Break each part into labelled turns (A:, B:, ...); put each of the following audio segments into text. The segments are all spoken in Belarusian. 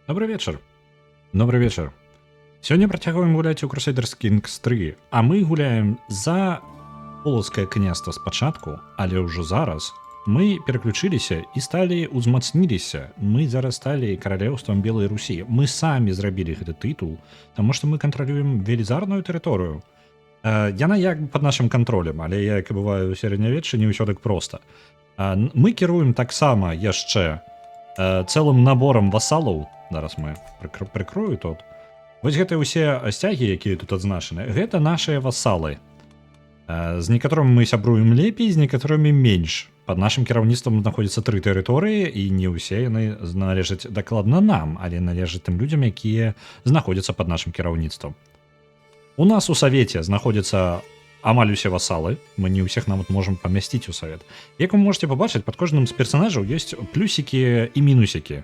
A: Добрый вечер. Добрый вечер. Сёння працягваем гуляць у Crusaders Kings 3, а мы гуляем за полацкае княства спачатку, але ўжо зараз мы пераключыліся і сталі узмацніліся. Мы зараз сталі каралеўствам Белай Русі. Мы самі зрабілі гэты тытул, таму што мы кантралюем велізарную тэрыторыю. Яна як бы пад нашым кантролем, але як і бывае ў сярэднявеччы, не ўсё так проста. Мы кіруем таксама яшчэ цэлым наборам васалаў. Зараз мы прыкрою тут. Вось гэтыя ўсе сцягі, якія тут адзначаны, гэта нашыя васалы. З некаторымі мы сябруем лепей, з некаторымі менш. Пад нашым кіраўніцтвам знаходзяцца 3 тэрыторыі, і не ўсе яны належаць дакладна нам, але належаць тым людзям, якія знаходзяцца пад нашым кіраўніцтвам. У нас у савеце знаходзяцца амаль усе васалы, мы не ўсіх нават можам памясціць у савет. Як вы можете пабачыць, пад кожным з персанажаў ёсць плюсікі і мінусікі.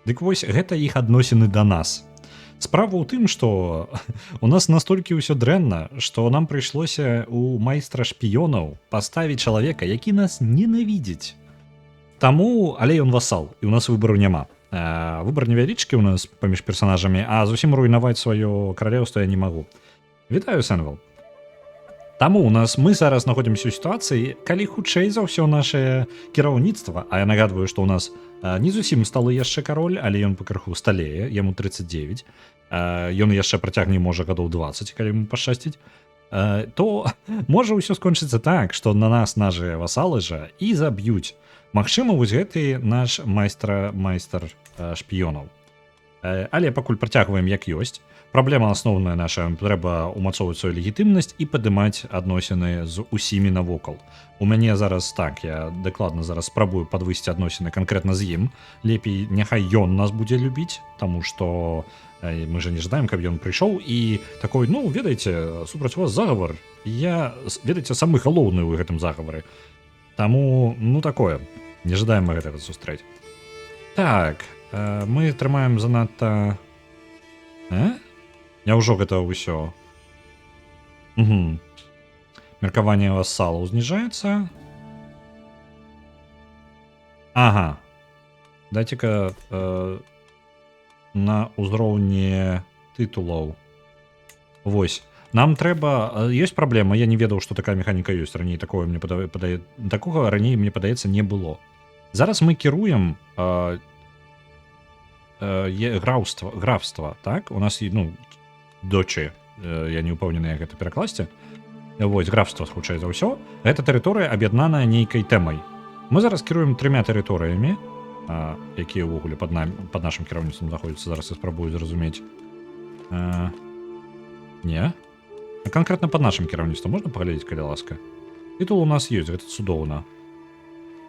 A: Дык вось гэта іх адносіны да нас. Справа ў тым, што у нас настолькі ўсё дрэнна, што нам прыйшлося у майстра шпіёнаў паставіць чалавека, які нас ненавідзіць. Таму, але ён васал, і ў нас выбару няма. Выбар невялічкі ў нас паміж персанажамі, а зусім руйнаваць сваё каралеўства я не магу. Вітаю, Сэнвел. Таму у нас мы зараз знаходзімся ў сітуацыі, калі хутчэй за ўсё нашае кіраўніцтва, а я нагадваю, што ў нас не зусім сталы яшчэ кароль, але ён пакрыху сталее, яму 39, ён яшчэ працягне можа гадоў 20, калі ему пашчасціць, то можа ўсё скончыцца так, што на нас нашыя васалы жа і заб'юць. Магчыма, вось гэты наш майстар шпіёнаў. Але пакуль працягваем як ёсць. Праблема асноўная наша, трэба ўмацоўваць сваю легітымнасць і падымаць адносіны з усімі навокал. У мяне зараз так, я дакладна зараз спрабую падвысці адносіны канкрэтна з ім. Лепей няхай ён нас будзе любіць, таму што мы же не жадаем, каб ён прыйшоў і такой, ну, ведаеце, супраць вас загавар. Я, ведаеце, самы галоўны ў гэтым загавары. Таму, ну, такое, не жадаем мы гэтага сустрэць. Так, мы трымаем занадта... Няўжо гэта ўсё? Меркаванне васалаў зніжаецца. Ага. Дайце-ка на ўзроўні тытулаў. Вось. Нам трэба... Ёсць праблема, я не ведаў, што такая механіка ёсць. Раней такое мне такога раней, мне падаецца, не было. Зараз мы кіруем графства, так? У нас, ну, дочы, я не ўпэўнены, як гэта перакласці. Вось, графства, хутчэй за ўсё. Гэта тэрыторыя аб'яднаная нейкай тэмай. Мы зараз кіруем 3 тэрыторыямі, якія ўвогуле пад нашым кіраўніцтвам знаходзяцца. Зараз я спрабую зразумець. Не? Канкрэтна пад нашым кіраўніцтвам можна паглядзець, калі ласка? Тытул у нас ёсць, гэта цудоўна.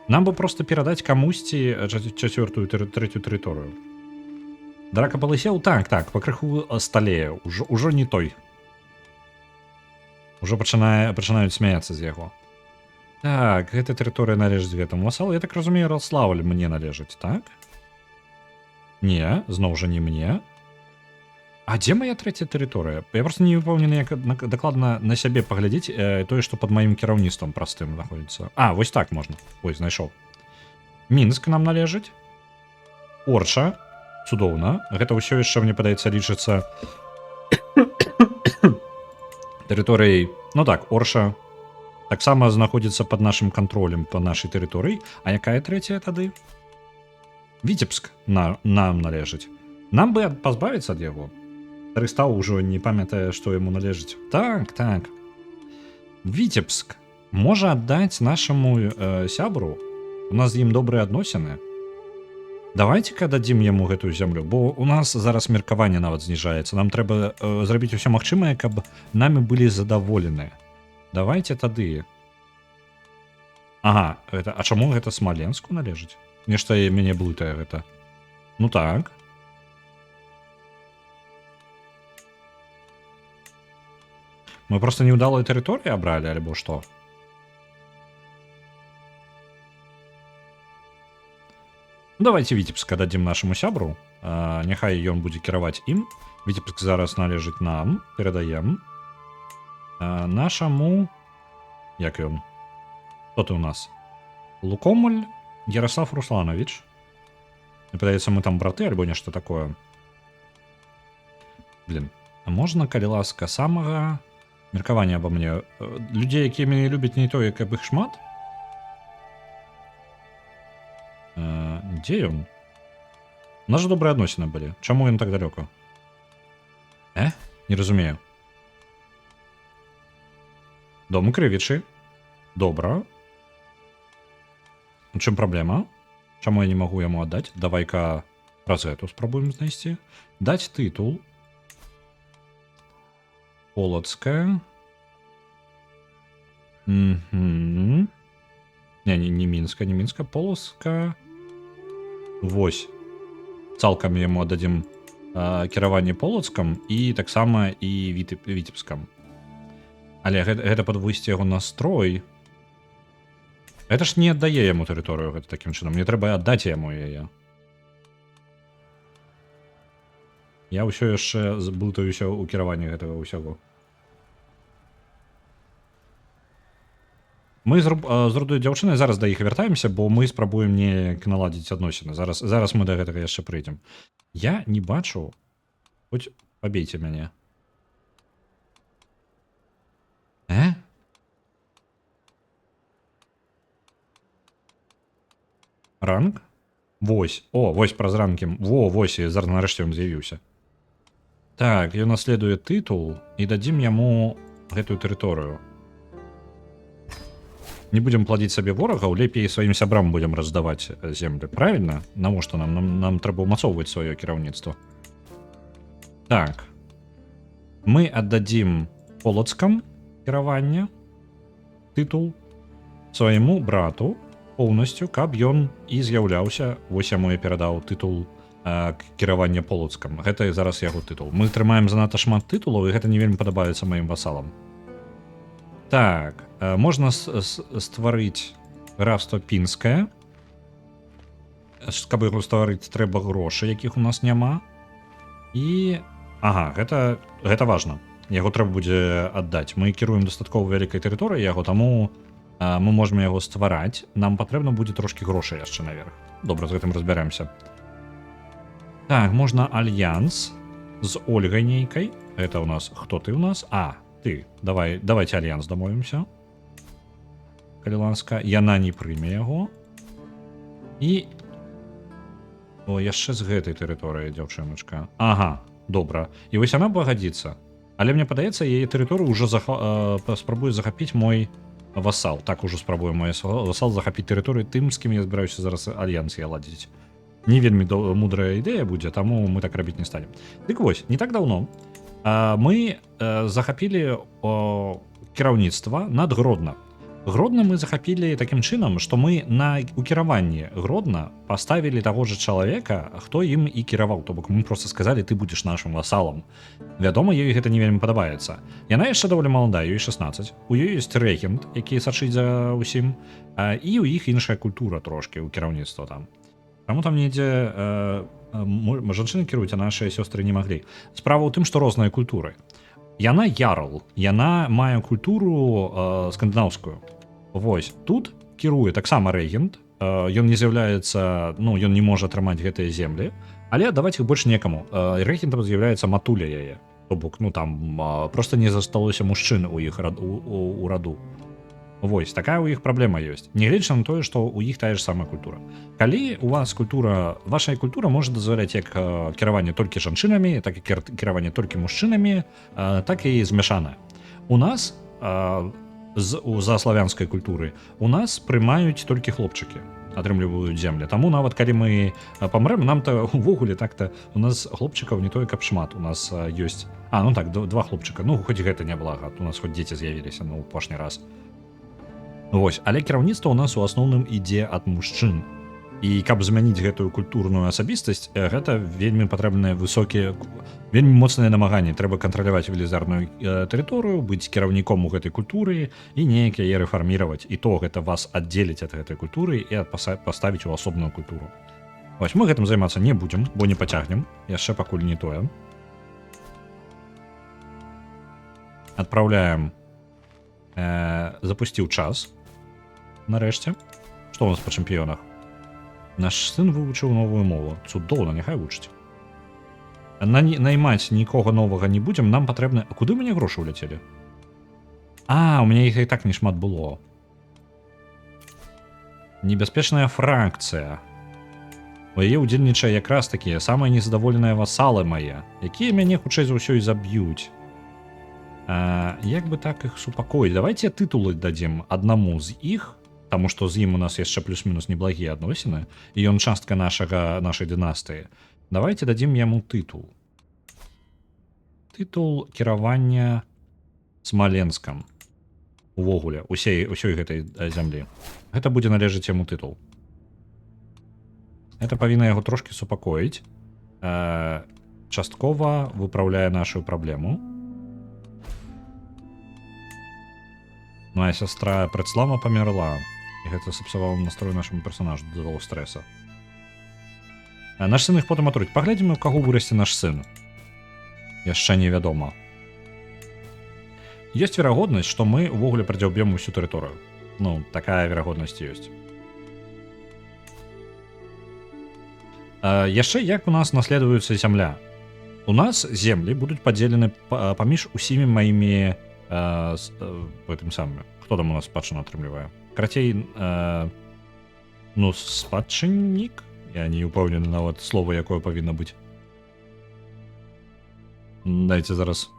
A: Нам бы проста перадаць камусьці 4-ю, 3-ю тэрыторыю. Драка палысеў? Так, пакрыху сталее, ужо не той. Ужо пачынаюць смяяцца з яго. Так, гэта тэрыторыя належыць гэтаму васалу. Я так разумею, Рославль мне належыць, так? Не, зноў жа не мне. А дзе моя 3-я тэрыторыя? Я проста не ўпэўнены, як дакладна на сябе паглядзець тое, што пад маім кіраўніцтвам простым знаходзіцца. А, вось так можна. Ой, знайшоў. Мінск нам належыць. Орча. Цудоўна. Гэта ўсё яшчэ, мне падаецца, лічыцца тэрыторыяй... Ну так, Орша таксама знаходзіцца пад нашым кантролем па нашай тэрыторыі. А якая 3-я тады? Віцебск нам належыць. Нам бы пазбавіцца ад яго. Старыстаў ужо не памятае, што яму належыць. Так. Віцебск можа аддаць нашаму сябру. У нас з ім добрыя адносіны. Давайте-ка дадзім яму гэтую зямлю, бо у нас зараз меркаванне нават зніжаецца. Нам трэба зрабіць усё магчымае, каб намі былі задаволеныя. Давайте тады. Ага, а чаму гэта Смаленску належыць? Нешта мяне блытае гэта. Ну так. Мы проста неўдалую тэрыторыю абралі, альбо што? Давайте Віцебска дадзім нашаму сябру. Няхай ён будзе кіраваць ім. Віцебск зараз належыць нам. Перадаем. Нашаму... Як ён? Хто ты у нас? Лукомль Ярослав Русланович. Мне падаецца, мы там браты альбо нешта такое. Блин, а можна, калі ласка, самага меркавання або мне? Людзей, якія мяне любяць не тое, каб іх шмат? Дзе ён? У нас жа добрыя адносіны былі. Чаму ён так далёка? Не разумею. Дом крывічы. Добра. У чым праблема? Чаму я не магу яму аддаць? Давай-ка праз эту спрабуем знайсці. Даць тытул. Полацкая. Не Мінска, не Мінска. Полацка. Вось. Цалкам яму аддадзім кіраванне Полацкам і таксама і Віцебскам. Але гэта падвысці яго настрой. Гэта ж не аддае яму тэрыторыю гэта такім чынам. Мне трэба аддаць яму яе. Я ўсё яшчэ блытаюся ў кіраванні гэтага ўсяго. Мы з рудой дзяўчынай зараз да іх вяртаемся, бо мы спрабуем неяк наладзіць адносіны. Зараз мы да гэтага яшчэ прыйдзем. Я не бачу. Хоць пабейце мяне. Ранг? Вось. О, вось праз ранкім. Вось, і зараз нарэшце ён з'явіўся. Так, ён наследуе тытул і дадзім яму гэтую тэрыторыю. Не будем плодзіць сабе ворагаў, лепей сваім сябрам будем раздаваць землю. Правильно? Навошта нам трэба ўмацоўваць сваё кіраўніцтва. Так. Мы аддадзім Полацкам кіраванне, тытул свайму брату поўнасцю, каб ён і з'яўляўся, вось яму я перадаў тытул кіравання Полацкам. Гэта зараз яго тытул. Мы трымаем занадта шмат тытулаў, і гэта не вельмі падабаецца маім васалам. Так, можна стварыць графства Пінскае. Каб яго стварыць, трэба грошы, якіх у нас няма. І... Ага, гэта важна. Яго трэба будзе аддаць. Мы кіруем дастаткова вялікай тэрыторыяй яго, таму мы можем яго ствараць. Нам патрэбна будзе трошкі грошай яшчэ наверх. Добра, з гэтым разбяремся. Так, можна альянс з Ольгай нейкай. Это у нас... Хто ты у нас? Ты. Давайте альянс дамовімся. Калі ласка. Яна не прыме яго. І... О, яшчэ з гэтай тэрыторыі, дзяўчыначка. Ага, добра. І вось яна пагадзіцца. Але мне падаецца, яе тэрыторыю ўжо спрабуе захапіць мой васал. Так ужо спрабуе мой васал захапіць тэрыторыю тым, з кім я збіраюся зараз альянс я ладзіць. Не вельмі мудрая ідэя будзе, таму мы так рабіць не станем. Дык вось, не так даўно мы захапілі кіраўніцтва над Гродна. Гродна мы захапілі такім чынам, што мы у кіраванні Гродна паставілі таго ж чалавека, хто ім і кіраваў. То бок мы проста сказалі, ты будзеш нашым васалам. Вядома, ёй гэта не вельмі падабаецца. Яна яшчэ даволі маладая, ёй 16. У ёй ёсць рэгент, які сачыць за ўсім, і ў іх іншая культура трошкі ў кіраўніцтва там. Таму там недзе жанчыны кіруюць, а нашыя сёстры не маглі. Справа ў тым, што розныя культуры. Яна ярл, яна мае культуру скандынаўскую. Вось, тут кіруе таксама рэгент, ён не з'яўляецца, ён не можа атрымаць гэтыя землі, але даваць іх больш некаму. Рэгентам з'яўляецца матуля яе. То бок, там проста не засталося мужчын у іх у раду. Вось, такая ў іх праблема ёсць. Нягледзячы на тое, што ў іх тая ж самая культура. Калі у вас вашая культура можа дазваляць як кіраванне толькі жанчынамі, так і кіраванне толькі мужчынамі, так і змяшаная. У нас, за славянскай культуры, у нас прымаюць толькі хлопчыкі, атрымліваюць землі. Таму нават калі мы памрэм, нам-то увогуле так-то у нас хлопчыкаў не тое, каб шмат. У нас ёсць... так, 2 хлопчыка. Хоць гэта не блага. У нас хоць дзеці з'явіліся, апошні раз. Вось, але кіраўніцтва у нас у асноўным ідзе ад мужчын. І каб змяніць гэтую культурную асабістасць, гэта вельмі патрэбныя вельмі моцныя намаганні. Трэба кантраляваць велізарную тэрыторыю, быць кіраўніком у гэтай культуры і неяк яе рэфарміраваць. І то гэта вас аддзеліць ад гэтай культуры і паставіць у асобную культуру. Вось, мы гэтым займацца не будзем, бо не пацягнем. Яшчэ пакуль не тое. Адпраўляем. Запусціў час. Нарэшце. Што у нас па чэмпіёнах? Наш сын вывучыў новую мову. Цудоўна, няхай вучыць. Наймаць нікога новага не будзем, нам патрэбна... А куды ў мяне грошы ўляцелі? У мяне іх і так не шмат было. Небяспечная фракцыя. У яе ўдзельнічае якраз такія самыя незадаволеныя васалы мае, якія мяне хутчэй за ўсё і заб'юць. Як бы так іх супакоіць? Давайте тытулы дадзім аднаму з іх, таму што з ім у нас яшчэ плюс-мінус неблагія адносіны, і ён частка нашай дынастыі. Давайте дадзім яму тытул. Тытул кіравання Смаленскам. Увогуле, ўсёй гэтай зямлі. Гэта будзе належыць яму тытул. Это павінна яго трошкі супакоіць. Часткова выпраўляе нашу праблему. Моя сястра Прэцлава памерла, і гэта сапсавала настрой нашаму персонажу, дадало стрэса. Наш сын іх потым атруць. Паглядзім, у каго вырасце наш сын. Яшчэ невядома. Ёсць верагоднасць, што мы ўвогуле прадзяўбем усю тэрыторыю. Такая верагоднасць ёсць. Яшчэ як у нас наследуецца зямля. У нас землі будуць падзелены паміж усімі маімі гэтым самым. Хто там у нас спадчыну атрымлівае? Карацей, спадчыннік? Я не упэўнены нават слова, якое павінна быць. Дайце зараз.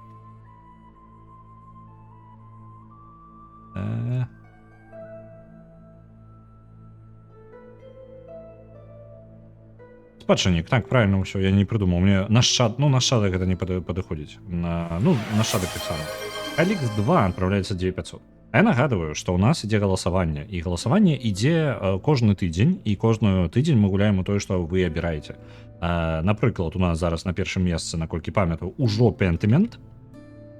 A: Спадчыннік, так, правильно ўсё, я не прыдумаў. Мне нашчадак гэта не падыходзіць. Нашчадак так само. Алікс 2 адпраўляецца 9500. Я нагадываю, што ў нас ідзе галасаванне, і галасаванне ідзе кожны тыдзень, і кожны тыдзень мы гуляем у тое, што вы абіраеце. Напрыклад, у нас зараз на першым месцы, наколькі памятаю, ужо Пентымент.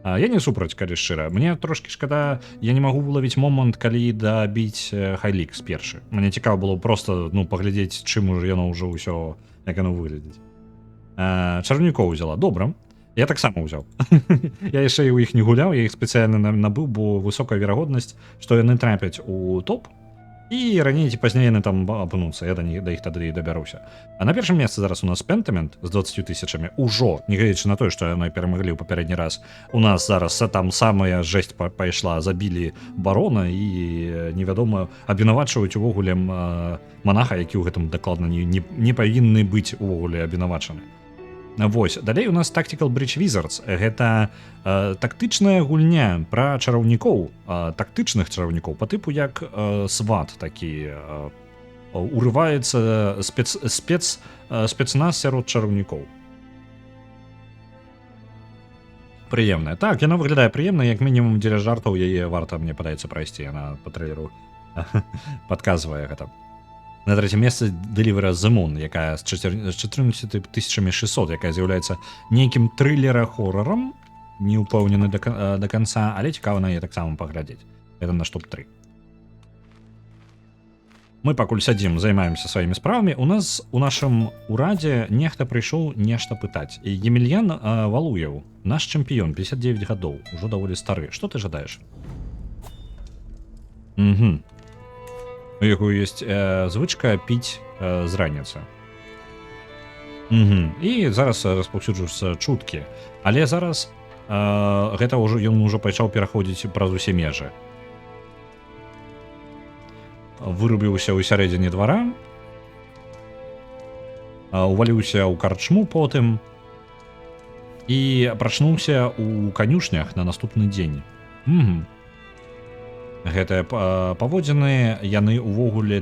A: Я не супраць, калі шчыра. Мне трошкі шкада, я не магу вылавіць момант, калі дабіць Хайлікс першы. Мне цікава было проста, паглядзець, чым уже яно ўжо ўсё, як яно выглядзіць. Чараўнікоў узяла. Добра. Я таксама ўзяў. Я яшчэ ў іх не гуляў, я іх спецыяльна набыў, бо высокая верагоднасць, што яны трапяць у топ, і раней ці пазней яны там апынуцца, я да іх тады і дабяруся. А на першым месцы зараз у нас Пентамент з 20 000 ўжо, нягледзячы на тое, што яны перамаглі ў папярэдні раз. У нас зараз там самая жэсць пайшла, забілі барона і невядома абвінавачваюць увогуле манаха, які ў гэтым дакладна не павінны быць увогуле абвінавачаны. Вось, далей у нас Tactical Bridge Wizards. Гэта тактычная гульня пра чараўнікоў, тактычных чараўнікоў, па тыпу як сват такі. Урываецца спецназ сярод чараўнікоў. Прыемная. Так, яна выглядае прыемна, як мінімум дзеля жартаў яе варта, мне падаецца, прайсці. Яна па трэйлеру падказвае гэта. На третьем месцы Deliver the Moon, якая з 14 600, якая з'яўляецца нейкім трылера-хорарам, не ўпэўнены до конца, але цікава на яе таксама паглядзець. Это наш топ-3. Мы пакуль сядзім, займаемся сваімі справамі. У нас у нашым урадзе нехта прыйшоў нешта пытаць. Емельян Валуеў, наш чэмпіён, 59 гадоў, ужо даволі стары. Што ты жадаеш? У яго ёсць звычка піць з раніцы. І зараз распаўсюджваюцца чуткі. Але зараз гэта ўжо ён ужо пачаў пераходзіць праз усе межы. Вырубіўся ў сярэдзіне двара, уваліўся ў карчму потым і прачнуўся ў канюшнях на наступны дзень. Гэтыя паводзіны, яны ўвогуле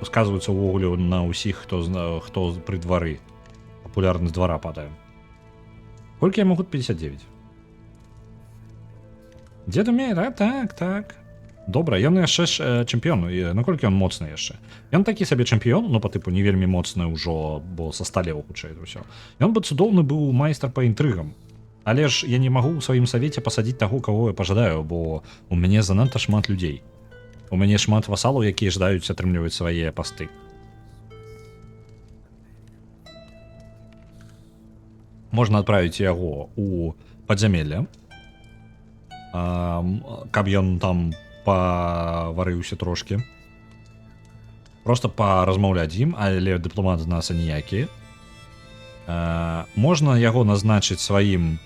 A: сказваюцца ўвогуле на ўсіх, хто пры двары. Папулярнасць двара падае. Колькі я могу? 59. Дзед умее? Так. Добра, ён яшчэ ж чэмпіён. Наколькі ён моцны яшчэ? Ён такі сабе чэмпіён, па тыпу не вельмі моцны ўжо, бо састалеў хутчэй за ўсё. Ён бы цудоўны быў майстар па інтрыгам. Але ж я не магу ў сваім савеце пасадзіць таго, каго я пажадаю, бо у мяне занадта шмат людзей. У мяне шмат васалаў, якія жадаюць атрымліваць свае пасты. Можна адправіць яго ў падзямелле, каб ён там паварыўся трошкі. просто паразмаўляць ім, але дыпламат з нас ніякі. Можна яго назначыць сваім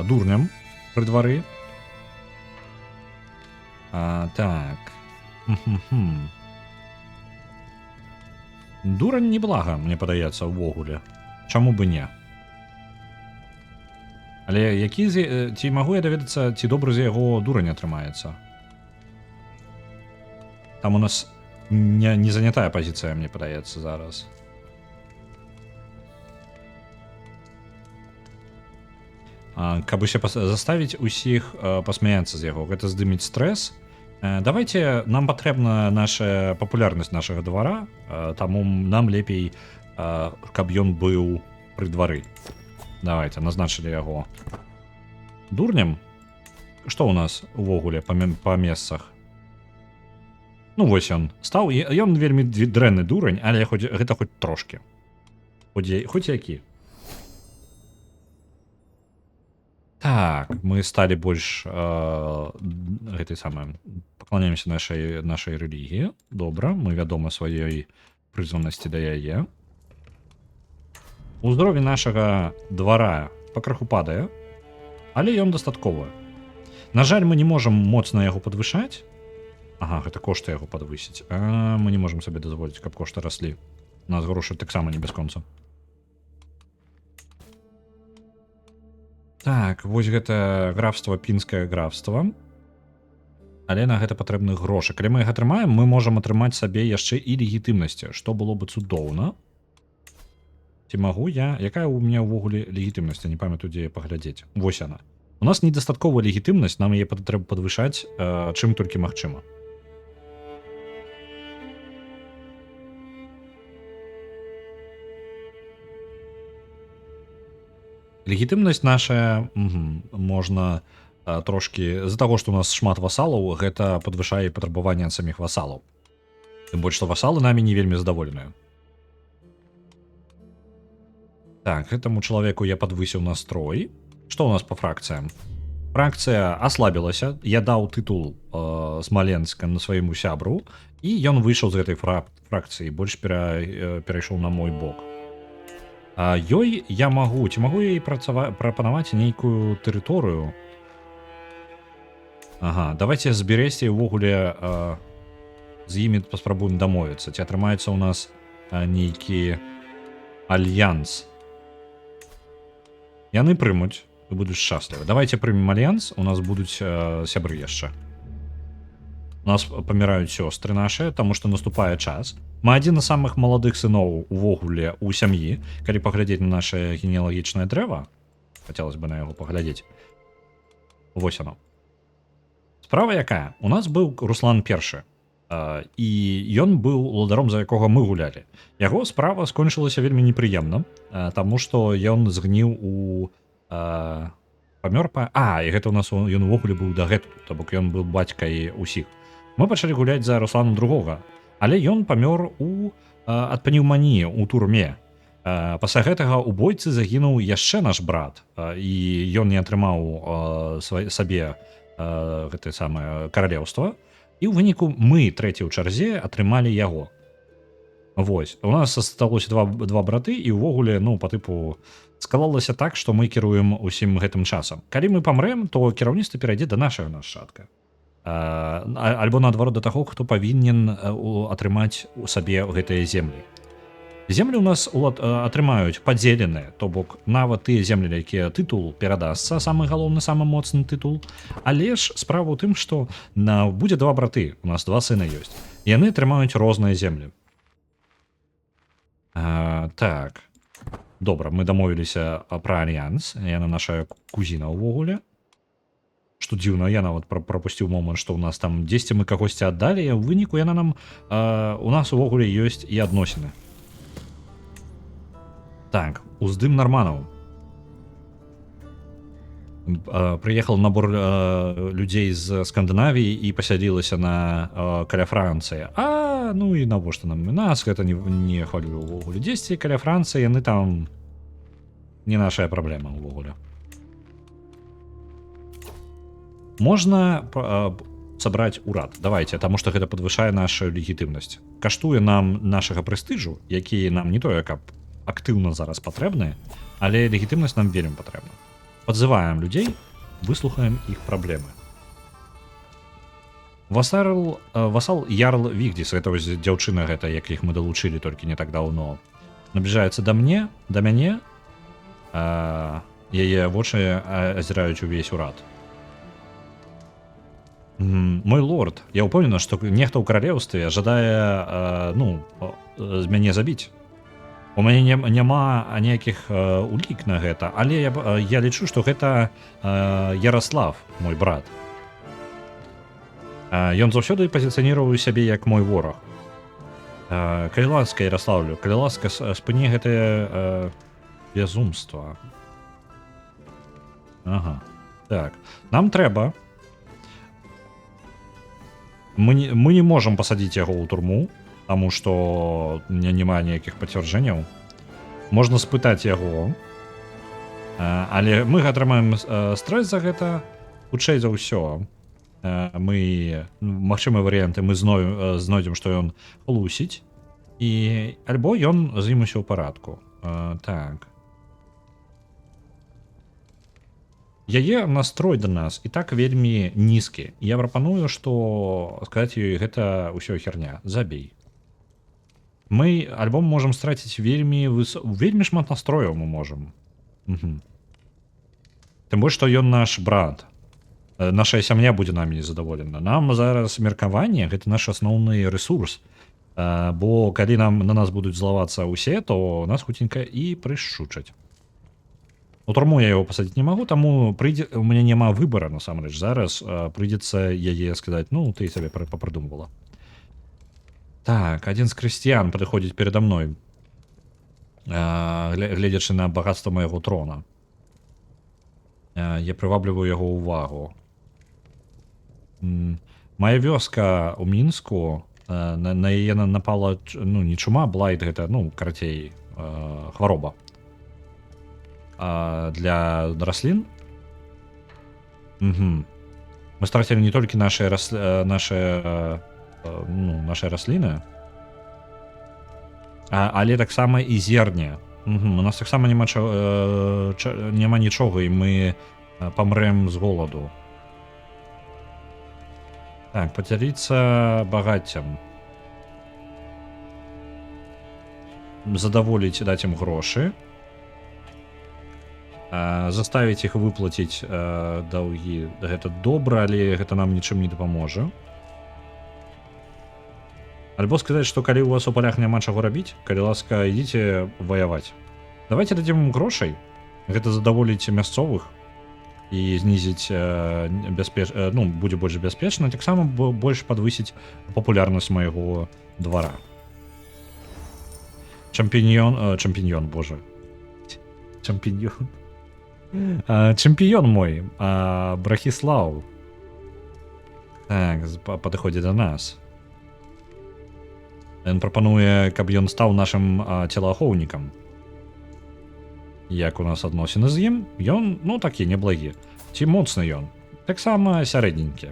A: дурням пры двары. Так. Дурань неблага, мне падаецца, увогуле. Чаму бы не? Але які ці магу я даведацца, ці добры з яго дурань атрымаецца? Там у нас не занятая пазіцыя, мне падаецца, зараз. Каб усе заставіць усіх пасмяяцца з яго, гэта здыміць стрэс. Давайте, нам патрэбна наша папулярнасць нашага двара, таму нам лепей, каб ён быў пры двары. Давайте, назначылі яго дурнем. Што ў нас увогуле па месцах? Ну вось ён стаў, ён вельмі дрэнны дурань, але гэта хоць трошки. Хоць які. Так, мы сталі больш гэтай самай, пакланяемся нашай рэлігіі. Добра, мы вядома сваёй прызванасці да яе. Узровень нашага двара пакрыху падае, але ён дастатковы. На жаль, мы не можам моцна яго падвышаць. Ага, гэта кошты яго падвысіць. Мы не можам сабе дазволіць, каб кошты раслі. У нас грошы таксама не бясконца. Так, вось гэта графства, пінскае графства. Але на гэта патрэбны грошы. Калі мы іх атрымаем, мы можам атрымаць сабе яшчэ і легітымнасці, што было бы цудоўна. Ці магу я? Якая ў мяне ўвогуле легітымнасць? Я не памятаю, дзе паглядзець. Вось яна. У нас недастатковая легітымнасць, нам яе трэба падвышаць, чым толькі магчыма. Легітымнасць наша можна трошки з-за таго, што у нас шмат васалаў, гэта падвышае патрабаванне ад саміх васалаў. Тым больш, што васалы намі не вельмі задаволеныя. Так, гэтаму чалавеку я падвысіў настрой. Што ў нас па фракцыям? Фракцыя аслабілася, я даў тытул Смаленска на свайму сябру, і ён выйшаў з гэтай фракцыі, больш перайшоў на мой бок. Ёй я магу, ці магу ёй прапанаваць нейкую тэрыторыю? Ага, давайте з Бересцей увогуле з імі паспрабуем дамовіцца. Ці атрымаецца ў нас нейкі альянс? Яны прымуць і будуць шчаслівы. Давайте прымем альянс, у нас будуць сябры яшчэ. У нас паміраюць сёстры нашыя, таму што наступае час. Мы адзін з самых маладых сыноў увогуле ў сям'і. Калі паглядзець на наше генеалагічнае дрэва, хацелось бы на яго паглядзець. Вось оно. Справа якая? У нас быў Руслан I, і ён быў уладаром, за якога мы гулялі. Яго справа скончылася вельмі непрыемна, таму што ён згніў у памёр па... і гэта у нас ён увогуле быў дагэтуль, то бок ён быў бацькай усіх. Мы пачалі гуляць за Руслана II, але ён памёр ад пнеўманіі ў турме. Пасля гэтага ў бойцы загінуў яшчэ наш брат, і ён не атрымаў сабе гэтае самае каралеўства, і ў выніку мы, трэці ў чарзе, атрымалі яго. Вось, у нас асталося два браты, і ўвогуле, ну, па тыпу, склалася так, што мы кіруем усім гэтым часам. Калі мы памрэм, то кіраўніцтва перайдзе да нашага нашчадка. Альбо наадварот да таго, хто павінен атрымаць у сабе гэтыя землі. Землі ў нас атрымаюць падзеленыя, то бок нават тыя землі, якія тытул перадасца, самы галоўны, самы моцны тытул, але ж справа ў тым, што будзе два браты, у нас два сына ёсць, яны атрымаюць розныя землі. Так, добра, мы дамовіліся пра альянс, яна наша кузіна ўвогуле. Што дзіўна, я нават прапусціў момант, што ў нас там дзесьці мы кагосьці аддалі, а ў выніку яна нам, у нас увогуле ёсць і адносіны. Так, уздым нарманаў. Прыехал набор людзей з Скандынавіі і пасядзілася каля Францыі. Ну і навошта нам? Нас гэта не хвалюе ўвогуле. Дзесьці каля Францыі яны там не нашая праблема ўвогуле. Можна сабраць урад. Давайте, таму што гэта падвышае нашу легітымнасць. Каштуе нам нашага прэстыжу, які нам не тое, каб актыўна зараз патрэбны, але легітымнасць нам вельмі патрэбна. Падзываем людзей, выслухаем іх праблемы. Васал Ярл Вігдзіс, гэта вось дзяўчына гэта, якіх мы далучылі толькі не так даўно, набліжаецца да мяне, яе вочы азіраюць увесь урад. Мой лорд, я ўпэўнена, што нехта ў каралеўстве жадае мяне забіць. У мяне няма ніякіх улік на гэта, але я лічу, што гэта Ярослав, мой брат. Ён заўсёды пазіцыяніраваў сябе як мой вораг. Калі ласка, Ярославлю, калі ласка, спыні гэтае безумства. Ага. Так, нам трэба. Мы не можам пасадзіць яго ў турму, таму што няма ніякіх пацвярджэнняў. Можна спытаць яго, але мы атрымаем стрэс за гэта. Хутчэй за ўсё, магчымыя варыянты мы знойдзем, што ён лусіць, і альбо ён з ім усё ў парадку. Так. Яе настрой да нас і так вельмі нізкі. Я прапаную, што сказаць ёй, гэта ўсё херня, забей. Мы альбо можам страціць вельмі шмат настрояў мы можам. Тым больш, што ён наш брат. Наша сям'я будзе намі незадаволена. Нам зараз меркаванне гэта наш асноўны рэсурс. Бо калі на нас будуць злавацца ўсе, то нас хуценька і прышчучаць. У турму я яго пасадзіць не магу, таму у мяне няма выбара насамрэч. Зараз прыйдзецца яе сказаць, ну ты сабе папрыдумвала. Так, адзін з крысціян прыходзіць перада мной, гледзячы на багатства майго трона. Я прывабліваю яго ўвагу. Мая вёска ў Мінску, на яе напала не чума, блайт гэта, карацей, хвароба. Для раслін. Мы страцілі не толькі нашыя расліны, але таксама і зерне. У нас таксама няма нічога, і мы памрэм з голаду. Так, падзяліцца багаццем. Задаволіць, даць ім грошы. Заставіць іх выплаціць даўгі. Гэта добра, але гэта нам нічым не дапаможа. Альбо сказаць, што калі у вас у палях няма чаго рабіць, калі ласка, ідзіце ваяваць. Давайте дадзім ім грошай. Гэта задаволіць мясцовых і знізіць будзе больш бяспечна, таксама больш падвысіць папулярнасць майго двара. Чэмпіён, боже. Чэмпіён мой, Брахіслаў. Так, падыходзі да нас. Ён прапануе, каб ён стаў нашым целаахоўнікам. Як у нас адносіны з ім? Ён, такі, неблагі. Ці моцны ён? Таксама сярэдненькі.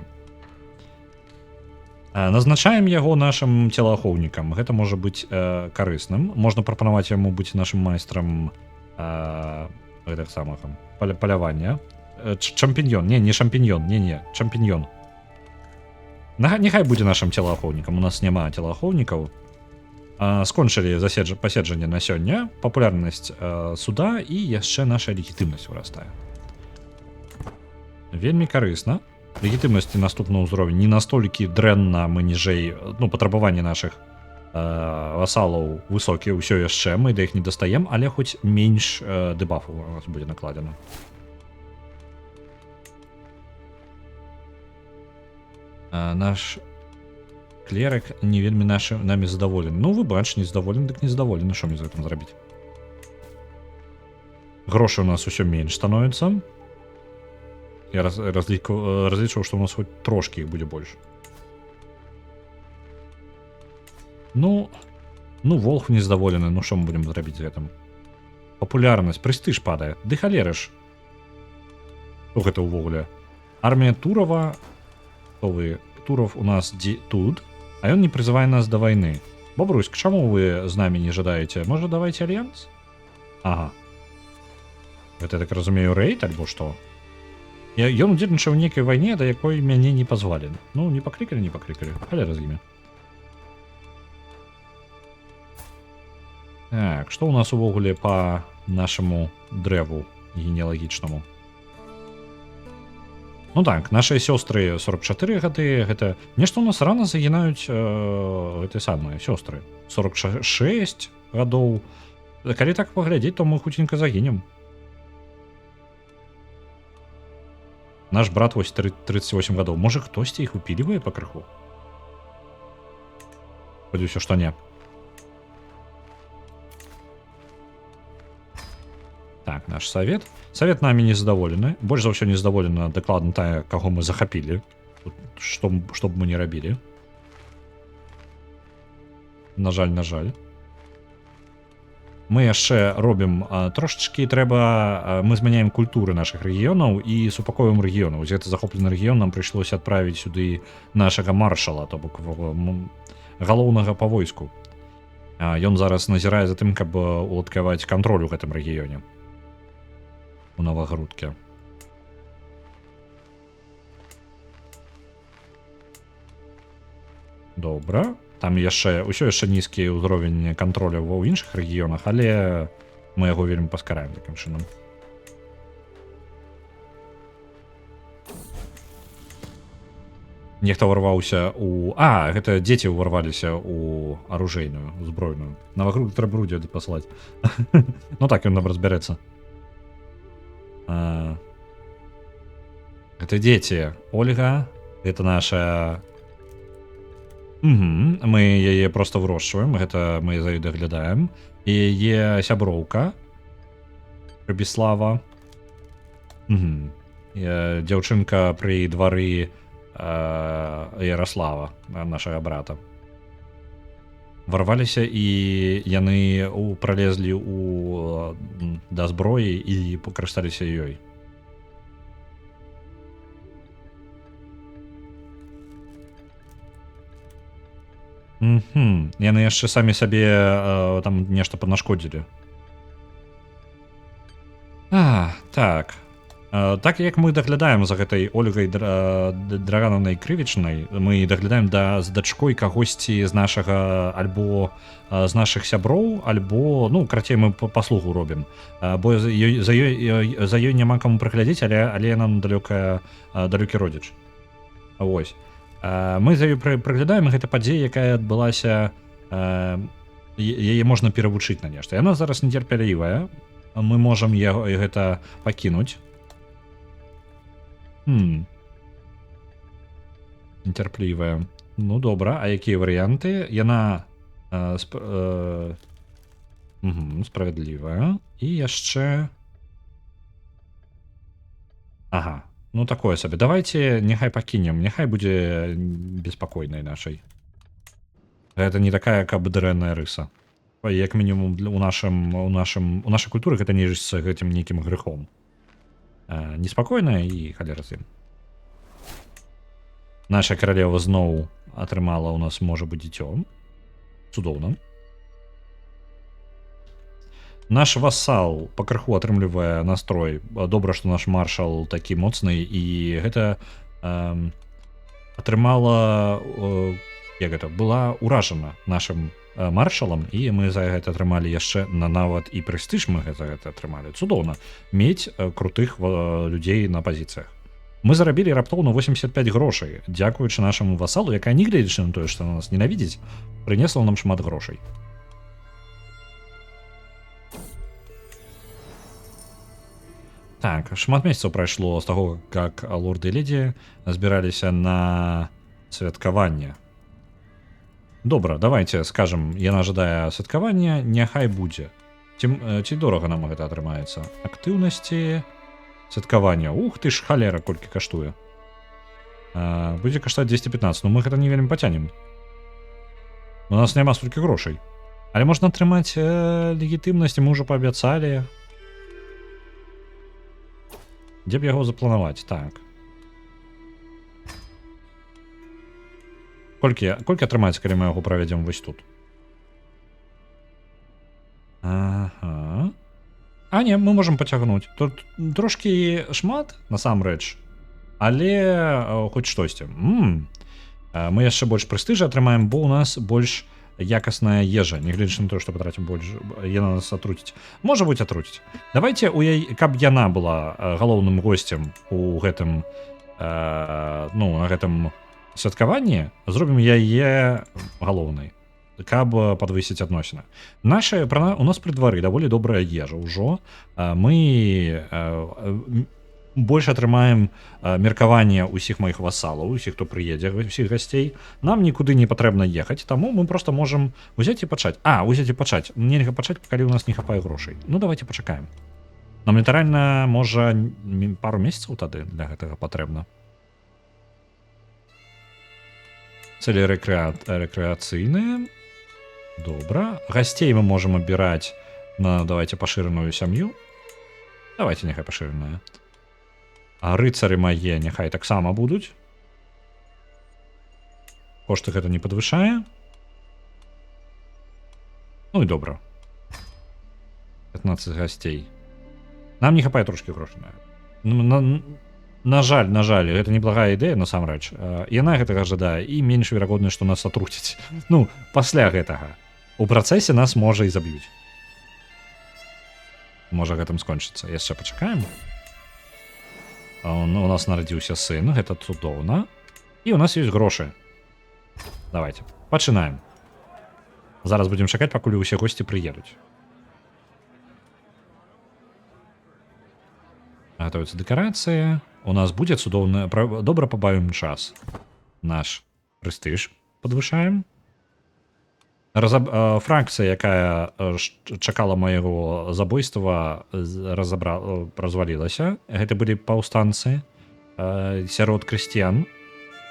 A: Назначаем яго нашым целаахоўнікам. Гэта можа быць карысным. Можна прапанаваць яму быць нашым майстрам гэтых самых палявання. Чампіньён. Не шампіньён. Не, чампіньён. Няхай будзе нашым целаахоўнікам. У нас няма целаахоўнікаў. Скончылі паседжанне на сёння. Папулярнасць суда і яшчэ наша легітымнасць вырастае. Вельмі карысна. Легітымнасці наступны ўзровень. Не настолькі дрэнна мы ніжэй, патрабаванні нашых васалаў высокія ўсё яшчэ, мы да іх не дастаем, але хоць менш дэбафу у нас будзе накладзена. Наш клерык не вельмі намі задаволены. Вы бач, не задаволены, дык не задаволены, што мне з гэтым зрабіць? Грошы у нас усё менш становіцца. Я разлічваў, што у нас хоць трошкі іх будзе больш. Волх незадаволены, што мы будзем зрабіць з гэтым? Папулярнасць, прэстыж падае. Ды халеры ж. Што гэта ўвогуле? Армія Турава, што вы Туров у нас тут, а он не призывает нас до войны. Бобрусь, к чему вы с нами не жадаете? Может, давайте альянс? Ага. Это, я так разумею, рейд, альбо что? Ён удзельнічаў у нейкай вайне, да якой мяне не пазвалі. Ну, не паклікалі, Халяра з імі. Так, што ў нас увогуле па нашаму дрэву генеалагічнаму? Ну так, нашыя сёстры 44 гады, гэта... Нешта ў нас рана загінаюць гэтыя самыя сёстры. 46 гадоў. Калі так паглядзець, то мы хуценька загінем. Наш брат вось 38 гадоў. Можа, хтосьці іх упілівае па крыху? Спадзяюся, што не. Так, наш совет. Совет нами не задаволены. Больш за ўсё не задаволена дакладна тая, каго мы захапілі. Што б мы не рабілі. На жаль, на жаль. Мы яшчэ робім трошачкі трэба, мы змяняем культуры наших рэгіёнаў і супакоім рэгіёнаў. З гэта захоплены рэгіён нам прыйшлося адправіць сюды нашага маршала, то бок галоўнага па войску. Ён зараз назірае за тым, каб уладкаваць кантроль у гэтым рэгіёне. У Новагрудке. Добра. Там яшчэ ўсё яшчэ нізкі ўзровень кантроля ва ў іншых рэгіёнах, але мы яго вельмі паскараем такім чынам. Нехта ўварваўся у... гэта дзеці ўварваліся ў аружейную, збройную. Новагруд трэба грудзі паслаць. Ну так, ён нам разбярэцца. Гэта дзеці. Ольга, гэта наша... Мы яе просто вырошчваем, гэта мы за ёй даглядаем. І яе сяброўка Прыбіслава. Дзяўчынка пры двары Ярослава, нашага брата. Варваліся і яны пралезлі да зброі і пакарысталіся ёй. Яны яшчэ самі сабе там нешта паднашкодзілі. Так. Так як мы даглядаем за гэтай Ольгай Драгановнай Крывічнай, мы даглядаем з дачкой кагосьці з нашага альбо з нашых сяброў, альбо, ну, карацей, мы паслугу робім. Бо за ёй няма каму прыглядзець, але яна далёкі родзіч. Вось. Мы за ёй прыглядаем, гэта падзея, якая адбылася, яе можна перавучыць на нешта. Яна зараз нецярпялівая, мы можам гэта пакінуць. Нецярплівая. Ну добра, а якія варыянты? Яна справядлівая. І яшчэ... Ага. Ну, такое сабе. Давайте няхай пакінем, няхай будзе беспакойнай нашай. Гэта не такая, каб дрэнная рыса. Як мінімум у нашай культуры гэта не лічыцца гэтым нейкім грэхом. Неспакойная і халера з ім. Наша каралева зноў атрымала ў нас можа быць дзіцё. Цудоўна. Наш васал пакрыху атрымлівае настрой. Добра, што наш маршал такі моцны, і гэта атрымала, як гэта, была ўражана нашым маршалам, і мы за гэта атрымалі яшчэ нават і прэстыж мы гэта атрымалі. Цудоўна мець крутых людзей на пазіцыях. Мы зарабілі раптоўна 85 грошай, дзякуючы нашаму васалу, якая, нягледзячы на тое, што на нас ненавідзіць, прынесла нам шмат грошай. Так, шмат месяцаў прайшло з таго, як лорды і ледзі збіраліся на святкаванне. Добра, давайте скажем, яна жадае святкавання, няхай будзе. Ці дорага нам гэта атрымаецца? Актыўнасці святкавання. Ух ты ж, халера, колькі каштуе. Будзе каштаць 215, но мы гэта не вельмі пацянем. У нас няма столькі грошай. Але можна атрымаць легітымнасць, мы ўжо паабяцалі. Дзе б яго запланаваць? Так. Колькі атрымаецца, калі мы яго правядзем вось тут? Ага. А не, мы можам пацягнуць. Тут трошкі шмат, насамрэч, але хоць штосьці. Мы яшчэ больш прэстыжа атрымаем, бо ў нас больш якасная ежа, нягледзячы на то, што патрацім больш, яна нас атруціць. Можа быць атруціць. Давайте, каб яна была галоўным госцем у гэтым, на гэтым святкаванні, зробім яе галоўнай, каб падвысіць адносіны. У нас пры двары даволі добрая ежа ўжо. Мы больш атрымаем меркаванне ўсіх маіх васалаў, усіх, хто прыедзе, усіх гасцей. Нам нікуды не патрэбна ехаць, таму мы просто можам узяць і пачаць. Нельга пачаць, калі ў нас не хапае грошай. Ну давайте пачакаем. Нам літаральна, можа, пару месяцаў тады для гэтага патрэбна. Цэлі рэкрэацыйныя. Добра. Гасцей мы можам абіраць на, давайте, пашыраную сям'ю. Давайте, няхай пашыраная. А рыцары мае няхай таксама будуць. Кошты гэта не падвышае. Ну і добра. 15 гасцей. Нам не хапае трошкі грошай. На жаль, гэта неблагая ідэя, насамрэч. Яна гэтага жадае, і менш верагодна, што нас атруціць. Пасля гэтага. У працэсе нас можа і заб'юць. Можа гэтым скончыцца. Яшчэ пачакаем. У нас нарадзіўся сын, гэта цудоўна. І у нас ёсць грошы. Давайте, пачынаем. Зараз будзем чакаць, пакуль усе госці прыедуць. Гатуецца дэкарацыя. У нас будзе цудоўна, добра пабавім час. Наш прэстыж падвышаем. Фракцыя, якая чакала майго забойства, развалілася. Гэта былі паўстанцы сярод крысціян.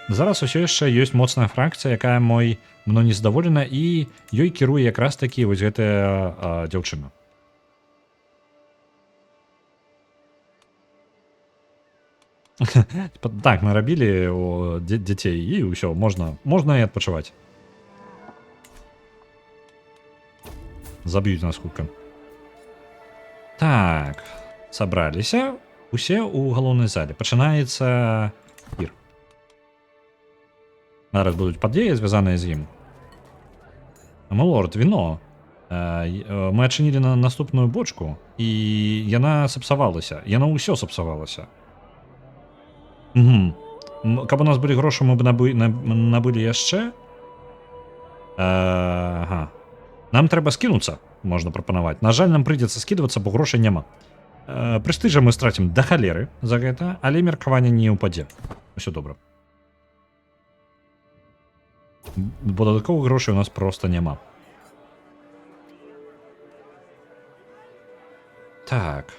A: Зараз усё яшчэ ёсць моцная фракцыя, якая мной незадаволена, і ёй кіруе якраз такі вось гэтая дзяўчына. Так, нарабілі дзяцей, і ўсё, можна і адпачываць. Заб'юць нас хутка. Так, сабраліся усе ў галоўнай зале. Пачынаецца пір. Зараз будуць падзеі, звязаныя з ім. Мэлорд, віно. Мы адчынілі на наступную бочку, і яна сапсавалася. Яна ўсё сапсавалася. Каб у нас былі грошы, мы б набылі яшчэ. Ага. Нам трэба скінуцца, можна прапанаваць. На жаль, нам прыйдзецца скідвацца, бо грошай няма. Прэстыжа мы страцім да халеры за гэта, але меркаванне не ўпадзе. Усё добра. Бо дадатковых грошай у нас проста няма. Так.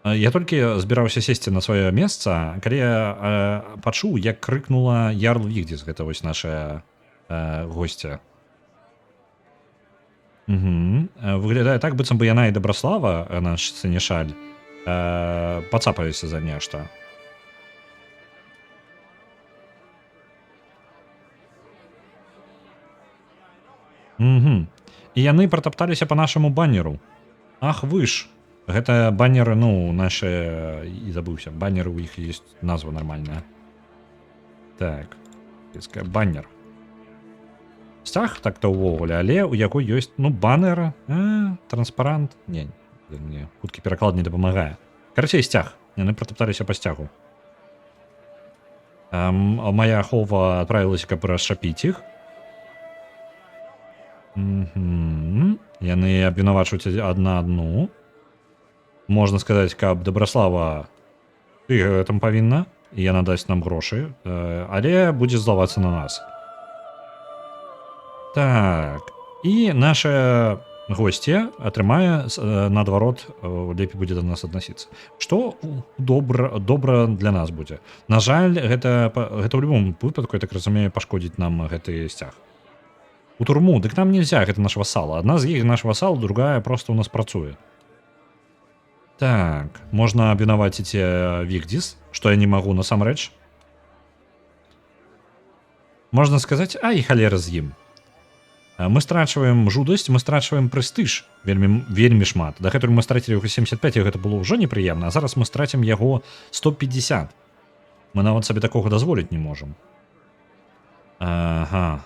A: Я толькі збіраўся сесці на сваё месца, калі я пачуў, як крыкнула ярл Вігдзіс, гэта вось наша госця. Выглядае так, быццам бы яна і Дабраслава, наш сенешаль, пацапаюся за нешта. І яны пратапталіся па нашаму баннеру. Ах вы ж! Гэта баннеры, нашы... І забыўся. Баннеры, у іх ёсць назва нармальная. Так. Баннер. Сцяг так-то ўвогуле, але у якой ёсць, баннер, транспарант. Не, хуткі пераклад не дапамагае. Карацей, сцяг. Яны пратапталіся па сцягу. Моя ахова адправілася, каб расшапіць іх. Яны абвінавачваюць адна адну. Можна сказаць, каб Дабраслава, ты гэтым павінна, і яна дасць нам грошы, але будзе злавацца на нас. Так, і наша госця атрымае, наадварот, лепей будзе да нас аднасіцца. Што добра для нас будзе. На жаль, гэта ў любым выпадку, я так разумею, пашкодзіць нам гэты сцяг. У турму, дык нам нельзя, гэта наш васал. Адна з іх наш васал, другая проста ў нас працуе. Так, можна абвінаваціць Вігдзіс, што я не магу насамрэч. Можна сказаць, ай, халера з ім. Мы страчваем жудасць, мы страчваем прэстыж вельмі шмат. Дагэтуль мы страцілі яго 75, і гэта было ўжо непрыемна, а зараз мы страцім яго 150. Мы нават сабе такога дазволіць не можам. Ага.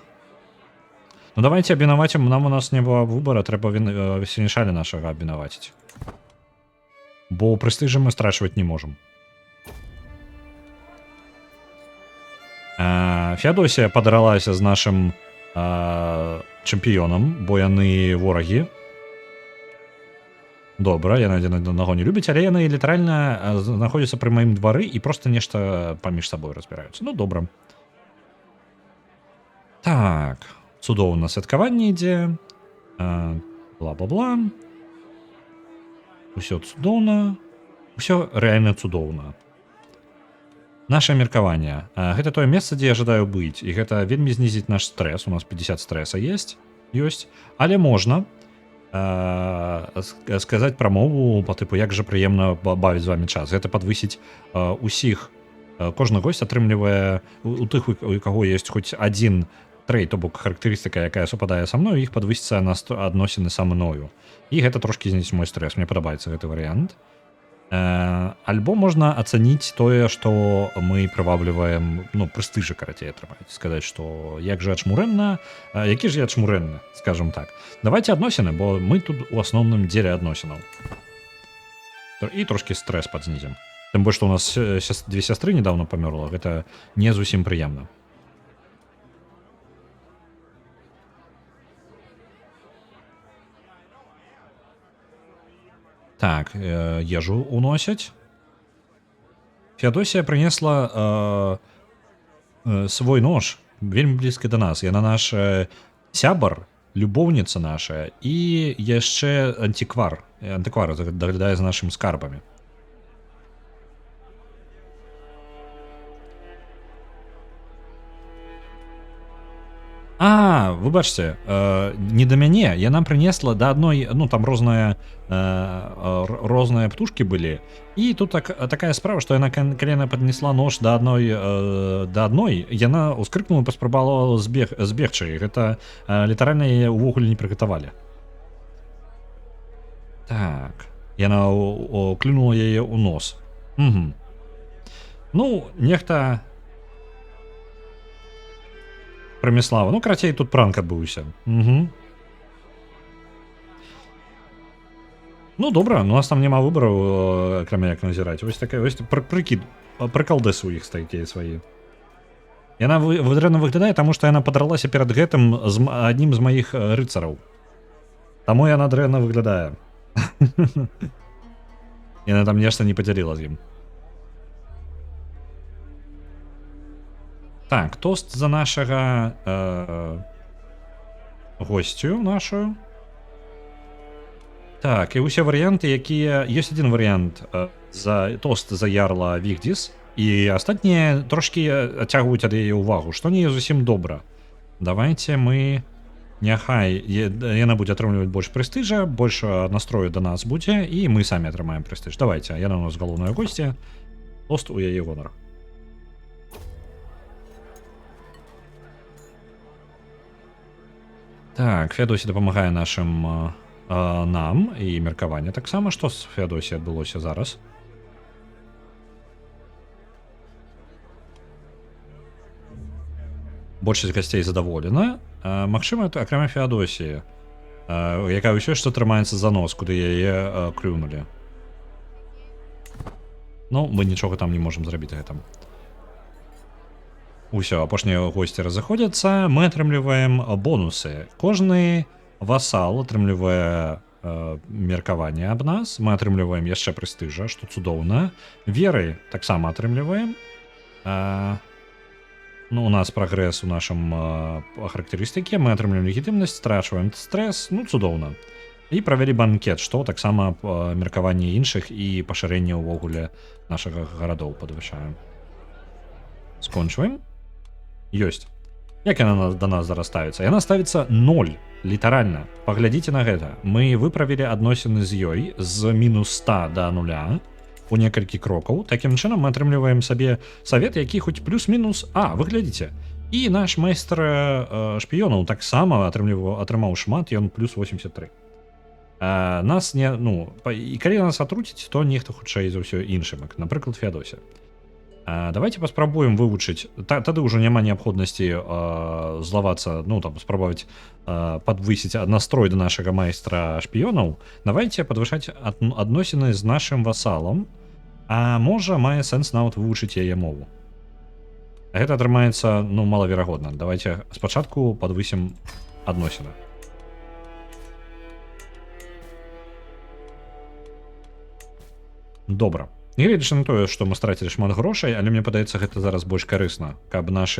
A: Ну давайте абвінавацім, нам у нас не было выбора, трэба Сенешаля нашага абвінаваціць. Бо прэстыжы мы страчваць не можам. Феадосія падаралася з нашым чэмпіёнам, бо яны ворагі. Добра, яны адзін аднаго не любяць, але яны літаральна знаходзяцца пры маім двары і проста нешта паміж сабой разбіраюцца. Ну, добра. Так, цудоўна святкаванне ідзе. Бла-бла-бла. Усё цудоўна. Усё рэальна цудоўна. Наше меркаванне. Гэта тое месца, дзе я жадаю быць, і гэта вельмі знізіць наш стрэс. У нас 50 стрэса ёсць, але можна сказаць прамову па тыпу, як жа прыемна бавіць з вамі час. Гэта падвысіць усіх. Кожны госць атрымлівае у тых, у каго ёсць хоць адзін трэй, то бок характарыстыка, якая супадае са мною, іх падвысіцца на адносіны са мною. І гэта трошкі знізіць мой стрэс. Мне падабаецца гэты варыянт. Альбо можна ацаніць тое, што мы прывабліваем, ну, прэстыжы, карацей, атрымаць. Сказаць, што як жа ачмурэнна, які ж я ачмурэнны, скажам так. Давайте адносіны, бо мы тут у асноўным дзеле адносінаў. І трошкі стрэс падзнізім. Тым больш, што у нас две сястры недавно памёрла, гэта не зусім прыемна. Так, ежу уносяць. Феадосія прынесла свой нож, вельмі блізкі да нас. Яна наш сябар, любоўніца наша, і яшчэ антыквар. Антыквар даглядае за нашымі скарбамі. Выбачце, не да мяне, яна прынесла да адной, ну там розныя птушкі былі, і тут такая справа, што яна, калі яна паднесла нож да адной, яна ўскрыкнула і паспрабавала збегчы, гэта літаральна яе ўвогуле не прыгатавалі. Так, яна клюнула яе ў нос. Ну, нехта Праміслава. Ну, карацей, тут пранк адбыўся. Ну, добра, у нас там няма выбараў, акрамя як назіраць. Вось такая, вось прыкід, прыкалдэсы ў іх такія свае. Яна дрэнна выглядае, таму што яна падралася перад гэтым з аднім з маіх рыцараў. Таму яна дрэнна выглядае. Яна там нешта не падзяліла з ім. Так, тост за нашага госцю нашу. Так, і ўсе варыянты, якія... Ёсць адзін варыянт за тост за ярла Вігдзіс, і астатнія трошкі адцягваюць ад яе ўвагу, што не зусім добра. Давайте мы... Няхай яна будзе атрымліваць больш прэстыжа, больш настрою да нас будзе, і мы самі атрымаем прэстыж. Давайте, яна у нас галоўная госця. Тост у яе гонар. Так, Феадосія дапамагае нашым нам і меркаванне таксама. Што з Феадосіяй адбылося зараз? Большасць гасцей задаволена. Магчыма, акрамя Феадосіі, якая ўсё што трымаецца за нос, куды яе клюнулі. Ну, мы нічога там не можам зрабіць гэтым. Усё, апошнія госці разыходзяцца, мы атрымліваем бонусы. Кожны васал атрымлівае меркаванне аб нас, мы атрымліваем яшчэ прэстыжа, што цудоўна. Веры таксама атрымліваем. Ну, у нас прагрэс у нашым характарыстыке, мы атрымліваем легітымнасць, страчваем стрэс, ну, цудоўна. І правялі банкет, што таксама меркаванне іншых і пашырэнне ўвогуле нашага гарадоў падвышаем. Скончваем. Ёсць. Як яна да нас зараз ставіцца? Яна ставіцца 0, літаральна. Паглядзіце на гэта. Мы выправілі адносіны з ёй з мінус 100 да 0 у некалькі крокаў. Такім чынам мы атрымліваем сабе савет, які хоць плюс-мінус... вы глядзіце. І наш майстар шпіёнаў таксама атрымаў шмат, ён плюс 83. Нас не, ну, і калі нас атруціць, то нехта хутчэй за ўсё іншым, як, напрыклад, Феадосія. Давайте паспрабуем вывучыць, тады ўжо няма неабходнасці злавацца, ну, там, спрабаваць падвысіць настрой да нашага майстра шпіёнаў. Давайте падвышаць адносіны з нашым васалам, а можа мае сэнс нават вывучыць яе мову. Гэта атрымаецца, ну, малаверагодна. Давайте спачатку падвысім адносіны. Добра. Нягледзячы на тое, што мы страцілі шмат грошай, але мне падаецца, гэта зараз больш карысна, каб наш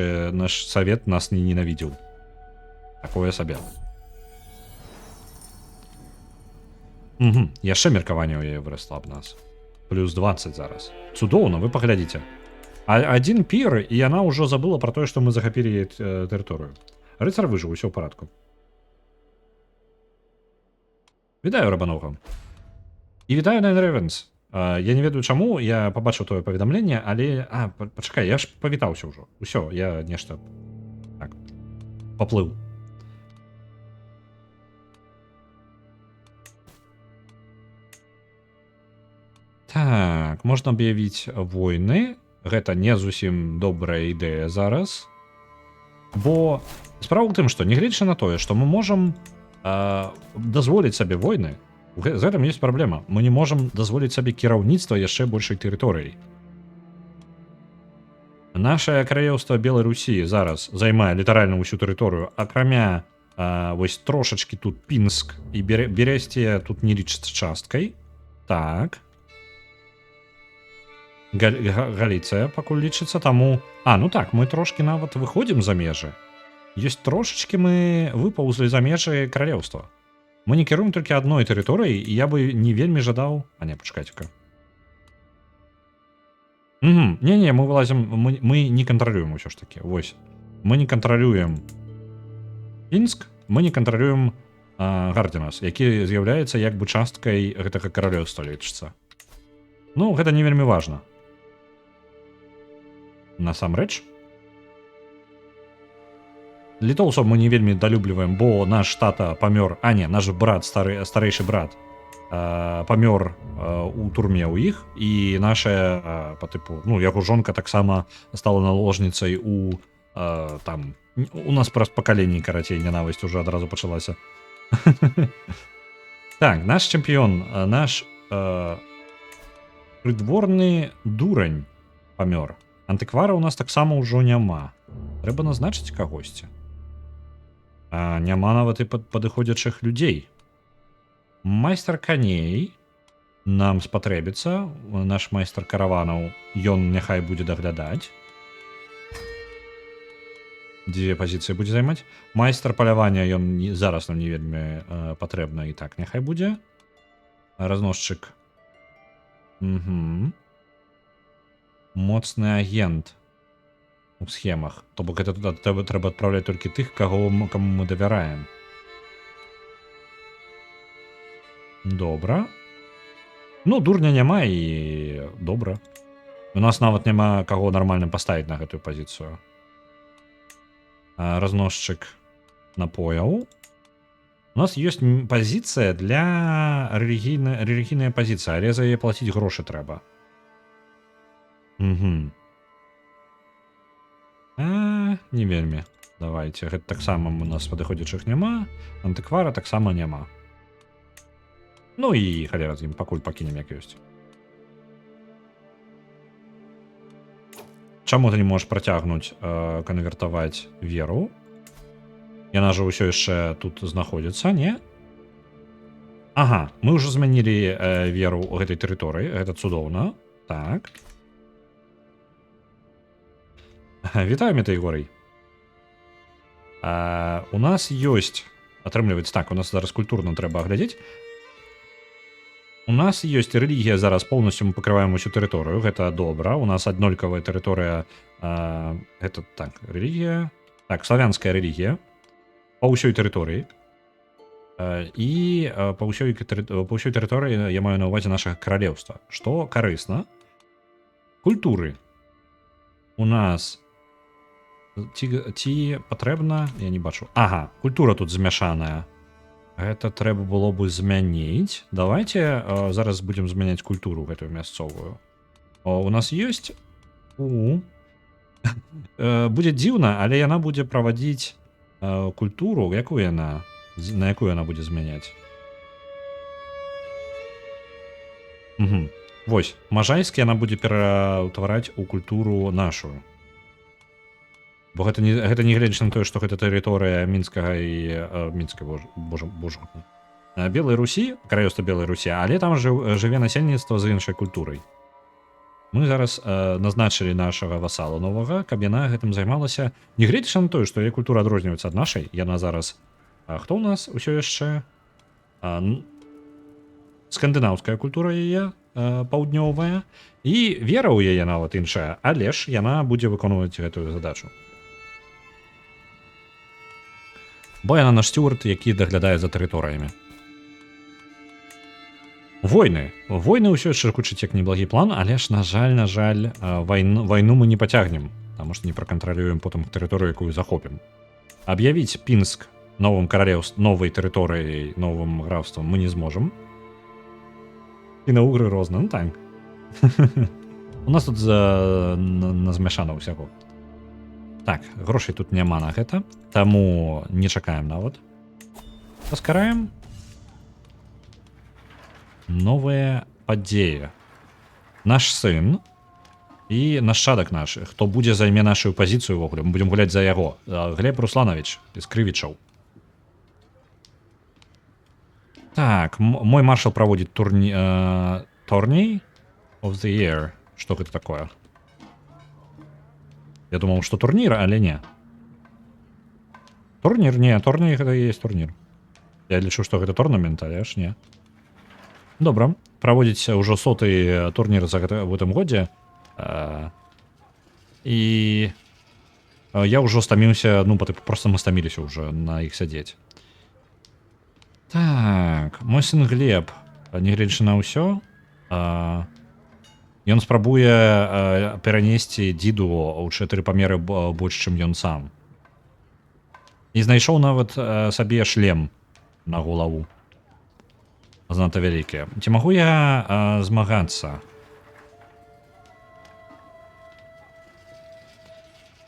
A: савет нас не ненавідзеў. Такое сабе. Яшчэ меркаванне ў яе вырасла аб нас. Плюс 20 зараз. Цудоўна, вы паглядзіце. Адзін пір, і яна ўжо забыла пра тое, што мы захапілі яе тэрыторыю. Рыцар выжыў, усё ў парадку. Вітаю, Рабанога. І вітаю, Найн Рэвенс. Я не ведаю чаму, я пабачыў твоё паведамленне, але... пачакай, я ж павітаўся ўжо. Усё, я нешта... Так, паплыў. Так, можна аб'явіць войны. Гэта не зусім добрая ідэя зараз. Бо справа ў тым, што нягледзячы на тое, што мы можам дазволіць сабе войны, з гэтым ёсць праблема. Мы не можам дазволіць сабе кіраўніцтва яшчэ большай тэрыторыяй. Нашае каралеўства Белай Русі зараз займае літаральна ўсю тэрыторыю, акрамя вось трошачкі тут Пінск і Бересце тут не лічыцца часткай. Так. Галіцыя пакуль лічыцца, таму... ну так, мы трошкі нават выходзім за межы. Ёсць трошачкі мы выпаўзлі за межы каралеўства. Мы не кіруем толькі адной тэрыторыяй, і я бы не вельмі жадаў... не, пачакайце-ка. Не-не, мы вылазім... Мы не кантралюем усё ж такі. Вось. Мы не кантралюем Пінск, мы не кантралюем Гардзенас, які з'яўляецца як бы часткай гэтага каралеўства лічыцца. Ну, гэта не вельмі важна. Насамрэч. Літоўцаў мы не вельмі далюбліваем, бо наш тата памёр, наш брат, старэйшы брат, памёр у турме ў іх, і наша, па тыпу, ну, яго жонка таксама стала наложніцай у там, у нас праз пакаленні, карацей, нянавісць уже адразу пачалася. Так, наш чэмпіён, наш прыдворны дурань памёр. Антыквара ў нас таксама ўжо няма. Трэба назначыць кагосьці. Няма нават і падыходзячых людзей. Майстар каней нам спатрэбіцца. Наш майстар караванаў, ён няхай будзе даглядаць. Дзве пазіцыі будзе займаць. Майстар палявання, ён зараз нам не вельмі патрэбна, і так няхай будзе. Разносчык. Моцны агент у схемах. То бок гэта трэба адпраўляць толькі тых, кому мы давяраем. Добра. Ну, дурня няма і добра. У нас нават няма каго нармальна паставіць на гэтую пазіцыю. Разносчык напояў. У нас ёсць пазіцыя для рэлігійная пазіцыя, але за яе плаціць грошы трэба. Не вельмі. Давайте. Гэта таксама у нас падыходзячых няма. Антыквара таксама няма. Ну і халера з ім пакуль пакінем як ёсць. Чаму ты не можаш працягнуць канвертаваць веру? Яна жа ўсё яшчэ тут знаходзіцца, не? Ага, мы ўжо змянілі веру ў гэтай тэрыторыі. Гэта цудоўна. Так. Вітаю, Метаігорый. У нас ёсць, атрымліваецца так, у нас зараз культурна трэба аглядзець. У нас ёсць рэлігія зараз полностью, мы пакрываем усю тэрыторыю, гэта добра. У нас аднолькавая тэрыторыя, гэта так, рэлігія, так, славянская рэлігія па ўсёй тэрыторыі. І па ўсёй тэрыторыі я маю на ўвазе нашага каралеўства, што карысна. Культуры. У нас Ці патрэбна, я не бачу. Ага, культура тут змяшаная. Гэта трэба было бы змяніць. Давайте зараз будзем змяняць культуру гэтую мясцовую. У нас ёсць будзе дзіўна, але яна будзе правадзіць культуру, якую яна, на якую яна будзе змяняць. Вось, Можайск яна будзе пераўтвараць у культуру нашу. Бо гэта не гледзячы на тое, што гэта тэрыторыя мінскага і мінскай, божа, Белай Русі, каралеўства Белай Русі, але там жыве насельніцтва з іншай культурай. Мы зараз назначылі нашага васала новага, каб яна гэтым займалася, не гледзячы на тое, што яе культура адрозніваецца ад нашай, яна зараз хто ў нас усё яшчэ скандынаўская культура яе паўднёвая, і вера ў яе нават іншая, але ж яна будзе выконваць гэтую задачу. Бо яна наш сцюард, які даглядае за тэрыторыямі. Войны ўсё яшчэ гучыць як неблагі план, але ж на жаль вайну мы не пацягнем, таму што не пракантралюем потым тэрыторыю, якую захопім. Аб'явіць Пінск новым каралеўствам, новай тэрыторыяй, новым графствам мы не зможам. І на угры розна, ну так. У нас тут назмяшана ўсяго. Так, грошай тут няма на гэта, таму не чакаем нават. Паскараем. Новая падзея. Наш сын і нашчадак наш, хто будзе займе нашу пазіцыю ўвогуле, мы будзем гуляць за яго. Глеб Русланович з Крывічаў. Так, мой маршал праводзіць турней of the year. Што гэта такое? Я думаў, што турнір, але не. Турнір? Не, турнір гэта і ёсць турнір. Я лічу, што гэта турнамент, але ж не. Добра, праводзіць ўжо 100-й турнір в гэтым годзе. І я ўжо стаміўся, ну, проста мы стаміліся ўжо на іх сядзець. Так, мой сын Глеб, нягледзячы на ўсё, ён спрабуе перанесці дзіду ў 4 памеры больш, чым ён сам. І знайшоў нават сабе шлем на галаву. Занадта вялікія. Ці магу я змагацца?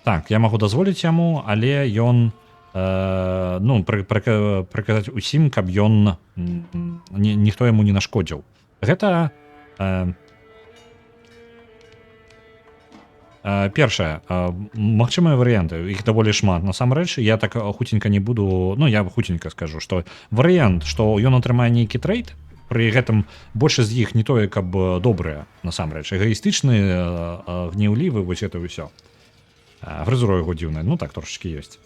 A: Так, я магу дазволіць яму, але ён прыказаць усім, каб ён ніхто яму не нашкодзіў. Гэта першае, магчымыя варыянты, іх даволі шмат. Насамрэч, я так хуценька не буду, ну, я хуценька скажу, што варыянт, што ён атрымае нейкі трейд, пры гэтым большасць з іх не тое, каб добрыя, насамрэч, эгоістычны, гнеўлівы, вось это ўсё. Фрызура яго дзіўная, ну так, трошачкі ёсць.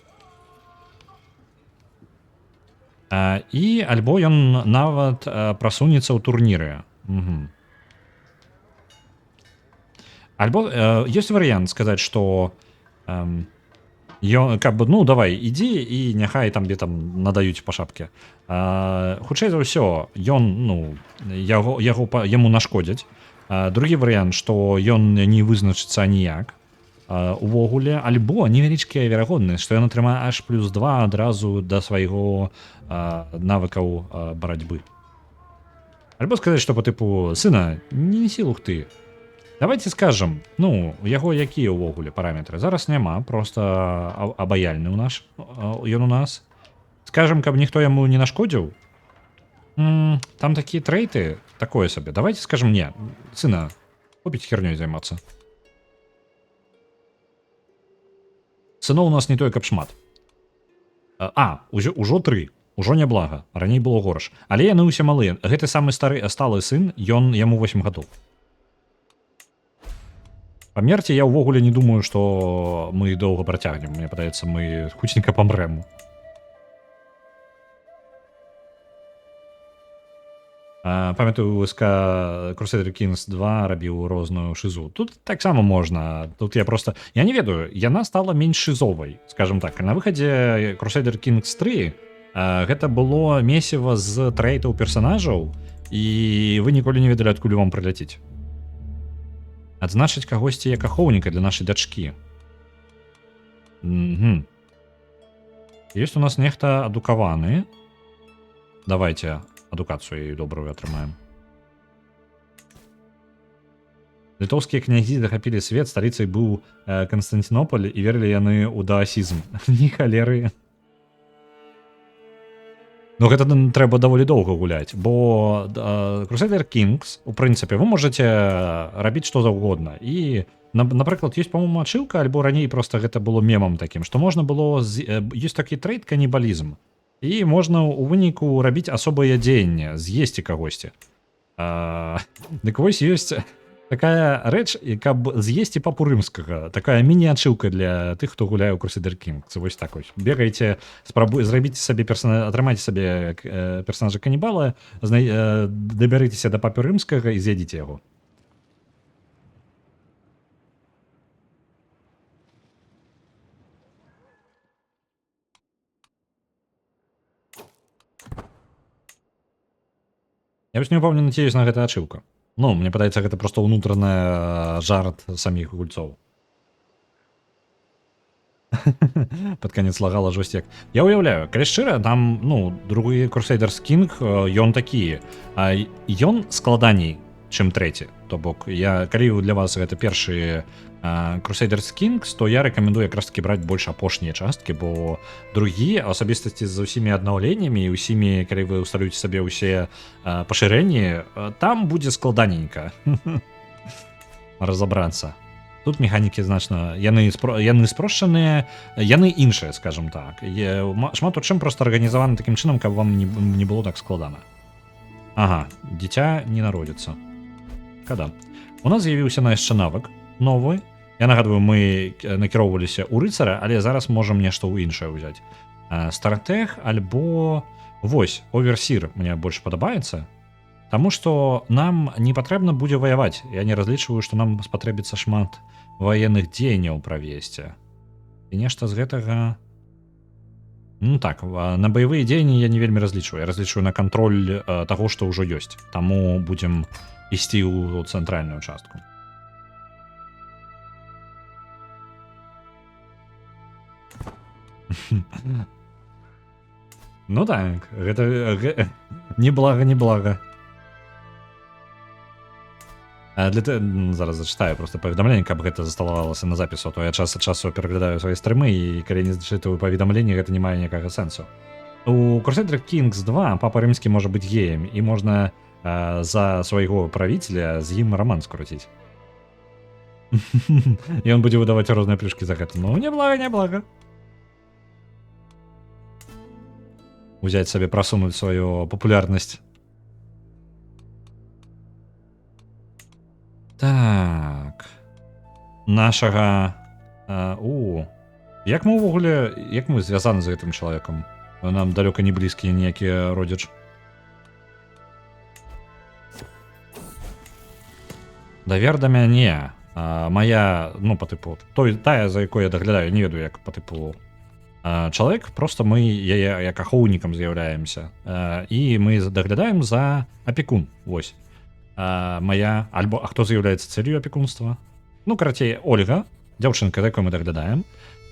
A: І альбо ён нават прасунецца ў турніры. Альбо ёсць варыянт сказаць, што каб, ну, давай, ідзі і няхай там дзе там надаюць па шапке. Хутчэй за ўсё, ён, ну, яму нашкодзяць. Другі варыянт, што ён не вызначыцца ніяк увогуле, альбо невялічкая верагоднасць, што ён атрымае аж +2 адразу да свайго навыкаў барацьбы. Альбо сказаць, што па тыпу, сына, не несі лухты. Давайте скажам, ну, яго якія ўвогуле параметры. Зараз няма, проста абаяльны ён у нас. Скажам, каб ніхто яму не нашкодзіў. Там такія трейты, такое сабе. Давайте скажам, не, сына, хопіць хернёй займацца. Сыноў у нас не тое, каб шмат. Ужо 3. Ужо няблага. Раней было горш. Але яны ўсе малыя. Гэты самы сталы сын, яму 8 гадоў. Памерці я ўвогуле не думаю, што мы доўга працягнем. Мне падаецца, мы хуценька памрэм. Памятаю, СК Crusader Kings 2 рабіў розную шызу. Тут таксама можна. Тут я не ведаю, яна стала менш шызовай, скажем так. На выхадзе Crusader Kings 3 гэта было месіва з трэйтаў персанажаў, і вы ніколі не ведалі, адкуль вам прыляціць. Адзначыць кагосьці як ахоўніка для нашай дачкі. Угу. Есть у нас нехта адукаваны. Давайте адукацию добрую атрымаем. Літоўскія князі захапілі свет, сталіцай быў Канстантинополь і верылі яны ў даасізм. Ні халеры. Ну гэта трэба даволі доўга гуляць, бо Crusader Kings, у прынцыпе, вы можаце рабіць што заўгодна. І, напрыклад, ёсць, па-моему, ачылка, альбо раней проста гэта было мемам такім, што можна было... Ёсць такі трэйд канібалізм. І можна ў выніку рабіць асобае дзеянне, з'есці кагосьці. Дык вось ёсць... Такая рэч, каб з'есці папу рымскага, такая міні-ачылка для тых, хто гуляе ў Crusader Kings. Вось так вось. Бегайце, зрабіце сабе атрымайце сабе персонажа канібала, дабярыцеся да папы рымскага і з'ядзіце яго. Я вось не ўпэўнены, ці ёсць на гэта ачылка. Ну, мне падаецца, гэта проста ўнутраны жарт саміх гульцоў. Пад канец лагала жосцяк. Я ўяўляю, калі шчыра, там, ну, другі Crusader Kings, ён такі, ён складаней, чым трэці. То бок, калі для вас гэта першы Crusader Kings, то я рэкамендую якраз таки браць больш апошнія часткі, бо другі, асабістасці з усімі аднаўленнямі і ўсімі, калі вы ўсталюеце сабе ўсе пашырэнні, там будзе складаненька разабрацца. Тут механікі значна, яны спрошчаныя, яны іншыя, скажем так. Шмат у чым проста арганізаваны такім чынам, каб вам не было так складана. Ага, дзіця не народзіцца. Када. У нас з'явіўся яшчэ навык новы. Я нагадваю, мы накіроўваліся ў рыцара, але зараз можам нешта ў іншае ўзяць. Стратэг альбо... Вось, оверсір мне больш падабаецца, таму што нам не патрэбна будзе ваяваць. Я не разлічваю, што нам спатрэбіцца шмат ваенных дзеянняў правесці. І нешта з гэтага... Ну так, на баявыя дзеянні я не вельмі разлічваю. Я разлічваю на кантроль таго, што ўжо ёсць. Таму будзем ісці ў цэнтральную частку. Ну так, гэта неблага. Зараз зачытаю просто паведамленне, каб гэта заставалася на запісу, то я час ад часу пераглядаю свае стрымы, і калі не зачытываю паведамленне, гэта не мае ніякага сэнсу. У Crusader Kings 2 папа рымскі можа быць геем, і можна за свайго правіцеля з ім раман скруціць. І ён будзе выдаваць розныя плюшкі за гэта. Ну, неблага. Узяць сабе, прасунуць сваю папулярнасць. Так. Нашага... Як мы ўвогуле... Як мы звязаны з гэтым чалавекам? Нам далёка не блізкія ніякія родзіч. Давер да мяне. Моя, ну, па тыпу... Тая, за якой я даглядаю, не ведаю, як па тыпу... Чалавек, просто мы яе як ахоўнікам з'яўляемся. І мы даглядаем за апекун. Вось. Моя... Альбо... А хто з'яўляецца цэлью апекунства? Ну, карацей, Ольга, дзяўчынка, за якой мы даглядаем.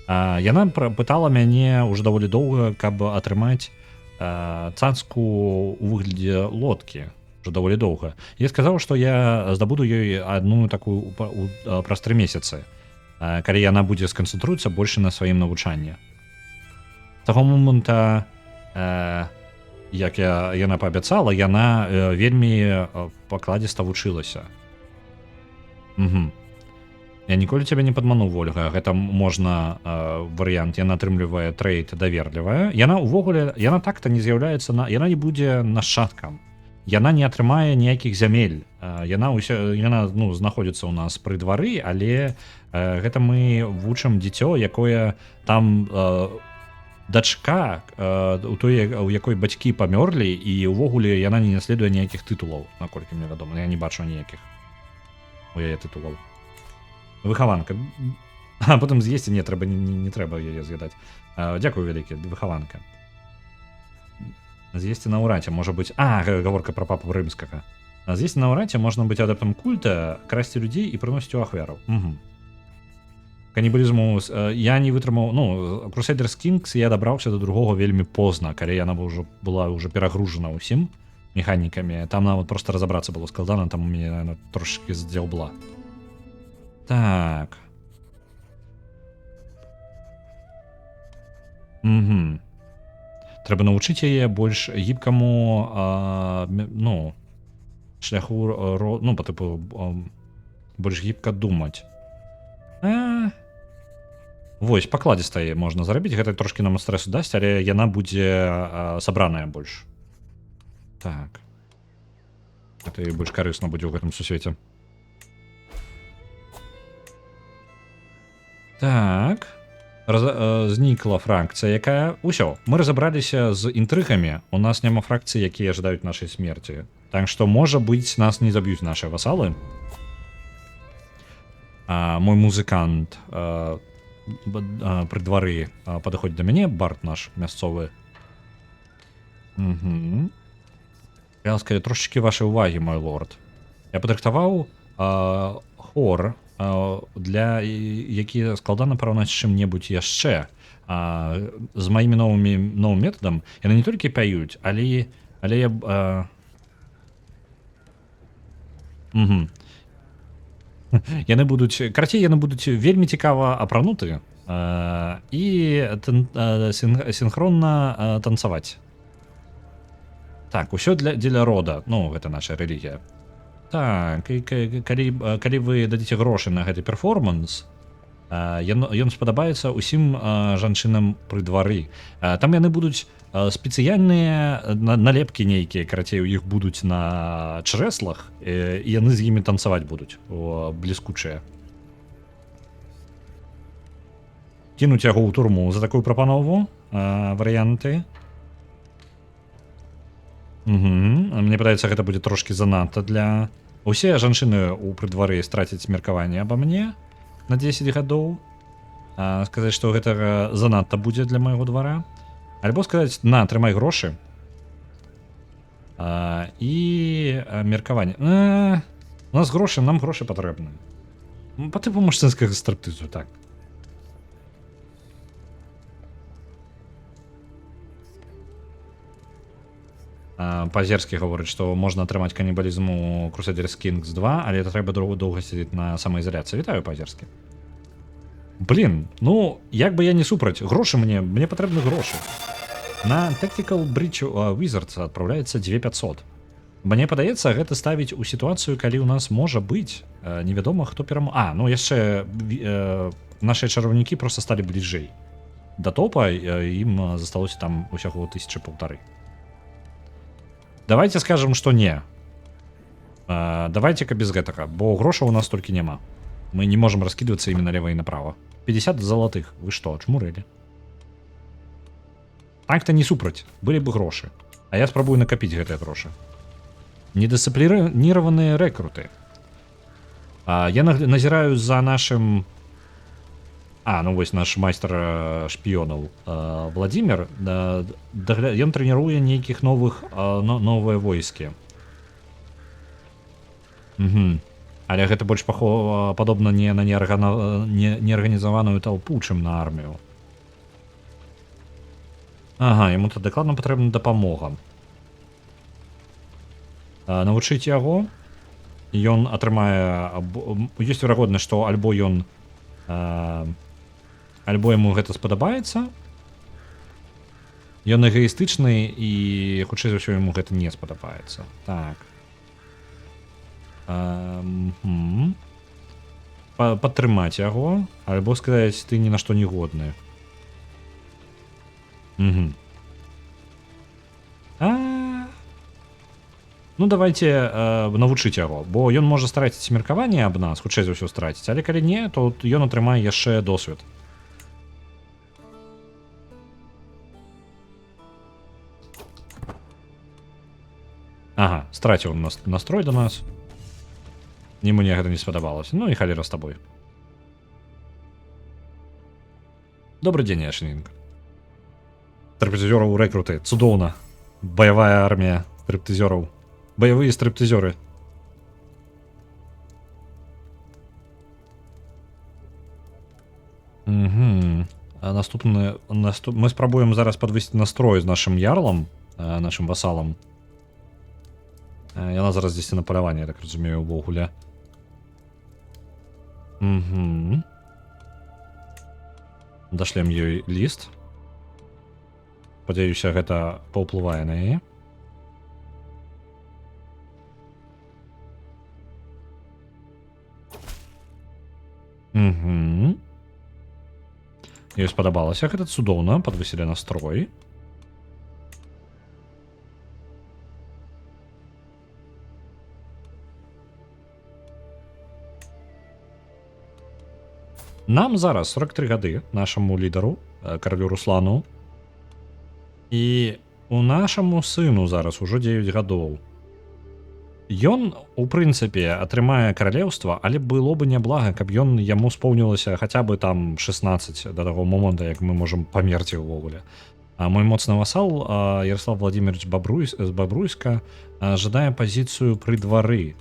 A: Яна пытала мяне ўжо даволі доўга, каб атрымаць цацку ў выглядзе лодкі. Уже даволі доўга. Я сказаў, што я здабуду ёй адну такую праз 3 месяцы, калі яна будзе сканцэнтруецца больш на сваім навучанні. З таго момента, як яна паабяцала, яна вельмі пакладзіста вучылася. Я ніколі цябе не падмануў, Ольга. Гэта можна варыянт. Яна атрымлівае трэйд даверлівая. Яна ўвогуле, яна так-то не з'яўляецца, яна не будзе нашчадкам. Яна не атрымае ніякіх зямель. Яна знаходзіцца ў нас пры двары, але гэта мы вучым дзіцё, якое там дачка, у якой бацькі памёрлі, і ўвогуле яна не наследуе ніякіх тытулаў, наколькі мне вядома. Я не бачу ніякіх у яе тытулаў. Выхаванка. А потым з'есці не трэба яе з'ядаць. Дзякую вялікі, выхаванка. З'есці на ўраце можа быць... гаворка пра папу рымскага. З'есці на ўраце можна быць адэптам культа, красці людзей і прыносіць у ахвяру. канібалізму я не вытрымаў, ну, Crusaders Kings я дабраўся до другого вельмі позна, калі яна ўжо была ўжо перагружана ўсім механікамі, там нават просто разабрацца было складана, там у мяне, наверное, трошки здзяўбла. Так. Угу. Трэба навучыць яе больш гібкаму, ну, шляху, ну, по типу, больш гібка думаць. Вось, пакладзіста можна зарабіць, гэта трошки нам стрэсу дасць, але яна будзе сабраная больш. Так. Гэта і больш карысна будзе ў гэтым сусвеце. Так. Знікла фракцыя, якая... Усё, мы разабраліся з інтрыгамі, у нас няма фракцыі, якія жадаюць нашай смерці. Так што, можа быць, нас не заб'юць нашыя васалы. Мой музыкант пры двары падыходзіць да мяне, бард наш мясцовы. Угу. Я скажу, трошечки вашай увагі, мой лорд. Я падрыхтаваў хор, для які складана параўнаць з чым-небудзь яшчэ. З маімі новым метадам яны не толькі пяюць, але я... Угу. Яны будуць, карацей, яны будуць вельмі цікава апрануты і синхронна танцаваць. Так, усё дзеля рода, ну, гэта наша рэлігія. Так, і калі вы дадзеце грошы на гэты перформанс, ён спадабаецца ўсім жанчынам пры двары. Там яны будуць спецыяльныя налепкі нейкія, карацей, у іх будуць на чрэслах, і яны з імі танцаваць будуць, бліскучыя. Кінуць яго ў турму за такую прапанову, варыянты. Мне падаецца, гэта будзе трошки занадта для... Усе жанчыны ў прыдвары страцяць меркаванне аба мне на 10 гадоў. Сказаць, што гэта занадта будзе для майго двара. Альбо сказаць, на, трымай грошы. І меркаванне. У нас грошы, нам грошы патрэбны. Па тыпу мужчынскага стриптизу, так. Пазерскі гаворыць, што можна атрымаць канібалізм у Crusaders Kings 2, але это трэба доўга сядзець на самаізаляцыі. Вітаю, Пазерскі. Блин, ну, як бы я не супраць. Грошы мне патрэбны грошы. На Tactical Bridge Wizards адпраўляецца 2500. Мне падаецца, гэта ставіць у сітуацыю, калі ў нас можа быць невядома, хто ну яшчэ нашыя чараўнікі просто сталі бліжэй да топа, ім засталося там усяго 1500. Давайте скажем, што не. Давайте-ка без гэтага, бо грошаў у нас толькі няма. Мы не можем раскидываться именно налево и направо. 50 золотых. Вы что, чмурили? Так-то не супраць. Были бы гроши. А я спробую накопить гэтыя гроши. Недисциплинированные рекруты. Я назираю за нашим... ну вось наш майстер шпіёнаў Владимир. Ён трэніруе нейкіх новыя войскі. Угу. Але гэта больш падобна не на неарганізаваную толпу, чым на армію. Ага, яму то дакладна патрэбна дапамога. Навучыць яго. Ён атрымае... Ёсць верагоднасць, што альбо ён... Альбо яму гэта спадабаецца. Ён эгоістычны і, хутчэй за ўсё, яму гэта не спадабаецца. Так. Падтрымаць яго, альбо сказаць, ты ні на што не годны. Ну давайте навучыць яго, бо ён можа страціць меркаванне аб нас, хутчэй за ўсё страціць, але калі не, то ён атрымае яшчэ досвед. Ага, страціў настрой до нас. Ему гэта не спадабалася. Ну і халера з табой. Добрый день, Ашнинг. Стриптизеров рекруты. Цудоўна. Боевая армия стриптизеров. Боевые стриптизеры. Мы спрабуем зараз падвысіць настрой з нашым ярлам, нашым васалам. Яна зараз дзесьці на паляванні, я так разумею, увогуле. Угу. Дашлем ёй ліст. Спадзяюся, гэта паўплывае на яе. Угу. Ёй спадабалася, гэта цудоўна, падвысілі настрой. Нам зараз 43 гады, нашаму лідару, каралю Руслану. І у нашаму сыну зараз ужо 9 гадоў. Ён, у прынцыпе, атрымае каралеўства, але было бы няблага, каб яму споўнілася хаця бы там 16 да таго момента, як мы можам памерці ўвогуле. А мой моцны васал, Ярослав Владимирович Бабруйска, жадае пазіцыю пры двары.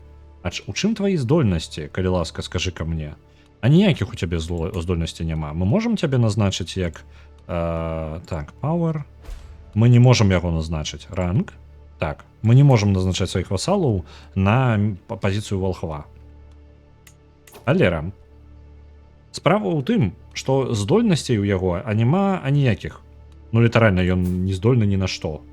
A: У чым твои здольнасці, калі ласка, скажы-ка мне? А ніякіх у цябе здольнасцей няма. Мы можам цябе назначыць як... так, power. Мы не можам яго назначыць. Ранг. Так, мы не можам назначаць сваіх васалаў на пазіцыю волхва. Алера. Справа ў тым, што здольнасцей у яго няма аніякіх. Ну, літаральна, ён не здольны ні на што.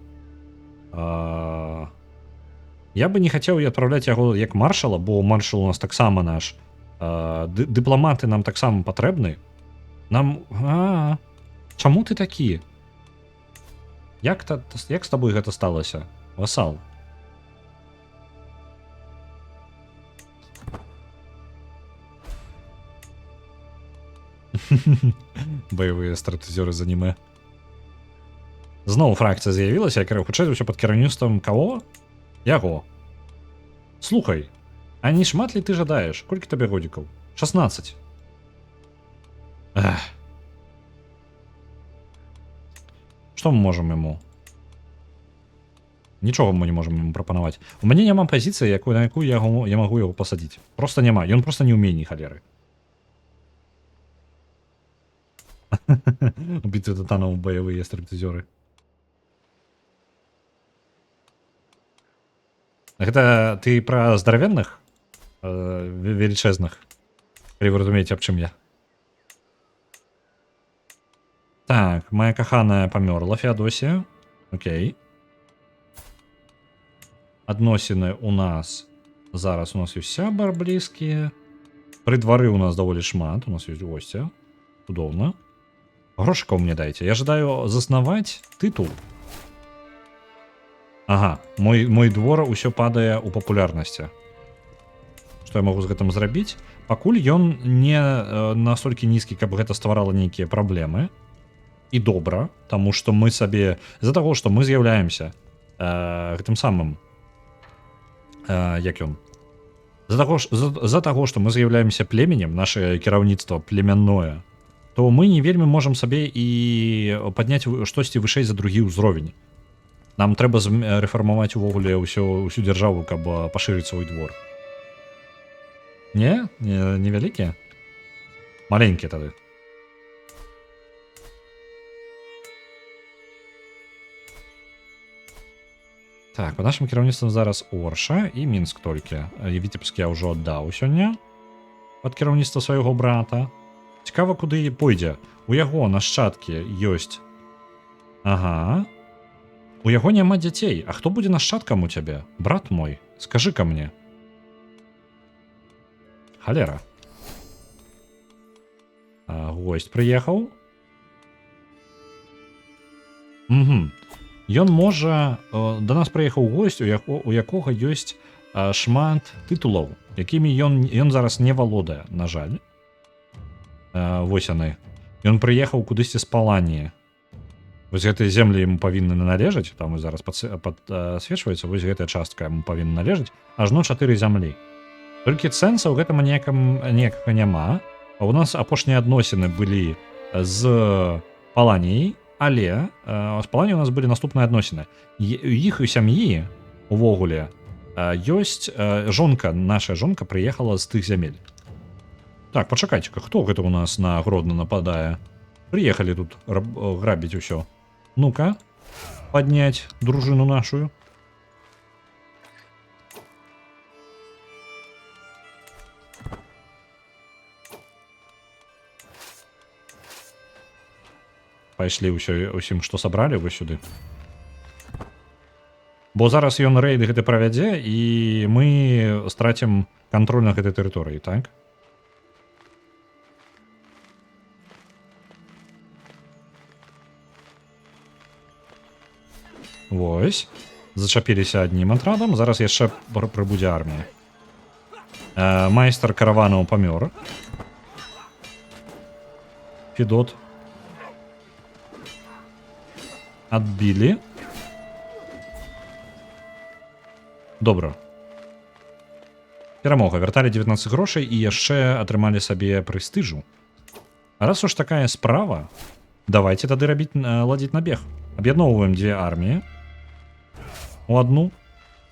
A: Я бы не хацеў адпраўляць яго як маршала, бо маршал у нас таксама наш. Дыпламаты нам таксама патрэбны. Нам... Чаму ты такі? Як з табой гэта сталася? Васал. Баявыя стратэгёры з анімэ. Зноў фракцыя з'явілася, якая хутчэй усё пад кіраўніцтвам каго? Яго. Слухай, а не шмат ли ты жадаеш? Колькі табе годзікаў? 16. Што мы можам яму? Нічога мы не можам яму прапанаваць. У мяне няма пазіцыі, на якую я магу яго пасадзіць. Проста няма, ён проста не ўмее ні халеры. У бітве тытанаў баявыя стратэгёры. Гэта ты пра здаравенных? Велічэзных? Калі вы разумееце, аб чым я? Так, моя каханая памёрла, Феадосія. Окей. Адносіны у нас... Зараз у нас ёсць сябар блізкія. Пры двары у нас даволі шмат. У нас ёсць госця. Цудоўна. Грошыкаў мне дайце. Я жадаю заснаваць тытул. Ага, мой двор усё падае ў папулярнасці. Што я магу з гэтым зрабіць? Пакуль ён не настолькі нізкі, каб гэта стварала нейкія праблемы. І добра, таму што мы сабе... З-за таго, што мы з'яўляемся гэтым самым... Як ён? З-за таго, што мы з'яўляемся племенем, наше кіраўніцтва племянное, то мы не вельмі можам сабе і падняць штосьці вышэй за другі ўзровень. Нам трэба рэфармаваць увогуле ўсю дзяржаву, каб пашырыць свой двор. Не? Невялікія? Маленькія тады. Так, у нашым кіраўніцтвам зараз Орша і Мінск толькі. Віцебск я ўжо аддаў сёння пад кіраўніцтва свайго брата. Цікава, куды пойдзе. У яго нашчадкі ёсць. Ага. У яго няма дзяцей. А хто будзе нашчадкам у цябе? Брат мой, скажы-ка мне. Халера. Гость прыехаў. Угу. Ён можа... Да нас прыехаў госць, у якога ёсць шмат тытулаў, якімі ён зараз не валодае, на жаль. Вось яны. Ён прыехаў кудысьці з Паланіі. Вось гэтыя землі яму павінны належаць, там і зараз падсвечваецца, вось гэтая частка яму павінна належаць, ажно 4 зямлі. Толькі сэнса ў гэтым ніякага няма. А у нас апошнія адносіны былі з Паланіяй, але з Паланіяй у нас былі наступныя адносіны. У іх у сям'і увогуле ёсць жонка, наша жонка прыехала з тых зямель. Так, пачакайце-ка, хто гэта у нас на Гродно нападае? Приехали тут грабить все. Ну-ка, поднять дружину нашу. Пайшлі ўсім, што сабралі вы сюды. Бо зараз ён рэйд гэты правядзе, і мы страцім кантроль на гэтай тэрыторыі, так? Вось. Зачапіліся аднім атрадам, зараз яшчэ прыбудзе армія. Майстар караванаў памёр. Федот. Адбілі. Добра. Перамога. Вярталі 19 грошай і яшчэ атрымалі сабе прэстыжу. А раз уж такая справа, давайте тады ладзіць набег. Аб'ядноўваем дзве арміі у адну.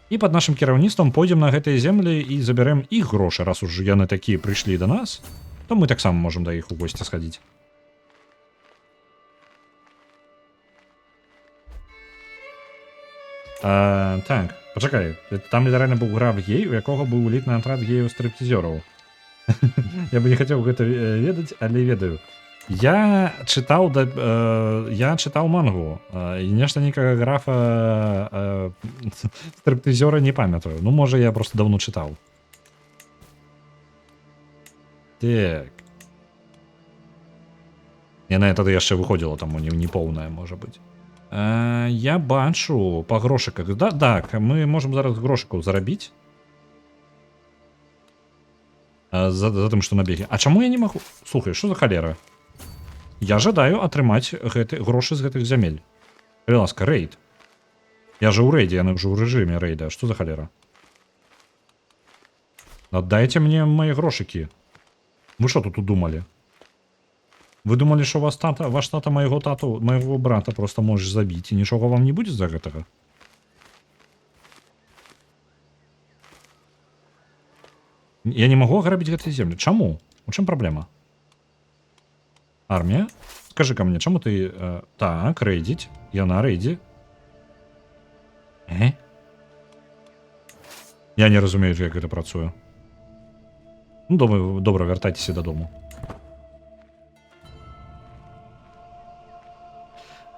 A: І пад нашым кіраўніцтвам пойдзем на гэтыя землі і забярэм іх грошы. Раз уж яны такія прыйшлі да нас, то мы таксама можам да іх у госці схадзіць. Так, пачакай, там літаральна быў граб гей, у якога быў элітны атрад геяў-стриптизёраў. Я бы не хацеў гэта ведаць, але ведаю. Я чытаў мангу, і нешта нейкага графа стриптизёра не памятаю. Ну, можа, я просто даўно чытаў. Так. Яна тады яшчэ выходзіла, таму не поўная, можа быць. Я бачу па грошыках. Да, так, мы можам зараз грошыкаў зарабіць. За тым, што набегі. А чаму я не магу? Слухай, што за халера? Я жадаю атрымаць грошы з гэтых зямель. Калі ласка, рэйд. Я же ў рэйдзе, яны ўжо ў рэжыме рэйда. Што за халера? Аддайце мне мае грошыкі. Вы што тут удумалі? Вы думалі, што ваш тата майго брата просто можаш забіць, і нічога вам не будзе з-за гэтага? Я не магу аграбіць гэтыя землі. Чаму? У чым праблема? Армія? Скажы ка мне, чаму ты... Так, рэйдзіць. Яна рэйдзе. Я не разумею, як гэта працуе. Ну, добра, вяртайцеся дадому.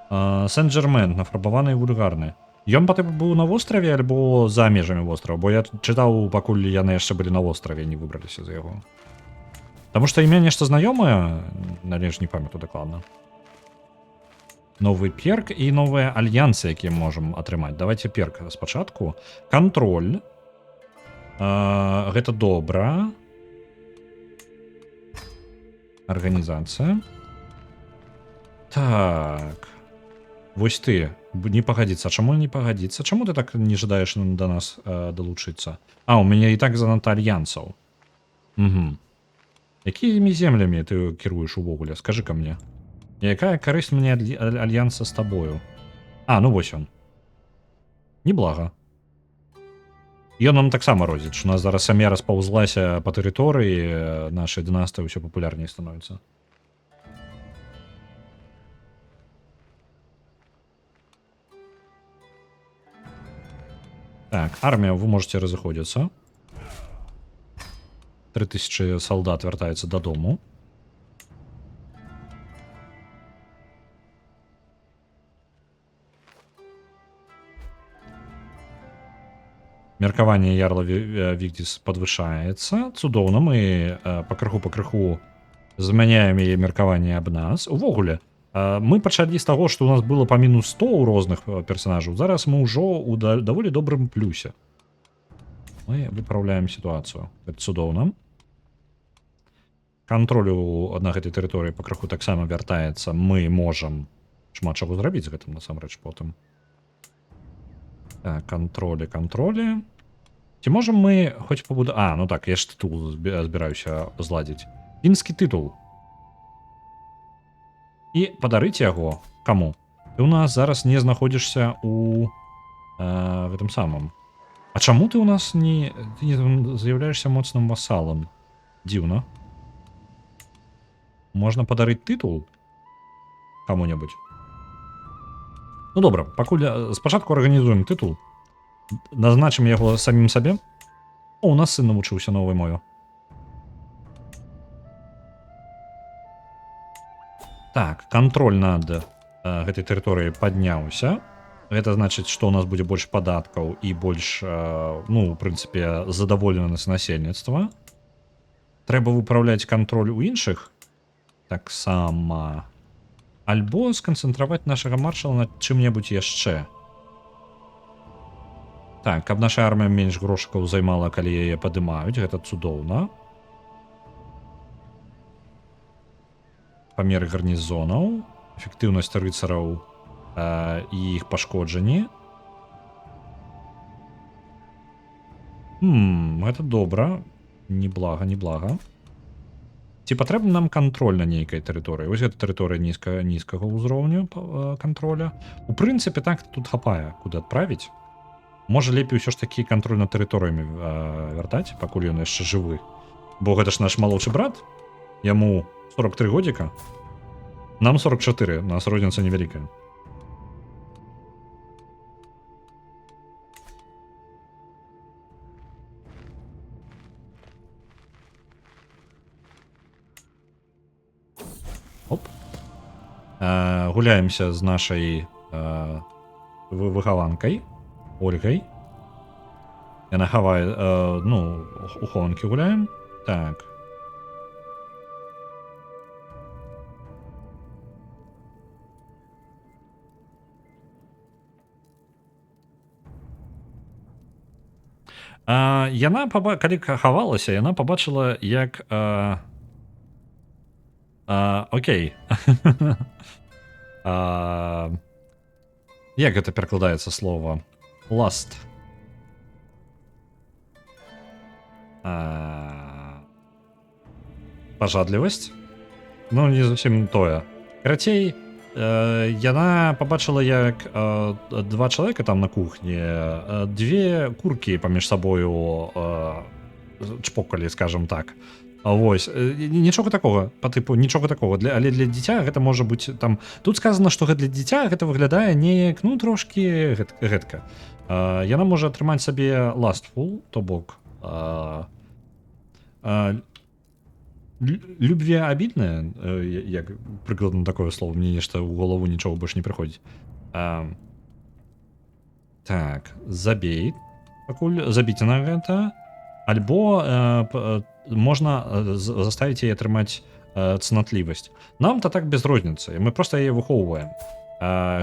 A: Сен-Джермен, нафарбаваны і вульгарны. Ён быў на востраве альбо за межамі вострава? Бо я чытаў, пакуль яны яшчэ былі на востраве, не выбраліся з яго. Таму што імя нешта знаёмае, але ж не памятаю дакладна. Новы перк і новыя альянсы, якія можам атрымаць. Давайте перк спачатку. Кантроль. Гэта добра. Арганізацыя. Так. Вось ты, не пагадзіцца. Чаму не пагадзіцца? Чаму ты так не жадаеш да нас далучыцца? У мяне і так занадта альянсаў. Якімі землямі ты кіруеш увогуле? Скажы ка мне. Якая карысць мне альянса з табою? Ну вось ён. Неблага. Ён нам таксама розіць, што у нас зараз сям'я распаўзлася па тэрыторыі, нашай дынастыі ўсё папулярней становіцца. Так, армія, вы можете разыходзіцца. 3000 салдат вяртаецца дадому. Меркаванне ярла Вігдіс падвышаецца. Цудоўна, мы пакрыху змяняем яе меркаванне аб нас. Увогуле, мы пачалі з таго, што ў нас было па мінус 100 ў розных персанажаў. Зараз мы ўжо ў даволі добрым плюсе. Мы выпраўляем сітуацыю. Гэта цудоўна. Кантролю на гэтай тэрыторыі пакрыху таксама вяртаецца. Мы можам шмат чаго зрабіць з гэтым насамрэч потым. Так, кантролі. Ці можам мы хоць ну так, я ж тытул збіраюся зладзіць. Фінскі тытул. І падарыць яго каму? Ты ў нас зараз не знаходзішся у гэтым самым. А чаму ты ў нас не з'яўляешься моцным васалам? Дзіўна. Можна падарыць тытул? каму-небудзь. Ну добра, пакуль спачатку арганізуем тытул, назначым яго самім сабе. О, у нас сын навучыўся новай мове. Так, кантроль над гэтай тэрыторыяй падняўся. Гэта значыць, што ў нас будзе больш падаткаў і больш, ну, у прынцыпе, задаволенасць насельніцтва. Трэба выпраўляць кантроль у іншых. Таксама. Альбо сканцэнтраваць нашага маршала над чым-небудзь яшчэ. Так, каб наша армія менш грошыкаў займала, калі яе падымаюць, гэта цудоўна. Памеры гарнізонаў, эфектыўнасць рыцараў і іх пашкоджанні. Гэта добра. Неблага. Ці патрэбны нам кантроль на нейкай тэрыторыі? Вось гэта тэрыторыя нізкага ўзроўню кантроля. У прынцыпе, так тут хапае, куды адправіць. Можа, лепей ўсё ж такі кантроль над тэрыторыямі вяртаць, пакуль ён яшчэ жывы. Бо гэта ж наш малодшы брат. Яму 43 годзіка. Нам 44, у нас розніца невялікая. Оп. Гуляемся з нашай выхаванкай Ольгай. Яна хавае, ну, у хованкі гуляем. Так. Яна, калі хавалася, яна пабачыла, як... Окей. Як гэта перакладаецца слова? Last. Пажадлівасць? Ну, не зусім тое. Карацей, яна пабачыла, як два чалавека там на кухні, две куркі паміж сабою чпокалі, скажем так. Вось, нічога такога, па тыпу, нічога такога, але для дзіця гэта можа быць там... Тут сказано, што для дзіця гэта выглядае неяк, ну, трошкі гэтка. Яна можа атрымаць сабе lastful, то бок... Любвеабіднае, як прыкладна такое слово, мне нешта ў галаву нічога больш не прыходзіць. Так, забей, пакуль забіце на гэта, альбо можна заставіць яе атрымаць цнатлівасць. Нам-то так без розніцы, мы проста яе выхоўваем.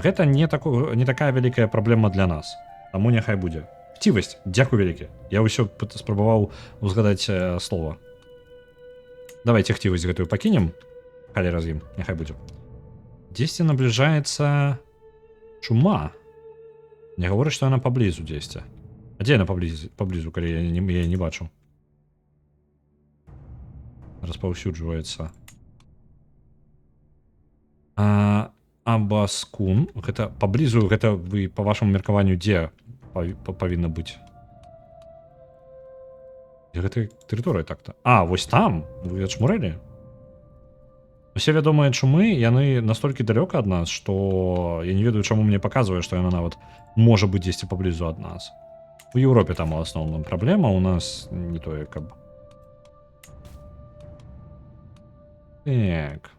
A: Гэта не такая вялікая праблема для нас, таму няхай будзе. Хцівасць, дзякуй вялікі. Я ўсё спрабаваў узгадаць слова. Давайте хцівасць гэтую пакінем, калі раз'ем, няхай будзе. Дзесьці набліжаецца чума. Не гаворыць, што яна паблізу дзесьці. А дзе яна паблізу, калі я не бачу? Распаўсюджваецца. Абаскун. Гэта паблізу, гэта вы, па вашаму меркаванню, дзе павінна быць? Гэта тэрыторыя так-то. Вось там? Вы ачмурэлі? Усе вядомыя чумы, яны настолькі далёка ад нас, што я не ведаю, чаму мне паказвае, што яна нават можа быць дзесьці паблізу ад нас. У Еўропе там у асноўным праблема, у нас не тое, каб... Так.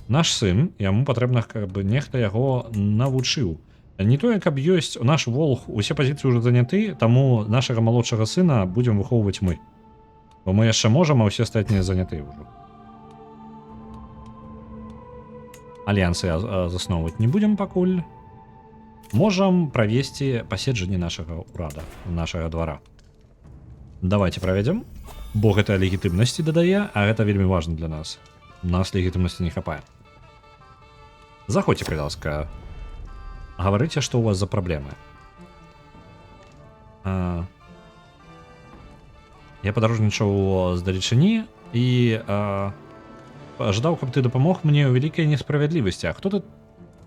A: Наш сын, яму патрэбна, каб нехта яго навучыў. Не тое, каб ёсць наш волх, усе пазіцыі ўжо заняты, таму нашага малодшага сына будзем выхоўваць мы. Бо мы яшчэ можам, а ўсе астатнія заняты ўжо. Альянсы засноўваць не будзем пакуль. Можам правесці паседжанне нашага ўрада, нашага двара. Давайте правядзем. Бо гэта легітымнасці дадае, а гэта вельмі важна для нас. У нас легітымнасці не хапае. Заходзьце, калі ласка. Гаварыце, што ў вас за праблемы. Я падарожнічаў здалечыні і жадаў, каб ты дапамог мне ў вялікай несправядлівасці. А хто ты...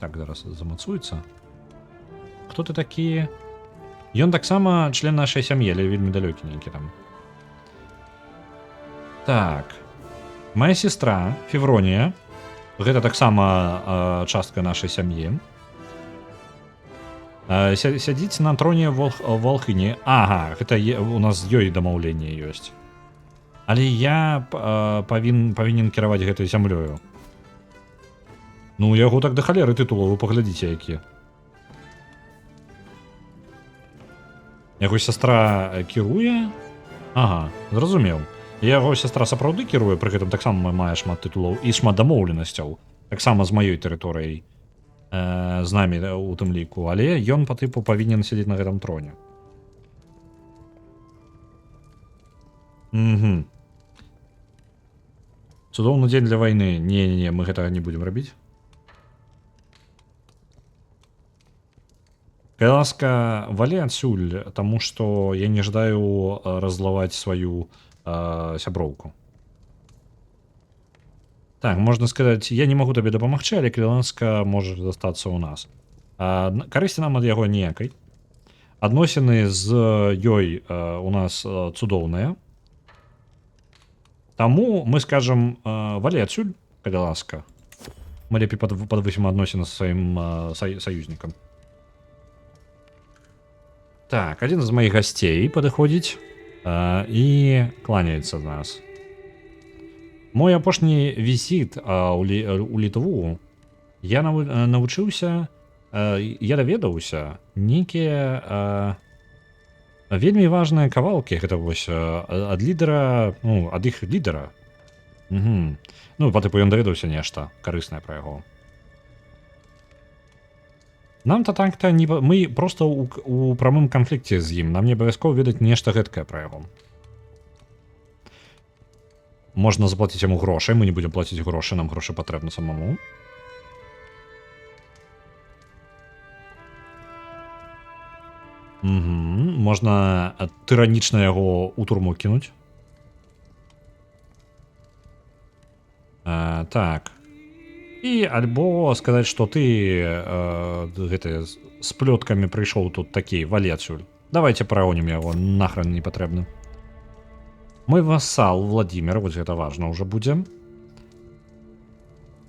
A: Так, зараз замацуецца. Хто ты такі? Ён таксама член нашай сям'і, але вельмі далёкі нейкі там. Так. Моя сестра, Февронія, Гэта таксама частка нашай сям'і. Сядзіць на троне волхыні. Ага, гэта у нас з ёй дамаўленне ёсць. Але я павінен кіраваць гэтай зямлёю. Ну, у яго так да халеры тытулаў, вы паглядзіце, які. Яго сястра кіруе? Ага, зразумеў. Яго сястра сапраўды кіруе, пры гэтым таксама мае шмат тытулаў і шмат дамоўленасцяў. Таксама з маёй тэрыторыяй. З намі у тым ліку, але ён па тыпу павінен сядзець на гэтым троне. Цудоўны дзень для вайны. Не, мы гэтага не будзем рабіць. Калі ласка, валі адсюль, таму што я не жадаю раззлаваць сваю сяброўку. Так, можна сказаць, я не магу табе дапамагчы, але калі ласка, можаш застацца ў нас. Карысці нам ад яго ніякай. Адносіны з ёй у нас цудоўныя. Таму мы скажам, валі адсюль, калі ласка. Мы лепей падвысім адносіны са сваім саюзнікам. Так, адзін з маіх гасцей падыходзіць і кланяецца з нас. Мой апошні візіт у Літву я навучыўся, я даведаўся нейкія вельмі важныя кавалкі, гэта вось ад лідара, ну, ад іх лідара. Ну, па тыпу ён даведаўся нешта карыснае пра яго. Нам-то так-то не... Мы просто у прамым канфлікце з ім, нам не абавязкова ведаць нешта гэткае пра яго. Можна заплаціць яму грошай, мы не будзем плаціць грошы, нам грошы патрэбны самому. Можна тыранічна яго ў турму кінуць. Так. І альбо сказаць, што ты гэтыя з плёткамі прыйшоў тут такі, валі адсюль. Давайте прагонім яго, нахрен не патрэбна. Мой вассал Владимир, вось гэта важна ўжо будзе.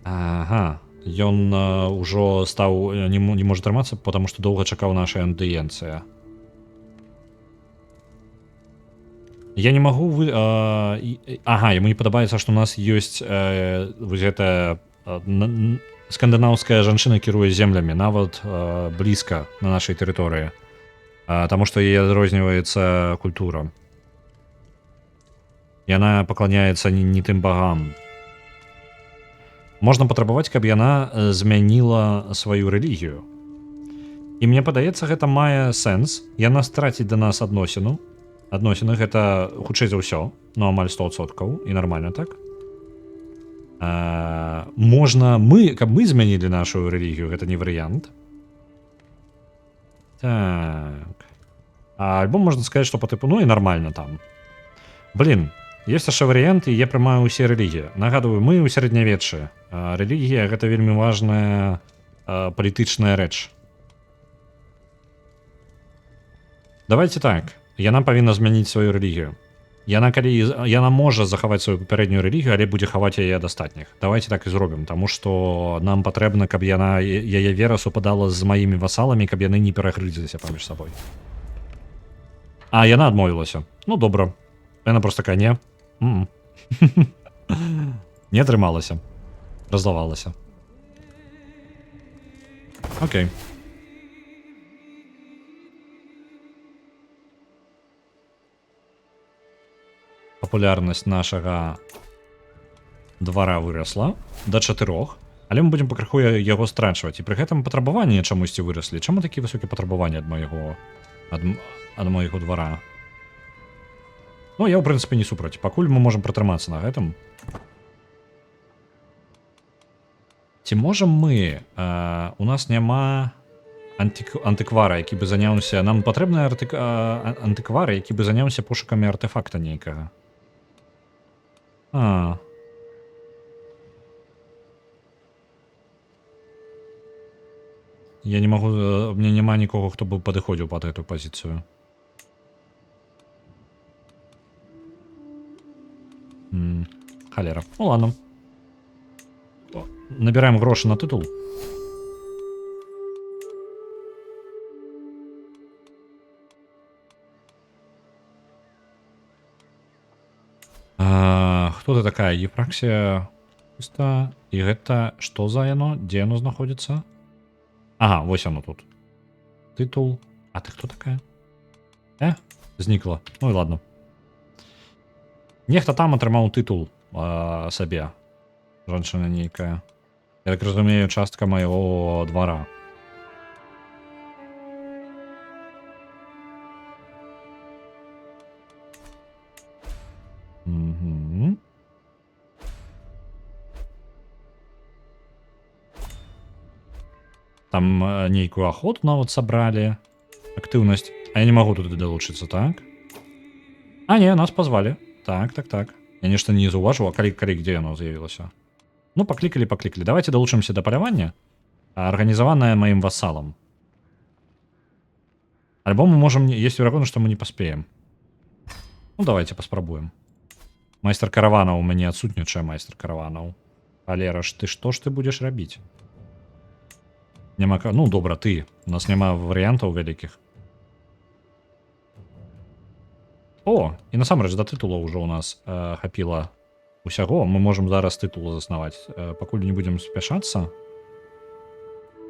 A: Ага, ён ўжо стаў, не можа трымацца, потому што доўга чакаў наша аўдыенцыя. Я не магу ага, яму не падабаецца, што у нас ёсць вось гэта скандынаўская жанчына кіруе землямі, нават блізка на нашай тэрыторыі, таму што яе адрозніваецца культура. Яна пакланяецца не тым багам. Можна патрабаваць, каб яна змяніла сваю рэлігію. І мне падаецца, гэта мае сэнс. Яна страціць да нас адносіны гэта хутчэй за ўсё, ну амаль 100%, і нармальна так. Можна каб мы змянілі нашу рэлігію, гэта не варыянт. Так. Альбо можна сказаць, што па тыпу, ну і нармальна там. Блін, ёсць яшчэ варыянты, я прымаю ўсе рэлігіі. Нагадваю, мы ў сярэднявеччы. Рэлігія гэта вельмі важная палітычная рэч. Давайте так. Яна павінна змяніць сваю рэлігію. Яна можа захаваць сваю папярэднюю рэлігію, але будзе хаваць яе ад астатніх. Давайте так і зробім, таму што нам патрэбна, каб яе вера супадала з маімі васаламі, каб яны не перагрызліся паміж сабой. А яна адмовілася. Ну добра. Яна просто такая, не. Не атрымалася. Разлавалася. Окей. Папулярнасць нашага двара вырасла да 4, але мы будзем пакрыху яго страчваць. І пры гэтым патрабаванні чамусьці выраслі. Чаму такі высокі патрабаванні ад майго двара? Ну, я, ў прынцыпе, не супраць. Пакуль мы можам пратрымацца на гэтым. Ці можам мы... У нас няма антыквара, які бы заняўся... Нам патрэбны антыквар, які бы заняўся пошукамі артефакта нейкага. Я не магу... Мне няма нікога, хто бы падыходзіў пад гэту пазіцыю. Халера. Ну ладно. набираем грошы на тытул. Хто ты такая? Ефраксія чыста. І гэта што за яно? Дзе яно знаходзіцца? Ага, вось яно тут. Тытул. А ты хто такая? Знікла. Ну і ладно. Нехта там атрымаў тытул сабе. Жанчына нейкая. Я так разумею, частка майго двара. Угу. Там нейкую охоту нават сабралі. Актыўнасць. А я не магу туды далучыцца, так? А, не, нас позвали. Так. Я нешта не заўважыў, а калі где яно з'явілася? Ну, паклікалі. Давайте далучымся да палявання, арганізаванае маім вассалам. Альбо мы можем... Есть верагоднасць, што мы не паспеем. Ну, давайте паспрабуем. Майстар караванаў у мяне адсутнічае, майстар караванаў. Валера ж, ты што ж ты будзеш рабіць? Няма... Ну, добра, ты. У нас няма варыянтаў вялікіх. О, і насамрэч да тытула ўжо у нас хапіла усяго. Мы можем зараз тытул заснаваць. Пакуль не будем спяшацца.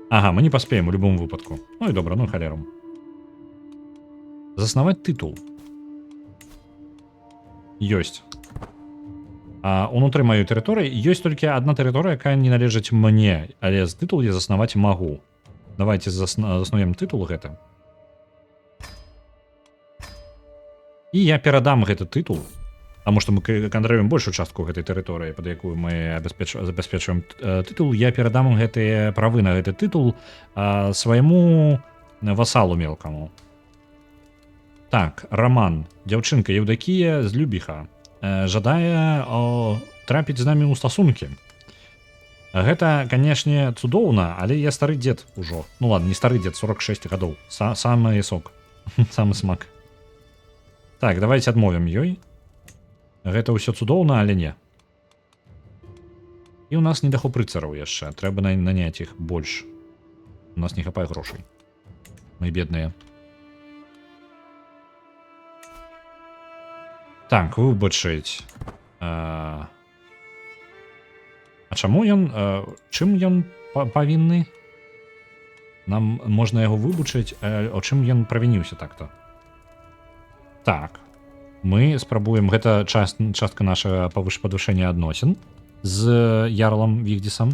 A: Ага, мы не паспеем у любым выпадку. Ну і добра, ну халеру. Заснаваць тытул. Ёсць. Унутры маёй тэрыторыі ёсць толькі адна тэрыторыя, якая не належыць мне, але з тытул я заснаваць магу. Давайте заснуем тытул гэты. І я перадам гэты тытул, таму што мы кантралюем большую частку гэтай тэрыторыі, пад якую мы забяспечваем тытул. Я перадам гэтыя правы на гэты тытул свайму васалу мелкаму. Так, Роман, дзяўчынка Еўдакія з Любіха, жадае трапіць з намі ў стасункі. Гэта, канешне, цудоўна, але я стары дзед ужо. Ну ладно, не стары дзед, 46 гадоў. Самы сок, самы смак. Так, давайте адмовім ёй. Гэта ўсё цудоўна, але не. І ў нас недахоп рыцараў яшчэ. Трэба наняць іх больш. У нас не хапае грошай. Мы бедныя. Так, выбачыць. А чаму ён... Чым ён павінны? Нам можна яго выбачыць, о чым ён правініўся так-то? Так, мы спрабуем, гэта частка нашага падвышэння адносін з ярлам Вігдзісам.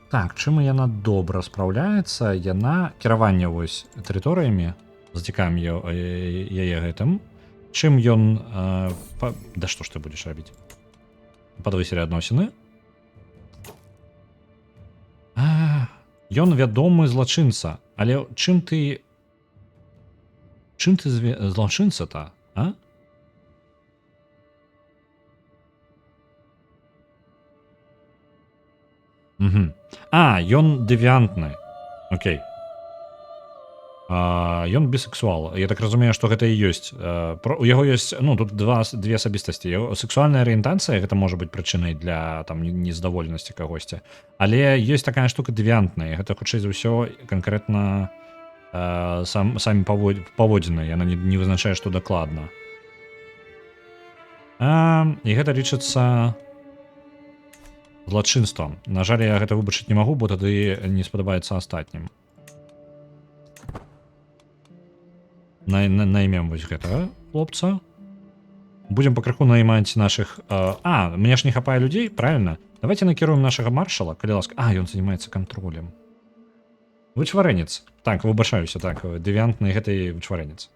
A: Так, чым яна добра спраўляецца? Яна кіраванне вось тэрыторыямі, зацікаем яе гэтым. Чым ён... Да што ж ты будзеш рабіць? Падвысілі адносіны. Ён вядомы злачынца, але чым ты... Чым ты злачынца-то, а? Угу. Ён дэвіантны. Окей. Ён бісексуал. Я так разумею, што гэта і ёсць. У яго ёсць, ну, тут две асабістасці. Сексуальная арыентацыя, гэта можа быць прычынай для там нездаволенасці кагосьці. Але ёсць такая штука дэвіантная. Гэта, хутчэй за ўсё, канкрэтна самі паводзіны. Яна не вызначае, што дакладна. І гэта лічыцца злачынствам. На жаль, я гэта выбачыць не магу, бо тады не спадабаецца астатнім. Наймем вось гэтага хлопца. Будем пакрыху наймаць нашых... мне ж не хапае людзей, правильно? Давайте накіруем нашага маршала, калі ласка. Ён занимаецца кантролем. Вычварэнец. Так, выбачаюся, так, дэвіантны гэты вычварэнец.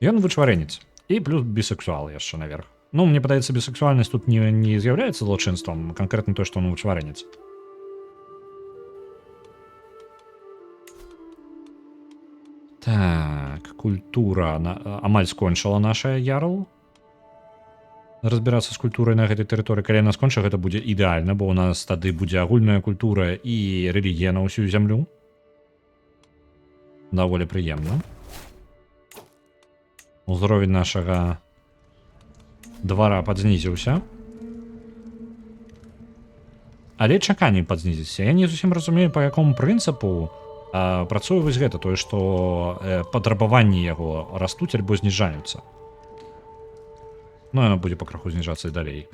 A: Ён вычварэнец. І плюс бісексуал яшчэ наверх. Ну, мне падаецца, бісексуальнасць тут не з'яўляецца злочынствам, канкрэтна то, што он вычварэнец. Так, культура амаль скончыла наша ярл. Разбірацца з культурай на гэтай тэрыторыі. Калі яна скончыла, гэта будзе ідэальна, бо ў нас тады будзе агульная культура і рэлігія на ўсю зямлю. Даволі прыемна. Узровень нашага двара падзнізіўся. Але чаканне падзнізіцца. Я не зусім разумею, па якому прынцыпу працуе вось гэта, тое, што патрабаванні яго растуць альбо зніжаюцца. Ну, яно будзе пакраху зніжацца і далей.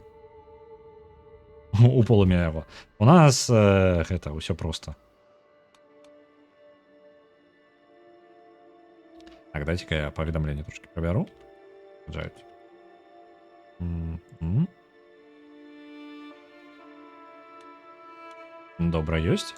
A: У полымя яго. У нас гэта ўсё проста. Так, дайте-ка я паведамленне трошки прабяру. Добра, ёсць.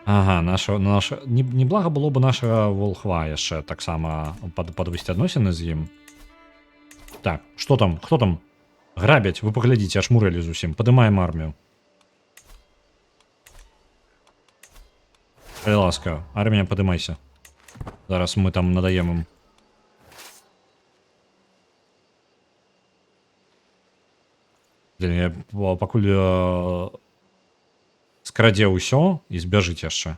A: Ага, наша неблага было бы нашага волхва яшчэ таксама падвысці адносіны з ім. Так, што там? Хто там? Грабяць, вы паглядзіце, аж мурэлі зусім. Падымаем армію. Калі ласка, армія, падымайся. Зараз мы там надаем ім. Пакуль скрадзе ўсё і збяжыць яшчэ.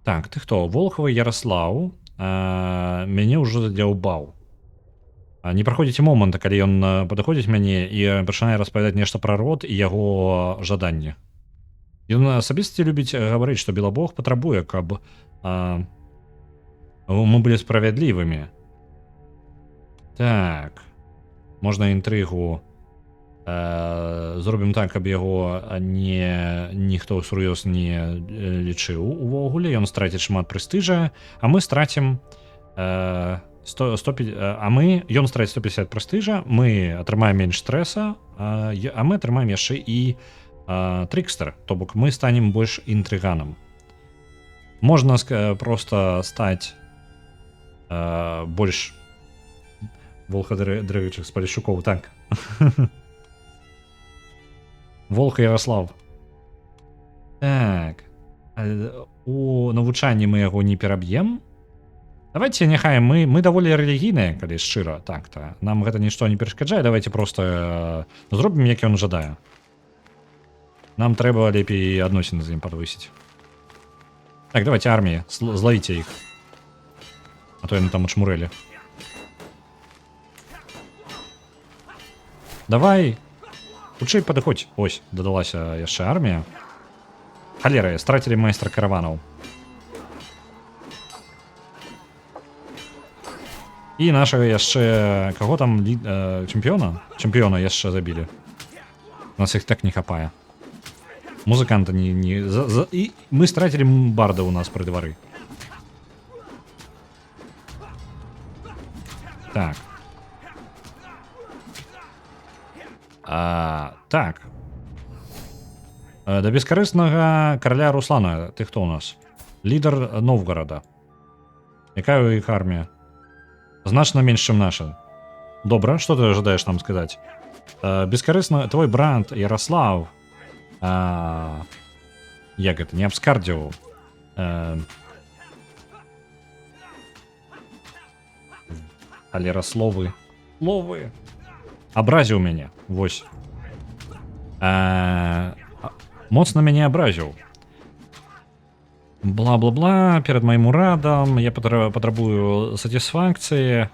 A: Так, ты хто? Волхавы Ярослаў мяне ўжо задзяўбаў. Не праходзіць моманта, калі ён падыходзіць мяне і пачынае распавядаць нешта пра род і яго жаданне. Ён асабіста любіць гаварыць, што Белабог патрабуе, каб мы былі справядлівымі. Так, можна інтрыгу зробім так, каб яго ніхто сур'ёз не лічыў увогуле, ён страціць шмат прэстыжа, а мы страцім ён страціць 150 прэстыжа, мы атрымаем менш стрэса, а мы атрымаем яшчэ і трыкстер, то бок мы станем больш інтрыганам. Можна проста стаць больш волхадрыгачых з палішукоў, так. Волха Ярослав. Так. У навучанні мы яго не пераб'ем. Давайте няхай мы даволі рэлігійныя, калі шчыра. Так-то. Нам гэта нішто не перашкаджае. Давайте просто зробім, як ён жадае. Нам трэба лепей адносіны з ім падвысіць. Так, давайте арміі, злавіце іх. А то яны там ачмурэлі. Давай. Хутчэй падыходзь. Ось, дадалася яшчэ армія. Халера, страцілі майстра караванаў. І нашага яшчэ... Каго там? Чэмпіёна? Чэмпіёна яшчэ забілі. У нас іх так не хапае. Музыканта не... І мы страцілі барда ў нас пры двары. Так. Так. Да бескарыснага караля Руслана. Ты хто у нас? Лідар Новгарада. Якая у іх армія? Значна менш, чым наша. Добра, што ты жадаеш нам сказаць? Бескарысна твой брат Ярослав як гэта, не абскардзіў але расловы абразіў мяне, вось. Моцна мяне абразіў. Бла-бла-бла, перад маім урадам, я патрабую сатысфакцыі.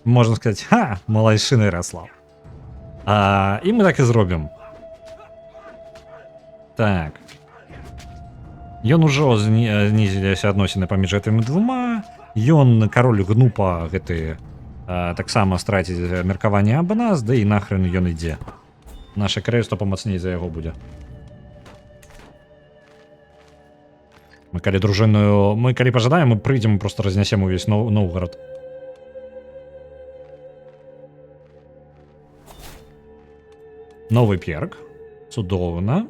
A: Можна сказаць, малайшына Ярослав. І мы так і зробім. Так. Ён ужо знізіліся адносіны паміж гэтымі двума. Ён, кароль гнупа, гэты таксама страціць меркаванне аб нас, да і нахрен ён ідзе. Наша каралеўства памацней за яго будзе. Мы калі дружыную... Мы калі пажадаем, мы прыйдзем, просто разнясем увесь Новгарад. Новы перк. Цудоўна.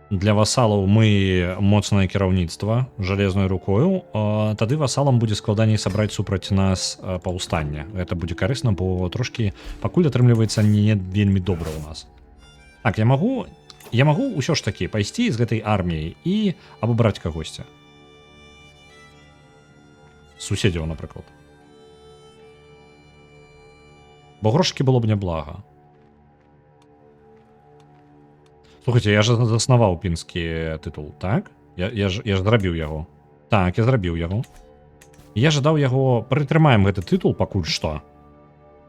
A: Для васалаў мы моцнае кіраўніцтва жалезнай рукою, тады васалам будзе складаней сабраць супраць нас паўстанне. Гэта будзе карысна, бо трошкі пакуль атрымліваецца не вельмі добра ў нас. Так, я магу ўсё ж такі пайсці з гэтай арміяй і абабраць кагосьці. Суседзяў, напрыклад. Бо грошкі было б няблага. Слухайте, я ж заснаваў пінскі тытул, так? Я ж зрабіў яго. Так, я зрабіў яго. Я жадаў яго, прытрымаем гэты тытул пакуль што.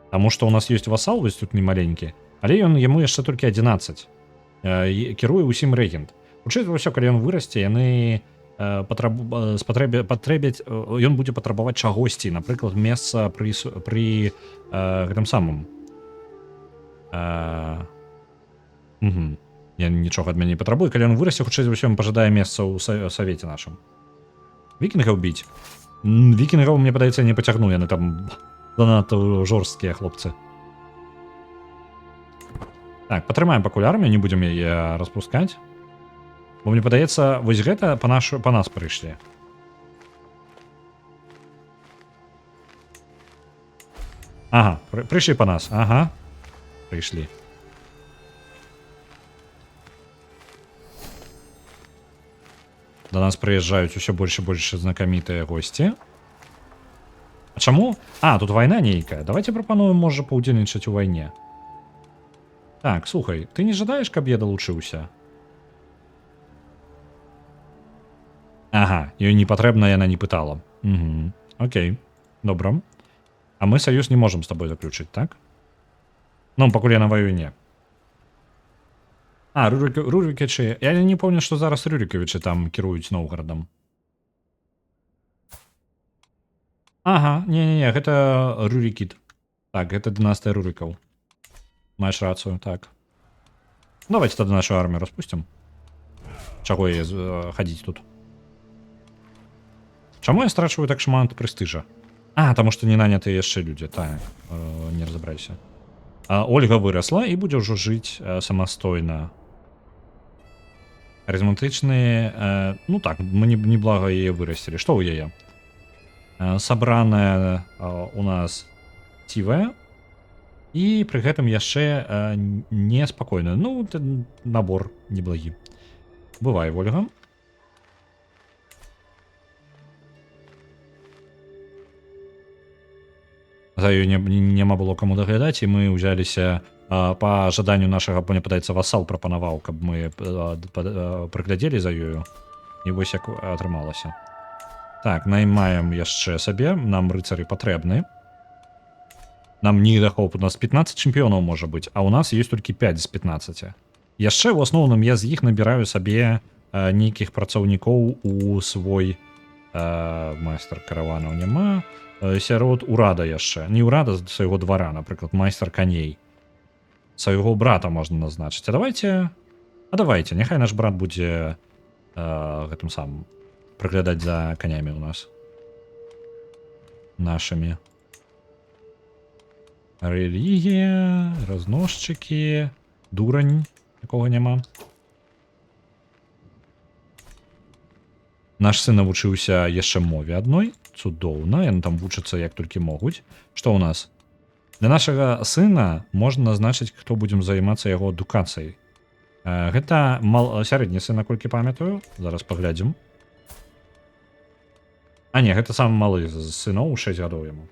A: Таму што ў нас ёсць васал, вось тут не маленькі, але ён яму яшчэ толькі 11. Кіруе ўсім рэгент. Хутчэй за ўсё, калі ён вырасце, яны патрэбяць, ён будзе патрабаваць чагосьці, напрыклад, месца пры гэтым самым. Я нічога ад мяне не патрабую, калі ён вырасце, хутчэй за ўсё ён пажадае месца ў савеце нашым. Вікінгаў біць. Вікінгаў, мне падаецца, не пацягну, яны там занадта жорсткія хлопцы. Так, патрымаем пакуль армію, не будзем яе распускаць. Бо мне падаецца, вось гэта па нас прыйшлі. Ага, прыйшлі па нас, ага. Прыйшлі. До нас прыязджаюць усё больш і больш знакамітыя госці. А чаму? А, тут вайна нейкая. Давайте прапануем, можа, паўдзельнічаць у вайне. Так, слухай, ты не жадаеш, каб я далучыўся? Ага, ёй не патрэбна, яна не пытала. Угу. Окей, добра. А мы саюз не можам з табой заключыць, так? Ну, пакуль я на вайне. А, Рурикевичы. Я не помню, што зараз Рурикевичы там кіруюць Новгарадам. Ага, не-не-не, гэта Рурикід. Так, гэта дынастыя Рурикаў. Маеш рацыю, так. Давайте тады нашу армію распусцім. Чаго я хадзіць тут? Чаму я страчваю так шмат прэстыжа? А, таму што не нанятыя яшчэ людзі. Так, не разабрайся. Ольга вырасла і будзе ўжо жыць самастойна. Харизматычныя, ну так, мы неблага яе вырасцілі. Што ў яе? Сабраная у нас цівая і пры гэтым яшчэ неспакойная. Ну, набор неблагі. Бывай, Ольга. За ёй няма было каму даглядаць, і мы ўзяліся па жаданню нашага, мне падаецца, васал прапанаваў, каб мы прыглядзелі за ёю. І вось як атрымалася. Так, наймаем яшчэ сабе, нам рыцары патрэбны. Нам не дахоп, у нас 15 чэмпіёнаў можа быць, а ў нас ёсць толькі 5 з 15. Яшчэ ў асноўным я з іх набіраю сабе нейкіх працаўнікоў у свой майстар караванаў няма. Сярод урада яшчэ. Не ўрада з свайго двара, напрыклад, майстар каней. Свайго брата можна назначыць. А давайте, няхай наш брат будзе гэтым самым прыглядаць за канямі у нас. Нашымі. Рэлігія, разносчыкі, дурань, якога няма. Наш сын навучыўся яшчэ мове адной. Цудоўна, яны там вучацца як толькі могуць. Што ў нас? Для нашага сына можна назначыць, хто будзем займацца яго адукацыяй. Гэта сярэдні сын, наколькі памятаю. Зараз паглядзім. А не, гэта самы малы з сыноў, 6 гадоў яму.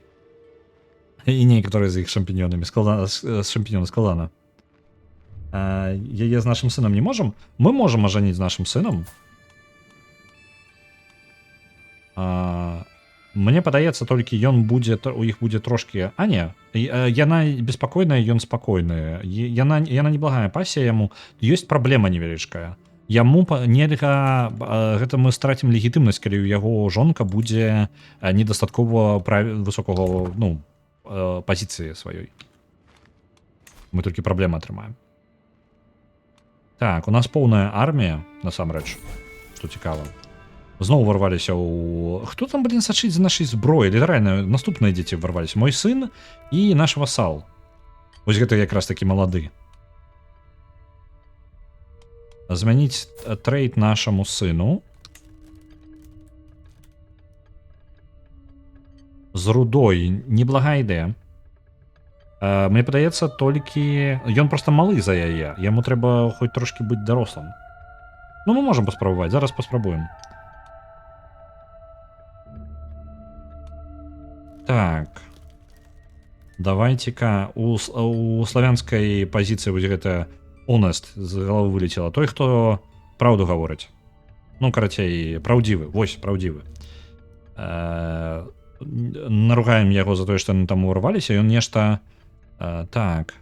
A: І некаторыя з іх шампіньёнамі. Шампіньёны складана. Яе з нашым сынам не можам? Мы можам ажаніць з нашым сынам. Мне падаецца, толькі ён будзе, у іх будзе трошкі... А не, яна беспакойная, ён спакойная. Яна неблагая пасія яму. Ёсць праблема невялічкая. Яму нельга... Гэта мы страцім легітымнасць, калі ў яго жонка будзе недастаткова высокага, ну, пазіцыі сваёй. Мы толькі праблемы атрымаем. Так, у нас поўная армія, насамрэч, што цікава. Зноў варваліся ў... Хто там, блин, сачыць за нашай зброяй? Літаральна, наступныя дзеці варваліся. Мой сын і наш васал. Вось гэта якраз такі малады. Змяніць трейд нашаму сыну. З рудой. Неблагая ідэя. Мне падаецца, толькі... Ён проста малы за яе. Яму трэба хоць трошкі быць дарослым. Ну, мы можам паспрабаваць. Зараз паспрабуем. Так, давайте-ка у славянскай пазіцыі вось гэта Honest з головы вылетела. Той, хто праўду гаворыць. Ну, карацей, праўдзівы. Вось, праўдзівы. Наругаем яго за тое, што яны там урваліся, ён нешта... Так...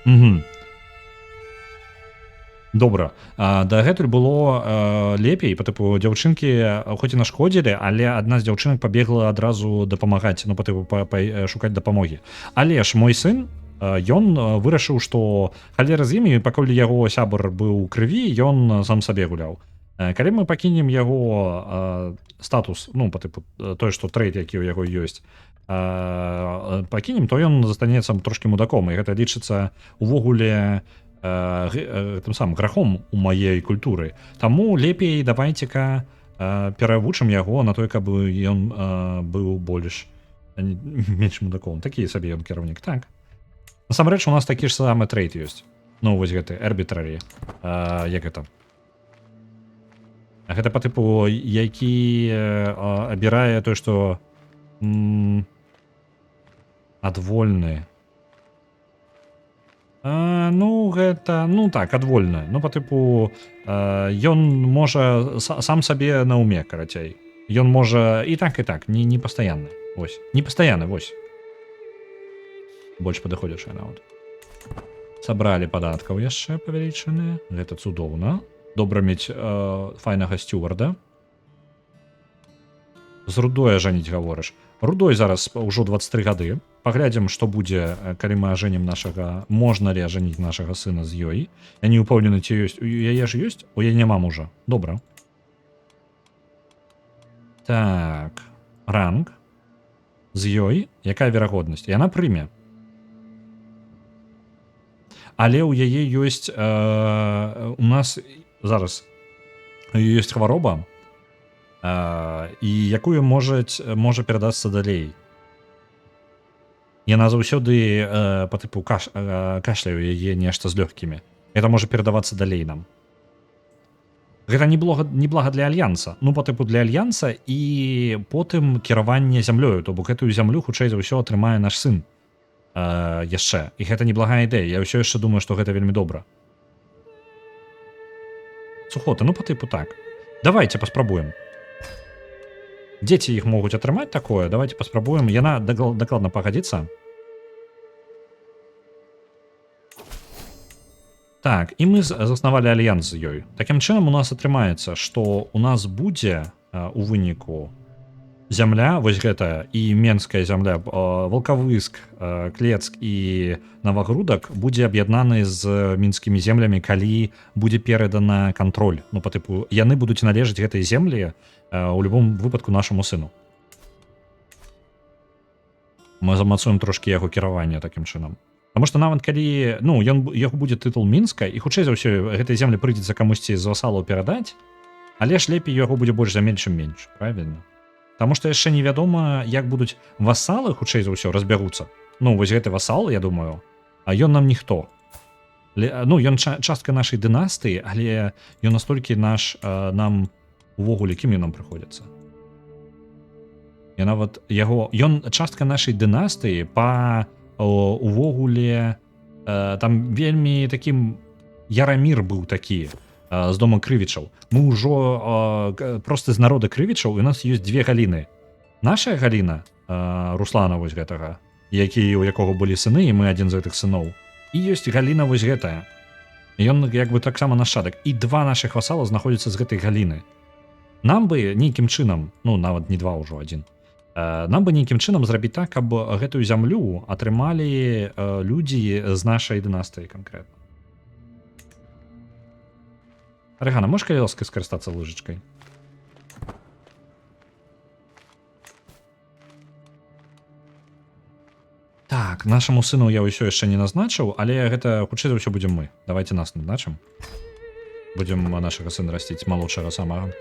A: Угу. Добра. Дагэтуль было лепей, па тыпу дзяўчынкі хоць і нашкодзілі, але адна з дзяўчынак пабегла адразу дапамагаць, ну па тыпу шукаць дапамогі. Але ж мой сын, ён вырашыў, што халера з імі, пакуль яго сябар быў у крыві, ён сам сабе гуляў. Калі мы пакінем яго статус, ну па тыпу той, што трэйд, які ў яго ёсць, пакінем, то ён застанецца трошкі мудаком, і гэта лічыцца увогуле тым самым грахом у маей культуры. Таму лепей давайце-ка перавучым яго на той, каб ён быў больш менш мудаком. Такі сабе ён кіраўнік. Так. Насамрэч у нас такі ж самы трэйд ёсць. Ну вось гэты арбітрарі. Як гэта? Гэта па тыпу, які абірае той, што адвольны. Ну, гэта... Ну, так, адвольна. Ну, па тыпу, ён можа сам сабе на уме, карацей. Ён можа і так, не пастаянны. Вось. Не пастаянны, вось. Больш падыходзячая нават. Сабралі падаткаў яшчэ павялічаныя. Гэта цудоўна. Добра мець файнага сцюарда. З рудой ажаніць гаворыш. Рудой зараз ўжо 23 гады. Паглядзім, што будзе, калі мы ажэнім нашага... Можна ли ажаніць нашага сына з ёй. Я не ўпэўнены, ці ёсць. У яе ж ёсць? У яе няма мужа. Добра. Так. Ранг. З ёй. Якая верагоднасць? Яна прыме. Але ў яе ёсць... У нас зараз ёсць хвароба, і якую можа перадасца далей. Яна заўсёды па тыпу кашляю яе нешта з лёгкімі. Это можа перадавацца далей нам. Гэта не блага для альянса. Ну, па тыпу для альянса і потым кіраванне зямлёю, то бок гэтую зямлю хутчэй за ўсё атрымае наш сын яшчэ. І гэта неблагая ідэя. Я ўсё яшчэ думаю, што гэта вельмі добра. Сухота, ну па тыпу так. Давайте паспрабуем. Дзеці іх могуць атрымаць такое. Давайте паспрабуем. Яна дакладна пагадзіцца. Так, і мы заснавалі альянс з ёй. Такім чынам у нас атрымаецца, што у нас будзе у выніку зямля, вось гэтая, і менская зямля, Валкавыск, Клецк і Навагрудак будзе аб'яднаны з мінскімі землямі, калі будзе перадана кантроль. Ну, па тыпу, яны будуць належаць гэтай землі у любом выпадку нашаму сыну. Мы замацуем трошкі яго кіравання такім чынам. Таму што нават калі, ну, яго будзе тытул Мінска, і хутчэй за ўсё гэтай землі прыйдзецца камусьці з васалаў перадаць, але ж лепей яго будзе больш за менш, чым менш, правільна? Таму што яшчэ невядома, як будуць васалы хутчэй за ўсё разбяруцца. Ну, вось гэты васал, я думаю, а ён нам ніхто. Ну, ён частка нашай дынастыі, але ён настолькі нам увогуле кім ён нам прыходзіцца. Я нават яго... Ён частка нашай дынастыі па увогуле... Там вельмі такім... Ярамір быў такі з дома Крывічаў. Мы ўжо проста з народа Крывічаў, у нас ёсць две галіны. Наша галіна, Руслана вось гэтага, у якога былі сыны, і мы адзін з гэтых сыноў. І ёсць галіна вось гэтая. Ён як бы таксама нашчадак. І два нашых васала знаходзяцца з гэтай галіны. Нам бы нейкім чынам, ну, нават не два ўжо, адзін, нам бы нейкім чынам зрабіць так, каб гэтую зямлю атрымалі людзі з нашай дынастыі канкрэтна. Рэгана, можеш, калі ласка, скарыстацца лыжачкай? Так, нашаму сыну я ўсё яшчэ не назначыў, але гэта хутчэй за ўсё будзем мы. Давайте нас назначым. Будзем нашага сына расціць малодшага самага.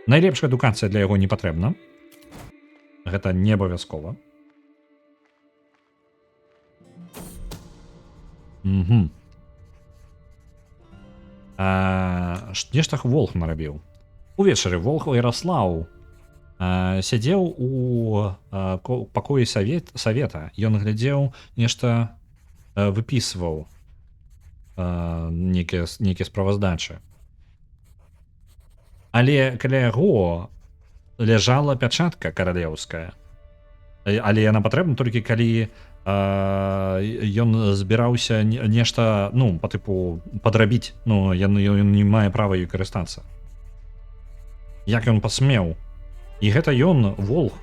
A: Найлепшая адукацыя для яго не патрэбна. Гэта не абавязкова. Угу. Нешта волх нарабіў. Увечары волх Яраслаў сядзеў у пакоі савета. Ён глядзеў нешта, выпісваў нейкія справаздачы. Але каля яго ляжала пячатка каралеўская. Але яна патрэбна толькі калі ён збіраўся нешта, ну, па тыпу падрабіць. Ну, ён не мае права ёй карыстацца. Як ён пасмеў? І гэта ён, волх.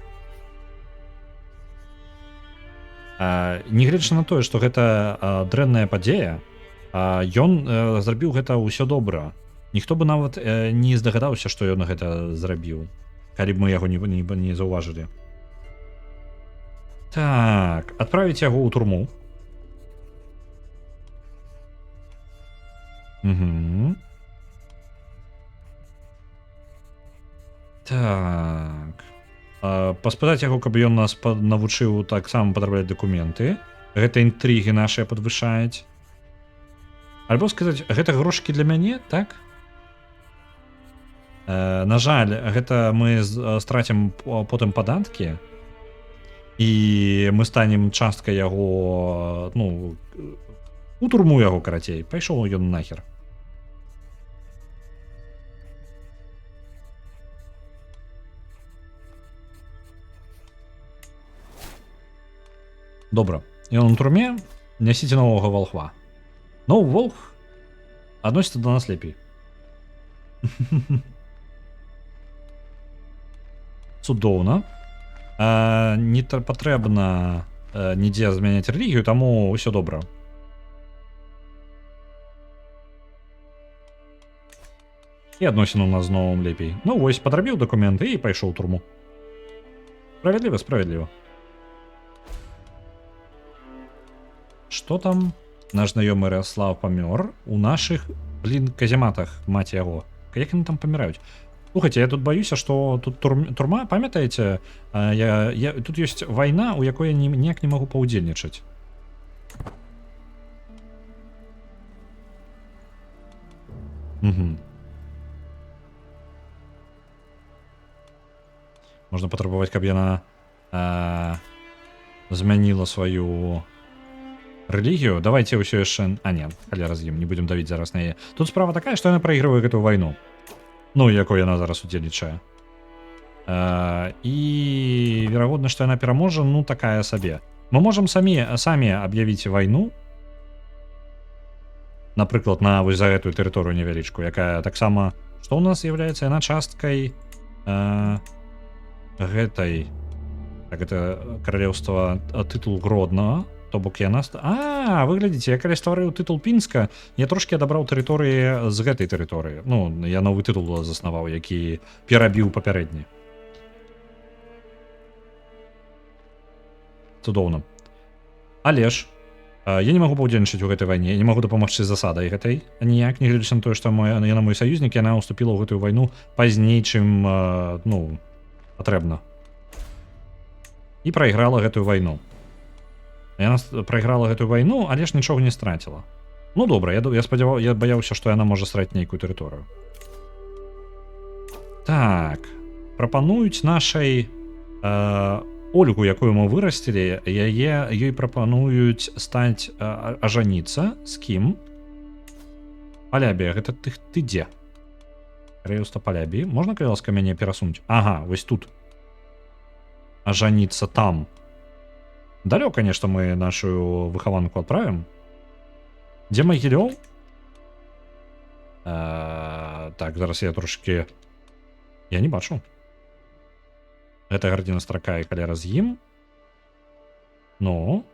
A: Нягледзячы на тое, што гэта дрэнная падзея, ён зрабіў гэта ўсё добра. Ніхто бы нават не здагадаўся, што ён гэта зрабіў, калі б мы яго не заўважылі. Так, адправіць яго ў турму. Угу. Так. Паспытаць яго, каб ён нас навучыў таксама падрабляць дакументы. Гэта інтрыгі нашыя падвышаюць. Альбо сказаць, гэта грошыкі для мяне, так? На жаль, гэта мы страцім потым падаткі, і мы станем часткай яго, ну, у турму яго, карацей. Пайшоў ён нахер. Добра. Ён у турме, нясіце новага волхва. Новы волх адносіцца да нас лепей. Цудоўна. Не патрэбна нідзе змяняць рэлігію, таму ўсё добра. І адносіны у нас з новым лепей. Ну вось, падрабіў дакументы і пайшоў у турму. Справядліва, справядліва. Што там? Наш знаёмы Раслав памёр у нашых, казематах, маці яго. Як яны там паміраюць? Слухайте, я тут баюся, што тут турма, памятаеце, тут ёсць вайна, у якой я ніяк не магу паўдзельнічаць. Угу. Можна патрабаваць, каб яна змяніла сваю рэлігію. Давайте ўсё яшчэ... не, халяра з ім, не будзем давіць зараз на яе. Тут справа такая, што яна прайгрывае гэтую вайну. Ну, якой яна зараз удзельнічае. І верагодна, што яна пераможа, ну, такая сабе. Мы можам самі аб'явіць вайну, напрыклад, на вось за гэтую тэрыторыю невялічку, якая таксама, што ў нас з'яўляецца, яна часткай гэтай, так, гэта каралеўства, тытул Гроднага, то бок яна... вы глядзіце, я калі стварыў тытул Пінска, я трошкі адабраў тэрыторыі з гэтай тэрыторыі. Ну, я новы тытул заснаваў, які перабіў папярэдні. Цудоўна. Але ж, я не магу паўдзельнічаць у гэтай вайне, я не магу дапамагчы засадай гэтай, ніяк, не глядзячы на тое, што яна мой саюзнік, яна ўступіла ў гэтую вайну пазней, чым, ну, патрэбна. І прайграла гэтую вайну. Яна прайграла гэтую вайну, але ж нічога не страціла. Ну добра, я баяўся, што яна можа страціць нейкую тэрыторыю. Так, прапануюць нашай Ольгу, якую мы вырасцілі, ёй прапануюць стаць ажаніцца. З кім? Палябія, гэта ты дзе? Каралеўства Палябіі. Можна, калі ласка, мяне перасунуць? Ага, вось тут. Ажаніцца там. Далёка, конечно, мы нашу выхаванку адправім. Дзе Магілёў? Так, зараз я трошки... Я не бачу. Гэта Гардзіна Страка і халяра з ім. Ну.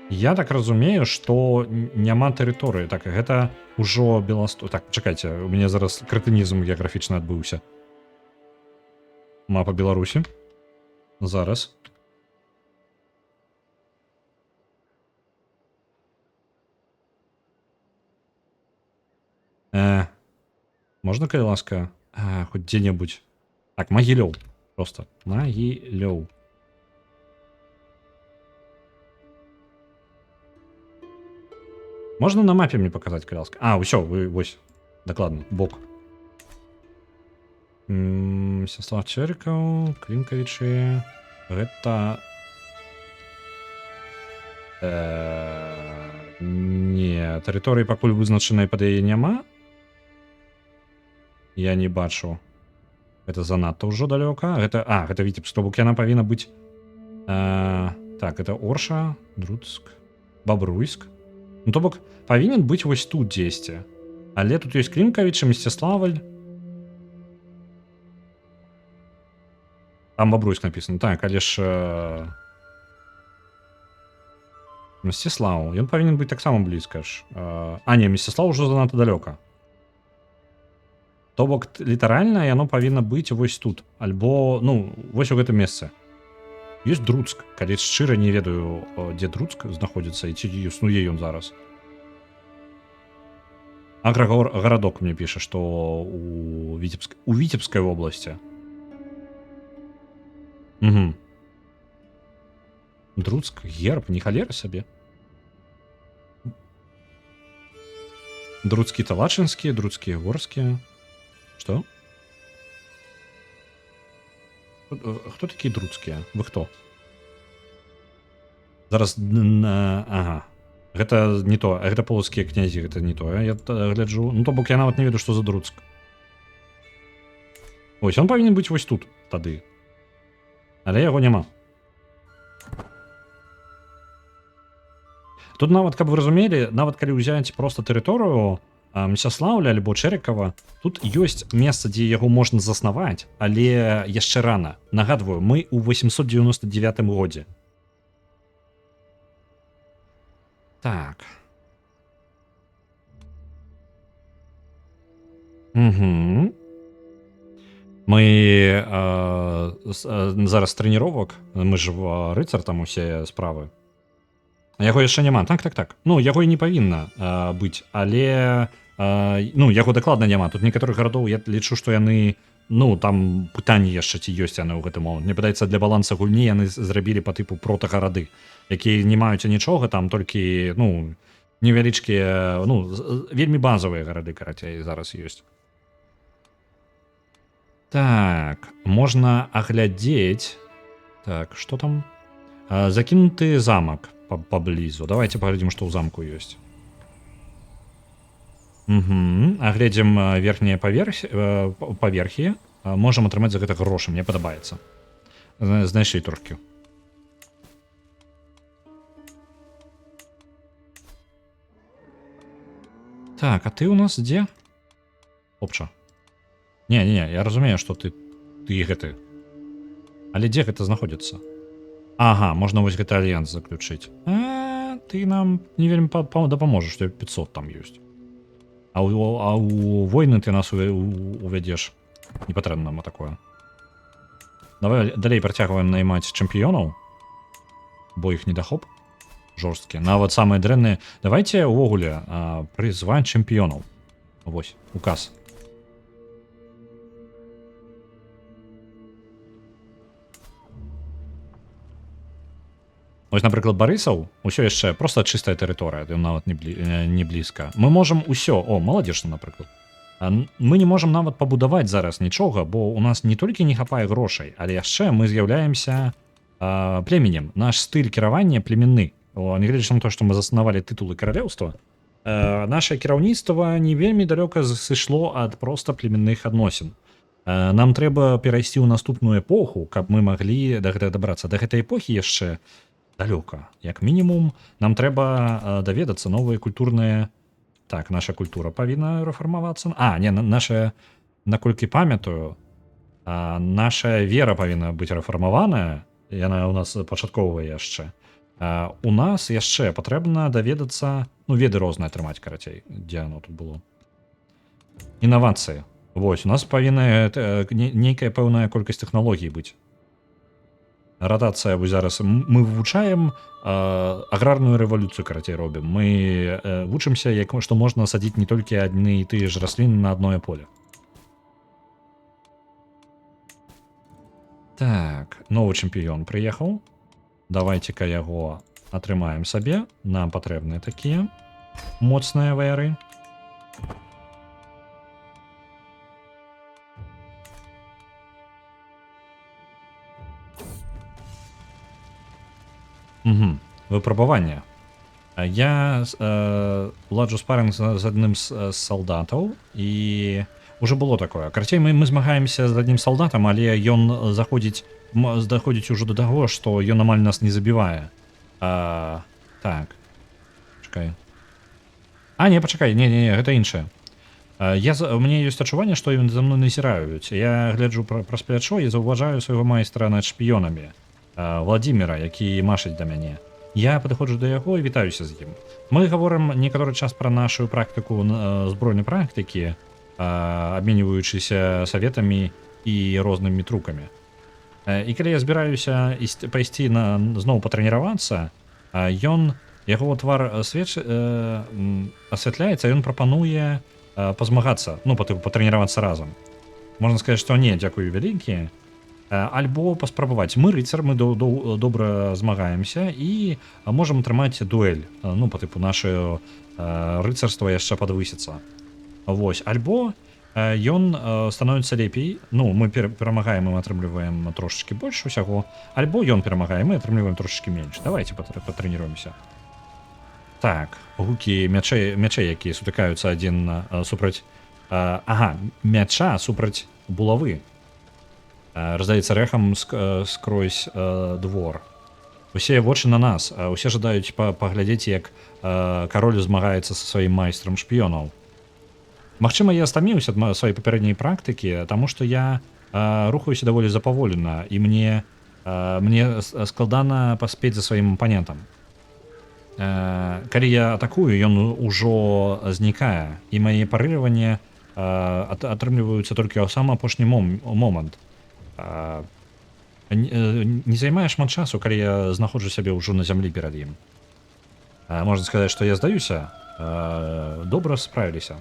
A: Я так разумею, што няма тэрыторыі. Так, гэта ўжо Беласток. Так, чакайце, у мяне зараз крэтынізм геаграфічна адбыўся. Мапа Беларусі. Зараз. Можна, калі ласка, хоць дзе-небудзь. Так, Магілёў. Просто. Магілёў. Можна на мапе мне паказаць, калі ласка? Ўсё, вы, вось. Дакладна, бок. Мсціслав Чэрікаў, Клінкавічы. Гэта... Не, тэрыторыі пакуль вызначанай пад яе няма. Я не бачу. Гэта занадта ўжо далёка. Гэта... гэта Віцебск. То бок яна павінна быць... Так, это Орша, Друцк, Бабруйск. Ну, то бок павінен быць вось тут дзесьці. Але тут ёсць Клінкавічы, Мсціславль. Там Бабруйск написано. Так, але ж... Мсціслаў. Ён павінен быць таксама блізка ж. Не, Мсціслаў ужо занадта далёка. То бок, літаральна яно павінна быць вось тут. Альбо, ну, вось у гэтым месцы. Ёсць Друцк. Калі шчыра не ведаю, дзе Друцк знаходзіцца і ці існуе ён зараз. Аграгарадок мне піша, што у Віцебскай вобласці. Угу. Друцк, герб, не халера сабе. Друцкія талачынскія, друцкія горскія. Што? Хто такія друцкія? Вы хто? Зараз... Ага. Гэта не то. Гэта полацкія князі, гэта не то. Я гляджу. Ну, то бок я нават не ведаю, што за Друцк. Ось, он павінен быць вось тут, тады. Але яго няма. Тут нават, каб вы разумелі, нават калі ўзяць проста тэрыторыю Мсціслаўля альбо Чэрікава, тут ёсць месца, дзе яго можна заснаваць, але яшчэ рана. Нагадваю, мы ў 899 годзе. Так. Угу. Мы зараз трэніровак, мы ж рыцар там усе справы. Яго яшчэ няма. Так. Ну, яго і не павінна быць, але ну, яго дакладна няма. Тут некаторых гарадоў я лічу, што яны, ну, там пытанні яшчэ ці ёсць яны ў гэты момант. Мне падаецца, для баланса гульні яны зрабілі па тыпу протагарады, якія не маюць нічога, там толькі, ну, невялічкія, ну, вельмі базавыя гарады, карацей, зараз ёсць. Так, можна аглядзець. Так, што там? Закінуты замак паблізу. Давайте паглядзім, што ў замку ёсць. Угу. Агледзім верхнія паверхі. Можам атрымаць за гэта грошы, мне падабаецца. Знайшлі трошкі. Так, а ты у нас дзе? Опча. Не, я разумею, што ты гэты. Але дзе гэта знаходзіцца? Ага, можна вось гэты альянс заключыць. Ты нам не вельмі дапаможаш, што 500 там ёсць. А у войны ты нас увядзеш. Не патрэбна нам такое. Давай далей працягваем наймаць чэмпіёнаў. Бо іх недахоп жорсткі. Нават самыя дрэнныя. Давайте увогуле прызваць чэмпіёнаў. Вось, указ. Вось, напрыклад, Барысаў, усё яшчэ проста чыстая тэрыторыя, ён нават не блізка. Мы можам усё, маладзешна, напрыклад. Мы не можам нават пабудаваць зараз нічога, бо у нас не толькі не хапае грошай, але яшчэ мы з'яўляемся племенем. Наш стыль кіравання племенны. Нягледзячы на то, што мы заснавалі тытулы каралеўства, наше кіраўніцтва не вельмі далёка сышло ад проста племенных адносін. Нам трэба перайсці ў наступную эпоху, каб мы маглі да гэтага дабрацца. Да гэтай эпохі яшчэ далёка. Як мінімум, нам трэба даведацца новыя культурныя... Так, наша культура павінна рэфармавацца. Не, наша, наколькі памятаю, наша вера павінна быць рэфармаваная, яна ў нас пачатковая яшчэ. У нас яшчэ патрэбна даведацца, ну, веды розныя атрымаць, карацей, дзе оно тут было. Інавацыі. Вось, у нас павінна нейкая пэўная колькасць тэхналогій быць. Радацыя, вось зараз мы вывучаем аграрную рэвалюцыю, карацей, робім. Мы вучымся, што можна садзіць не толькі адны і тыя ж расліны на адное поле. Так, новы чэмпіён прыехаў. Давайце-ка яго атрымаем сабе. Нам патрэбныя такія моцныя вэры. Выпрабаванне. Я ладжу спарринг з адным з салдатаў, і уже было такое. Карацей, мы змагаемся з аднім салдатам, але ён даходзіць ужо да таго, што ён амаль нас не забівае. Так. Чакай. Не, пачакай, не, гэта іншае. Мне ёсць адчуванне, што ён за мной назіраюць. Я гляджу праз плячо і заўважаю свайго майстра над шпіёнамі. Владзіміра, які машыць да мяне. Я падыходжу да яго і вітаюся з ім. Мы гаворым некаторы час пра нашу практыку збройнай практыкі, абменьваючыся саветамі і рознымі трукамі. І калі я збіраюся пайсці зноў патрэніравацца, яго твар асвятляецца, ён прапануе пазмагацца, патрэніравацца разам. Можна сказаць, што не, дзякую вялікі, альбо паспрабаваць. Мы рыцар, мы добра змагаемся і можам атрымаць дуэль. Наше рыцарства яшчэ падвысіцца. Вось, альбо ён становіцца лепей, мы перамагаем і атрымліваем трошачкі больш усяго, альбо ён перамагае, мы атрымліваем трошачкі менш. Давайте патрэніруемся. Так, гукі мячэй, якія сутыкаюцца адзін супраць... мяча супраць булавы. Раздаецца рэхам скрозь двор. Усе вочы на нас, усе жадаюць паглядзець, як кароль змагаецца са сваім майстрам шпіёнаў. Магчыма, я стаміўся ад сваёй папярэдняй практыкі, таму што я рухаюся даволі запаволена, і мне складана паспець за сваім апанентам. Калі я атакую, ён ужо знікае, і мае парыванні атрымліваюцца толькі ў самы апошні момант. Не займае шмат часу, калі я знаходжу сябе ўжо на зямлі перад ім. Можна сказаць, што я здаюся, добра справіліся.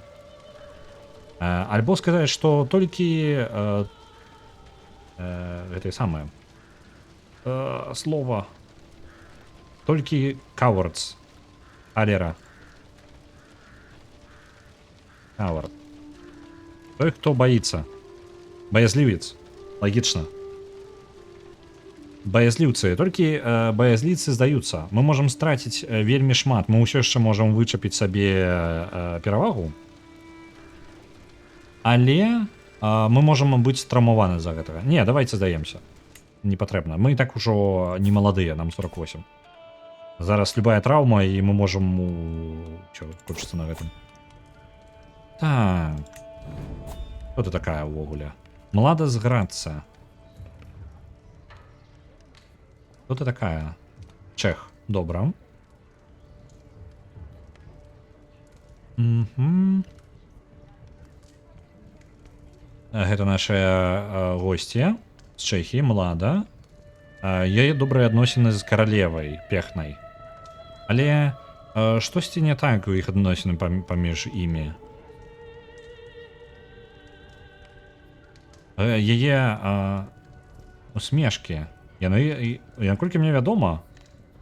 A: Альбо сказаць, што толькі гэтае самае слова, толькі cowards, алера. Coward. Той, хто баіцца. Баязлівец. Лагічна. Баязліўцы. Толькі баязліцы здаюцца. Мы можам страціць вельмі шмат. Мы ўсё яшчэ можам вычапіць сабе перавагу. Але мы можам быць травмаваны за гэтага. Не, давайте здаемся. Не патрэбна. Мы і так ужо не маладыя, нам 48. Зараз любая траўма, і мы можам... Чё, хочацца на гэтым. Так. Хто ты такая ўвогуле? Млада зграцца. Хто ты такая? Чех. Добра. Гэта нашая госця з Чэхіі, Млада. Яе добрыя адносіны з каралевай пехнай. Але штосьці не так у іх адносіны паміж імі. Яе усмешкі. Наколькі мне вядома,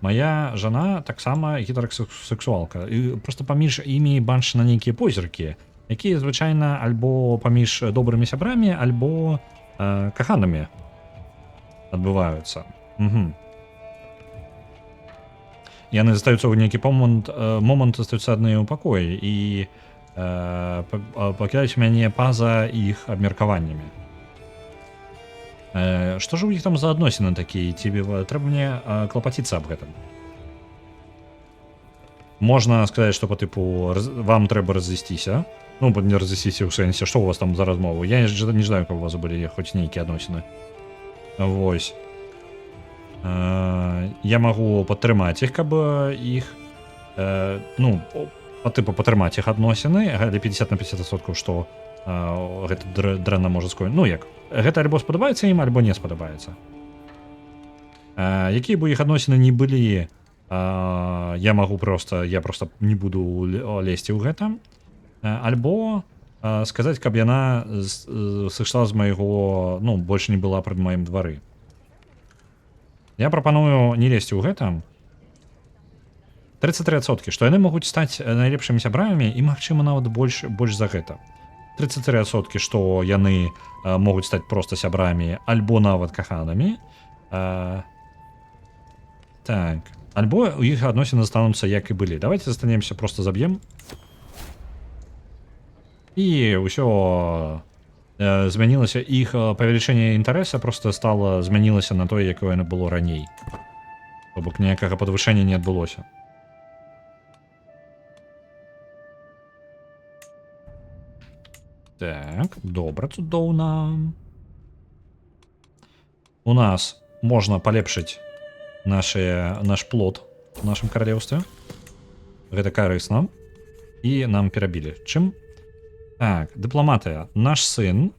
A: моя жана таксама гетерасексуалка. І просто паміж імі бачна нейкія позіркі, якія звычайна альбо паміж добрымі сябрамі, альбо каханамі адбываюцца. Яны застаюцца ў нейкі момант застаюцца адныя ў пакоі і пакідаюць мяне па-за іх абмеркаваннямі. Што ж у іх там за адносіны такія? Трэба мне клапаціцца аб гэтым. Можна сказаць, што па тыпу вам трэба разысціся. Не разысціся ў сэнсе, што у вас там за размову. Я не жадаю, каб у вас былі хоць нейкія адносіны. Вось. Я магу падтрымаць іх, каб іх па тыпу падтрымаць іх адносіны, але 50 на 50%, што гэта дрэнна можа скоіць. Як? Гэта альбо спадабаецца ім, альбо не спадабаецца. Якія бы іх адносіны не былі, я проста не буду лезці ў гэта. Альбо сказаць, каб яна сышла з майго, больш не была пры маім двары. Я прапаную не лезці ў гэта. 33%, што яны могуць стаць найлепшымі сябрамі і, магчыма, нават больш за гэта. 33%, што яны могуць стаць проста сябрамі альбо нават каханамі. Так. Альбо у іх адносіны застануцца як і былі. Давайте застанемся, просто заб'ем. І ўсё змянілася, іх павелічэнне інтарэса просто стала, змянілася на тое, якое яно было раней. То бок ніякага падвышэння не адбылося. Так, добра, цудоўна. У нас можна палепшыць наш плод у нашым каралеўстве. Гэта карысна. І нам перабілі. Чым? Так, дыпламатыя. Наш сын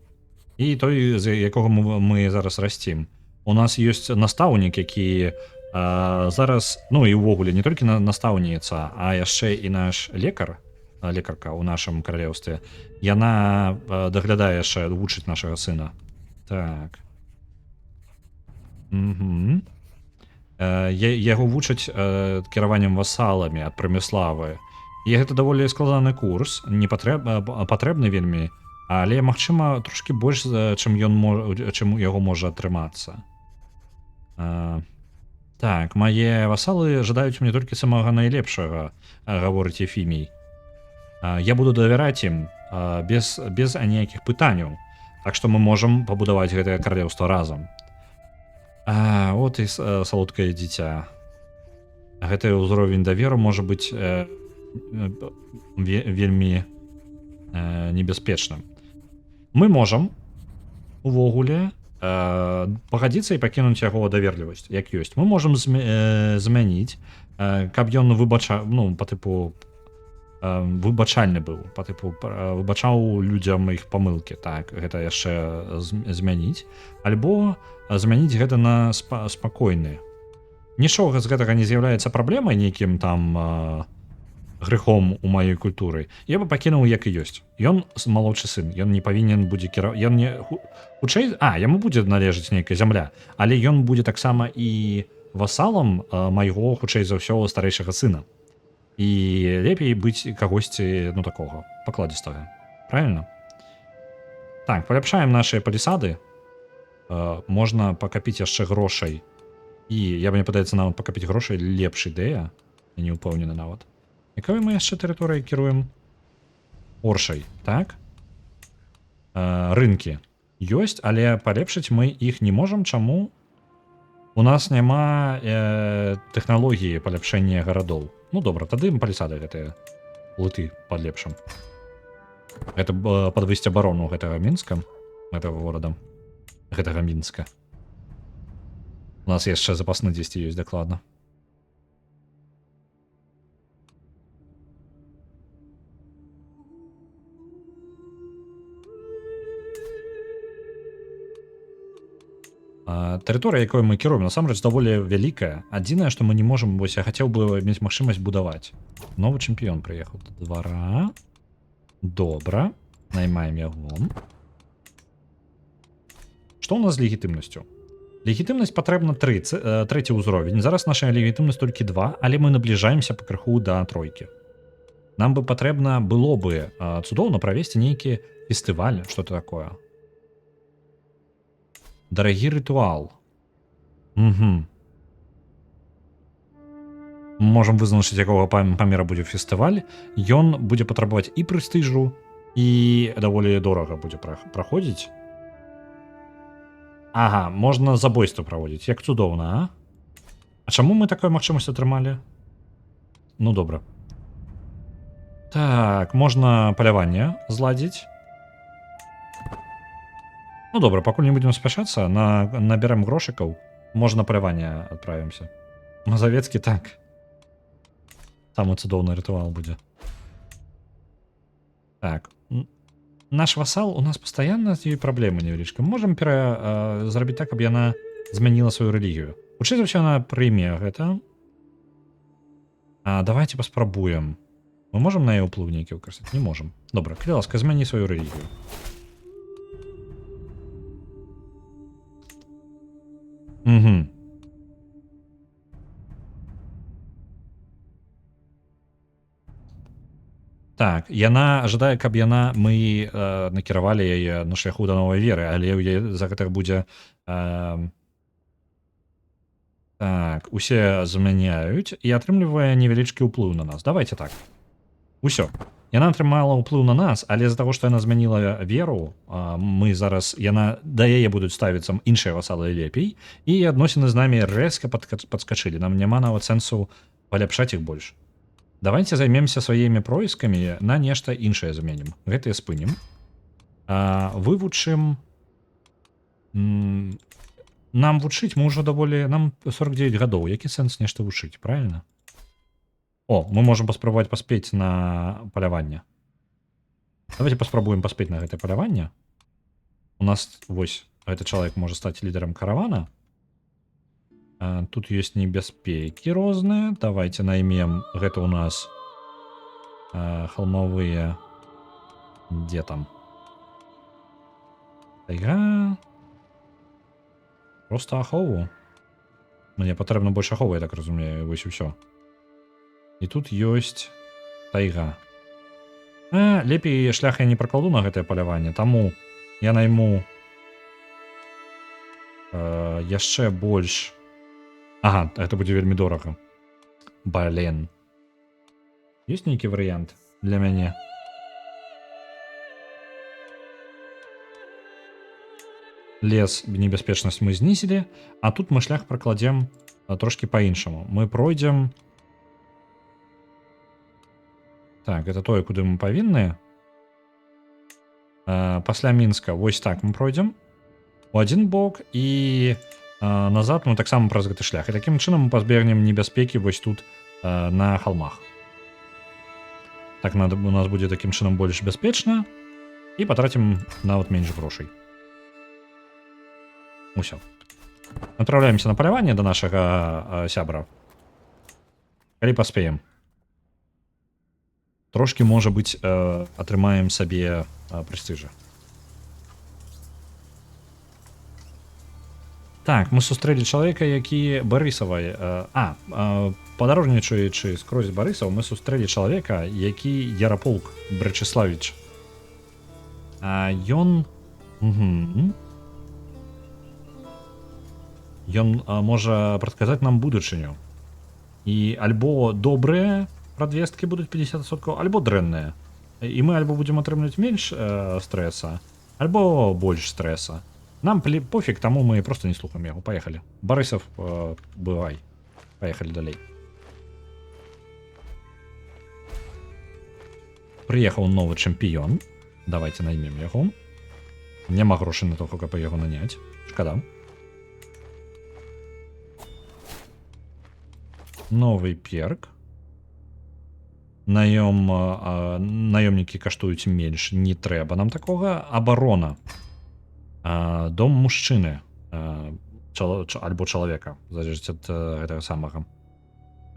A: і той, з якога мы зараз расцім. У нас ёсць настаўнік, які зараз, ну і ўвогуле не толькі настаўніца, а яшчэ і наш лекарка ў нашым каралеўстве. Яна даглядае яшчэ, вучыць нашага сына. Так. Угу. Яго вучаць кіраваннем васаламі ад прамыславы. І гэта даволі складаны курс, не патрэбны вельмі, але, магчыма, трошкі больш, чым яго можа атрымацца. Так, мае васалы жадаюць мне толькі самага найлепшага, гаворыць Ефімій. Я буду давяраць ім без аніякіх пытанняў. Так што мы можам пабудаваць гэтае каралеўства разам. От і салодкае дзіця. Гэты ўзровень даверу можа быць вельмі небяспечным. Мы можам увогуле пагадзіцца і пакінуць яго даверлівасць, як ёсць. Мы можам змяніць, каб ён па тыпу выбачальны быў, па тыпу выбачаў людзям іх памылкі. Так, гэта яшчэ змяніць. Альбо змяніць гэта на спакойны. Нічога з гэтага не з'яўляецца праблемай, нейкім там грэхом у маёй культуры. Я бы пакінуў як і ёсць. Ён малодшы сын, ён не павінен будзе хутчэй, яму будзе належыць нейкая зямля, але ён будзе таксама і васалам майго, хутчэй за ўсё, старэйшага сына. І лепей быць кагосьці, такога пакладзістага. Правильно? Так, паляпшаем нашыя палісады. Можна пакапіць яшчэ грошай. І я мне падаецца, нават пакапіць грошай лепш ідэя. Я не ўпэўнены нават. Якой мы яшчэ тэрыторыяй кіруем? Оршай, так? Рынкі ёсць, але палепшыць мы іх не можам. Чаму? У нас няма тэхналогіі паляпшэння гарадоў. Ну добра, тады мы палісады гэтыя плыты падлепшым. Гэта падвысць абарону гэтага Мінска, гэтага горада, гэтага Мінска. У нас яшчэ запасны дзесьці ёсць дакладна. Тэрыторыя, якой мы кіруем, насамрэч даволі вялікая. Адзінае, што мы не можам, вось я хацеў бы мець магчымасць будаваць. Новы чэмпіён прыехаў да двара. Добра, наймаем яго. Што ў нас з легітымнасцю? Легітымнасць патрэбна трэці ўзровень. Зараз наша легітымнасць толькі 2, але мы набліжаемся пакрыху да 3. Нам бы патрэбна было бы цудоўна правесці нейкі фестываль, што-то такое. Дарагі рытуал. Угу. Можам вызначыць, якога памера будзе фестываль. Ён будзе патрабаваць і прэстыжу, і даволі дорага будзе праходзіць. Ага, можна забойства праводзіць. Як цудоўна, А чаму мы такую магчымасць атрымалі? Ну добра. Так, можна паляванне зладзіць. Ну добра, пакуль не будзем спяшацца, набярэм грошыкаў, можна паляванне адправімся. Мазавецкі так. Самы цудоўны рытуал будзе. Так. Наш васал, у нас пастаянна з ёй праблемы невялічка. Можам зрабіць так, каб яна змяніла сваю рэлігію. Хутчэй за ўсё яна прыме гэта. Давайте паспрабуем. Мы можам на яе ўплыў нейкі выкарыстаць? Не можам. Добра, калі ласка, змяні сваю рэлігію. Угу. Так, яна жадае, каб мы накіравалі яе на шляху да новай веры, але за гэтых будзе Так, усе змяняюць і атрымлівае невялічкі ўплыў на нас. Давайте так. Усё. Яна атрымала ўплыў на нас, але з-за таго, што яна змяніла веру, мы зараз да яе будуць ставіцца іншыя васалы лепей, і адносіны з намі рэзка падскачылі. Нам няма нават сэнсу паляпшаць іх больш. Давайте займемся сваімі проіскамі, на нешта іншае заменім. Гэтыя спынім. Вывучым... Нам вучыць, мы ўжо даволі... Нам 49 гадоў. Які сэнс нешта вучыць, правильно? О, мы можем паспрабаваць паспець на паляванне. Давайте паспрабуем паспець на гэтае паляванне. У нас, вось, гэты чалавек можа стаць лідарам каравана. Тут ёсць небяспекі розныя. Давайте наймем. Гэта у нас халмавыя... Дзе там? Тайга... Просто ахову. Мне патрэбна больш аховы, я так разумею, вось і ўсё. І тут ёсць тайга. Лепей шлях я не пракладу на гэтае паляванне, таму я найму яшчэ больш... Ага, гэта будзе вельмі дорага. Блин. Ёсць нейкі варыянт для мяне? Лес, небяспечнасць мы знізілі, а тут мы шлях пракладзем трошкі па-іншаму. Мы пройдзем... Так, это тое, куды мы павінны. Пасля Мінска вось так мы пройдзем у адзін бок, і назад мы таксама праз гэты шлях. І такім чынам мы пазбегнем небяспекі вось тут на халмах. Так у нас будзе такім чынам больш бяспечна, і патрацім нават менш грошай. Усё. Направляемся на паляванне да нашага сябра. Калі паспеем. Трошкі, можа быць, атрымаем сабе прэстыжа. Так, мы сустрэлі чалавека, які Барысавай... Падарожнічаючы скрозь Барысаў, мы сустрэлі чалавека, які Яраполк Брэчыславіч. Ён... Ён можа прадказаць нам будучыню. І альбо добрыя прадвесткі будуць 50%, альбо дрэнныя. І мы альбо будзем атрымліваць менш стрэса, альбо больш стрэса. Нам пофіг, таму мы просто не слухаем яго. Паехалі. Барысаў, бывай. Паехалі далей. Прыехаў новы чэмпіён. Давайте наймем яго. Няма грошай на то, каб яго наняць. Шкада. Новый перк. Наёмнікі каштуюць менш, не трэба нам такога. Абарона. Дом мужчыны. Альбо чалавека. Залежыць ад гэтага самага.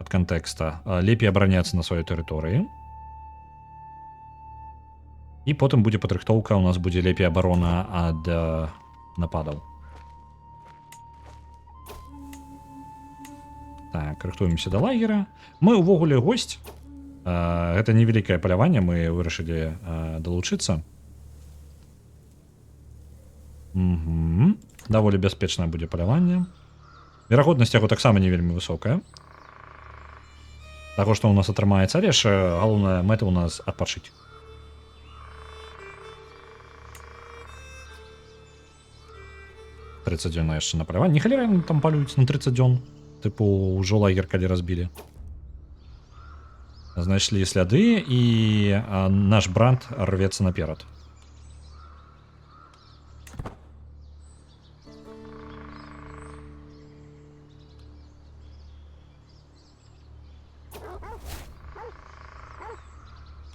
A: Ад кантэкста. Лепей абараняцца на сваёй тэрыторыі. І потым будзе падрыхтоўка, у нас будзе лепей абарона ад нападаў. Так, рыхтуемся да лагера. Мы ўвогуле госць. Гэта невялікае паляванне, мы вырашылі далучыцца. Даволі бяспечнае будзе паляванне. Верагоднасць яго таксама не вельмі высокая. Таго, што ў нас атрымаецца, але ж галоўная мэта ў нас адпачыць. «30 дзён яшчэ на паляванне». Нехалера там палююць на 30 дзён. Тыпу, ўжо лагер калі разбілі. Знайшлі сляды, і наш бранд рвецца наперад.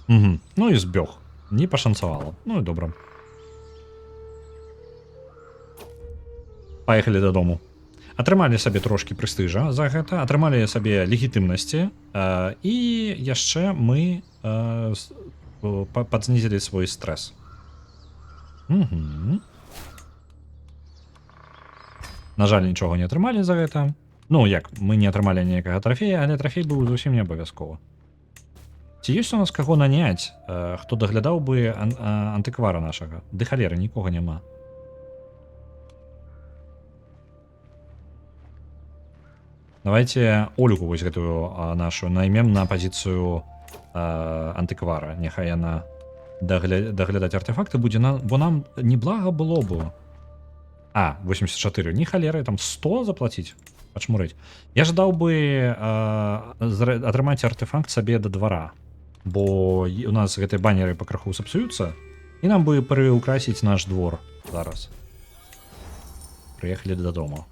A: Ну і збег. Не пашанцавала. Ну і добра. Паехалі дадому. Атрымалі сабе трошкі прэстыжа за гэта, атрымалі сабе легітымнасці, і яшчэ мы падзнізілі свой стрэс. На жаль, нічога не атрымалі за гэта. Ну, як, мы не атрымалі ніякага трафея, але трафей быў зусім не абавязкова. Ці ёсць у нас каго наняць, хто даглядаў бы антыквара нашага? Ды халеры, нікога няма. Давайте Ольгу вось гэтую нашу наймем на пазіцыю антыквара. Няхай яна даглядаць артефакты будзе, бо нам неблага было бы. 84, не халеры, там 100 заплатіць, пачмурыць. Я жадаў бы атрымаць артефакт сабе да двара, бо у нас гэтыя баннеры па краху сапсуюцца, і нам бы прыукрасіць наш двор зараз. Прыехалі дадому.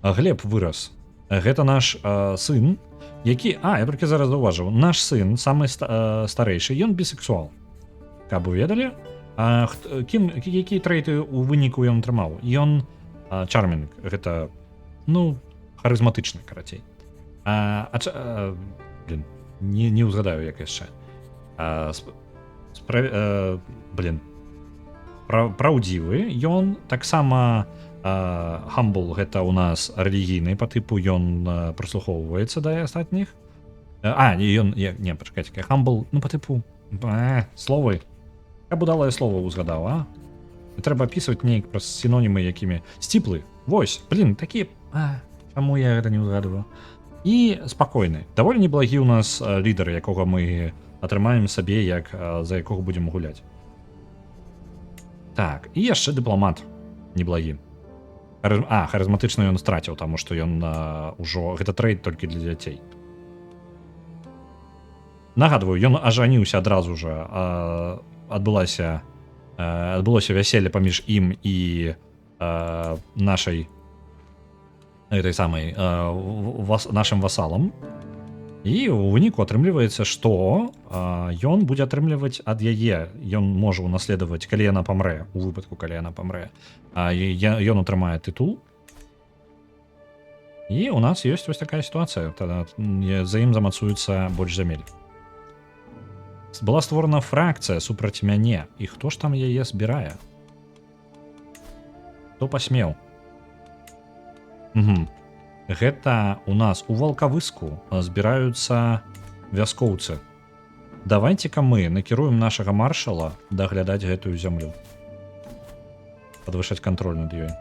A: Глеб вырас. Гэта наш сын, які... я толькі зараз заўважыў. Наш сын, самы старэйшы, ён бісексуал. Каб вы ведалі? Якія трэйты ў выніку ён атрымаў? Ён чармінг. Гэта, харызматычны, карацей. Не ўзгадаю, як яшчэ. Праўдзівы. Ён таксама... Humble гэта у нас рэлігійны па тыпу, ён прыслухоўваецца да астатніх. Пачакайце, Humble, па тыпу словы. Каб удалае слова ўзгадаў, трэба апісваць неяк праз сінонімы якімі. Сціплы, вось, такі, чаму я гэта не ўзгадываю. І спакойны. Даволі неблагі ў нас лідар, якога мы атрымаем сабе, за якога будзем гуляць. Так, і яшчэ дыпламат неблагі. Харызматычна ён страціў, таму што ён ужо... Гэта трэйд толькі для дзяцей. Нагадваю, ён ажаніўся адразу ж. Адбылося вяселле паміж ім і нашай гэтай самай нашым васалам. І ў выніку атрымліваецца, што ён будзе атрымліваць ад яе. Ён можа унаследаваць, калі яна памрэ, у выпадку, калі яна памрэ. Ён атрымае тытул. І у нас ёсць вось такая сітуацыя. За ім замацуецца больш зямель. Была створана фракцыя супраць мяне. І хто ж там яе збірае? Хто пасмеў? Гэта у нас у Валкавыску збіраюцца вяскоўцы. Давайце-ка мы накіруем нашага маршала даглядаць гэтую зямлю. Падвышаць кантроль над ёй.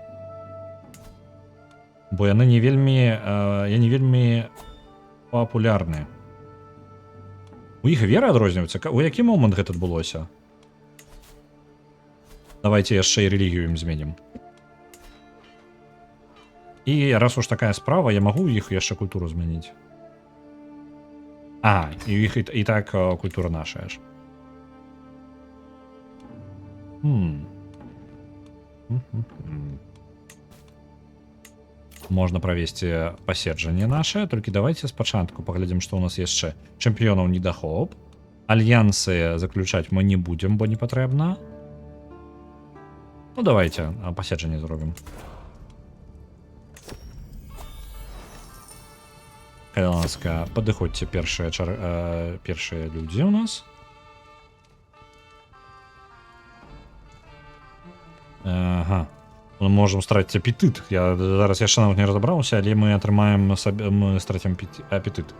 A: Бо яны не вельмі папулярныя. У іх вера адрозніваецца. У які момант гэта адбылося? Давайте яшчэ і рэлігію ім зменім. І раз уж такая справа, я магу іх яшчэ культуру змяніць. І іх і так культура наша ж. Можна правесці паседжанне наше, толькі давайте спачатку паглядзім, што ў нас яшчэ. Чэмпіёнаў недахоп. Альянсы заключаць мы не будзем, бо не патрэбна. Давайте паседжанне зробім. Калі ласка, падыходзьце першыя людзі ў нас. Мы можам страціць апетыт. Я зараз яшчэ нават не разабраўся, але мы страцім апетыт.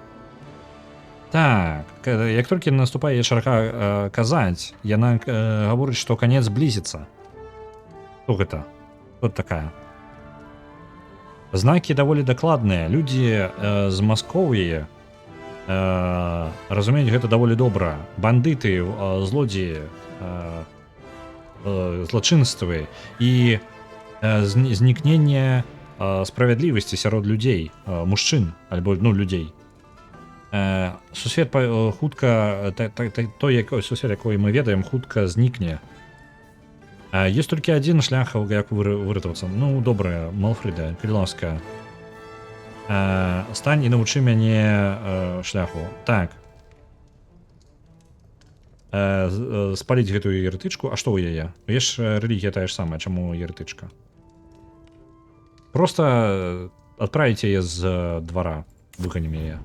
A: Так, як толькі наступае чарга казаць, яна гаворыць, што канец блізіцца. Што гэта? Тут такая. Знакі даволі дакладныя. Людзі з Маскоўі разумеюць гэта даволі добра. Бандыты, злодзеі, злачынствы і знікненне справядлівасці сярод людзей, мужчын альбо людзей. Сусвет хутка, той сусвет, якой мы ведаем, хутка знікне. Есть толькі адзін шлях, як выратавацца. Добра, Малфрыда, калі ласка. Стань і навучы мяне шляху. Так. Спаліць гэтую еретычку. А што ў яе? Рэлігія тая ж самая, чаму еретычка? Просто адправіць яе з двара. Выганем яе.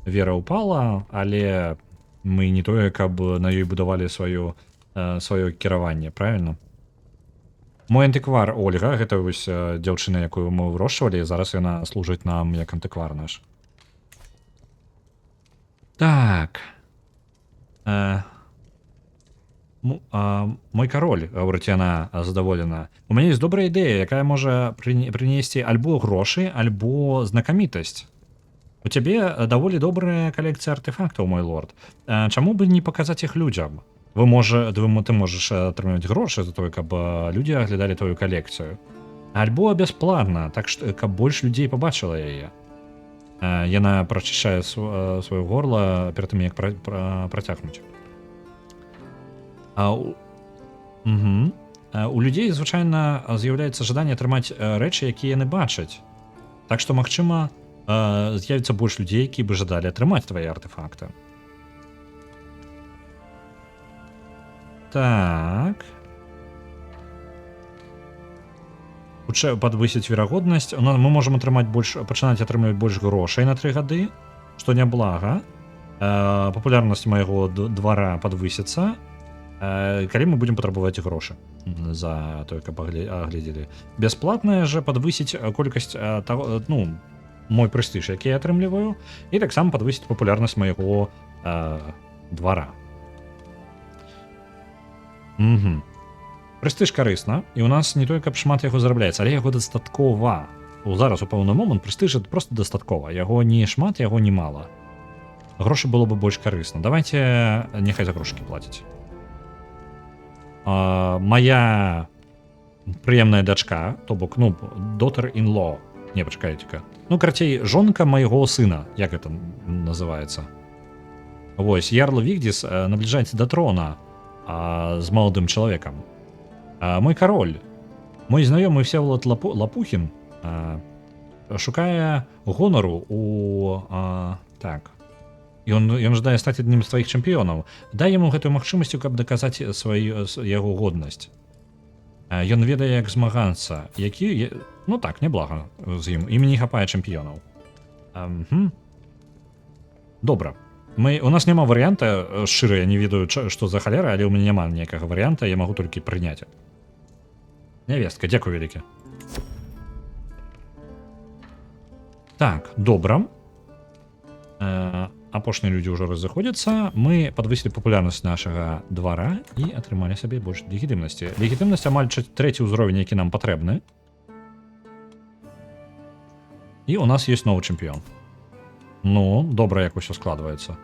A: Вера ўпала, але мы не тое, каб на ёй будавалі сваё кіраванне, правильно? Мой антыквар Ольга, гэта вось дзяўчына, якую мы вырошчвалі, зараз яна служыць нам як антыквар наш. Так. мой кароль, гаворыць яна задаволена, у мяне есть добрая ідэя, якая можа прынесці альбо грошы, альбо знакамітасць. У цябе даволі добрая калекцыя артефактаў, мой лорд. Чаму бы не паказаць іх людзям? Ты можаш атрымаць грошы за тое, каб людзі аглядалі твою калекцыю. Альбо бясплатна, так што каб больш людзей пабачыла яе. Яна прачышчае сваё горла перад тым, як працягнуць. У людзей звычайна з'яўляецца жаданне атрымаць рэчы, якія яны бачаць. Так што, магчыма, з'явіцца больш людзей, які бы жадалі атрымаць твае артефакты. Так. Хутчэй падвысіць верагоднасць. Мы можам пачынаць атрымліваць больш грошай на 3 гады, што няблага. Папулярнасць майго двара падвысіцца, калі мы будзем патрабаваць грошы за тое, каб агледзелі. Бясплатная жа падвысіць колькасць мой прэстыж, які я атрымліваю, і таксама падвысіць папулярнасць майго двара. Прэстыж карысна, і ў нас не тое, каб шмат яго зарабляецца, але яго дастаткова. Зараз у пэўны момант прэстыж проста дастаткова. Яго не шмат, яго не мала. Грошы было бы больш карысна. Давайте няхай за грошыкі плаціць. Моя прыемная дачка, то бок, daughter-in-law. Не, пачакайце-ка. Карацей, жонка майго сына, як гэта называецца. Вось, ярл Вігдіс набліжаецца да трона з маладым чалавекам. Мой кароль, мой знаёмы Всеволод Лапухін шукае гонару у... Так. Ён жадае стаць адным з тваіх чэмпіёнаў. Дай яму гэтую магчымасцю, каб даказаць яго годнасць. Ён ведае, як змагацца, які... так, няблага з ім. Ім не хапае чэмпіёнаў. Добра. У нас няма варыянта, шчыра, я не ведаю, што за халера, але ў мяне няма ніякага варыянта, я магу толькі прыняць. Нявестка, дзякуй вялікі. Так, добра. Апошнія людзі ўжо разыходзяцца. Мы падвысілі папулярнасць нашага двара і атрымалі сабе больш легітымнасці. Легітымнасць амаль 3-й ўзровень, які нам патрэбны. І у нас ёсць новы чэмпіён. Добра, як усё складваецца.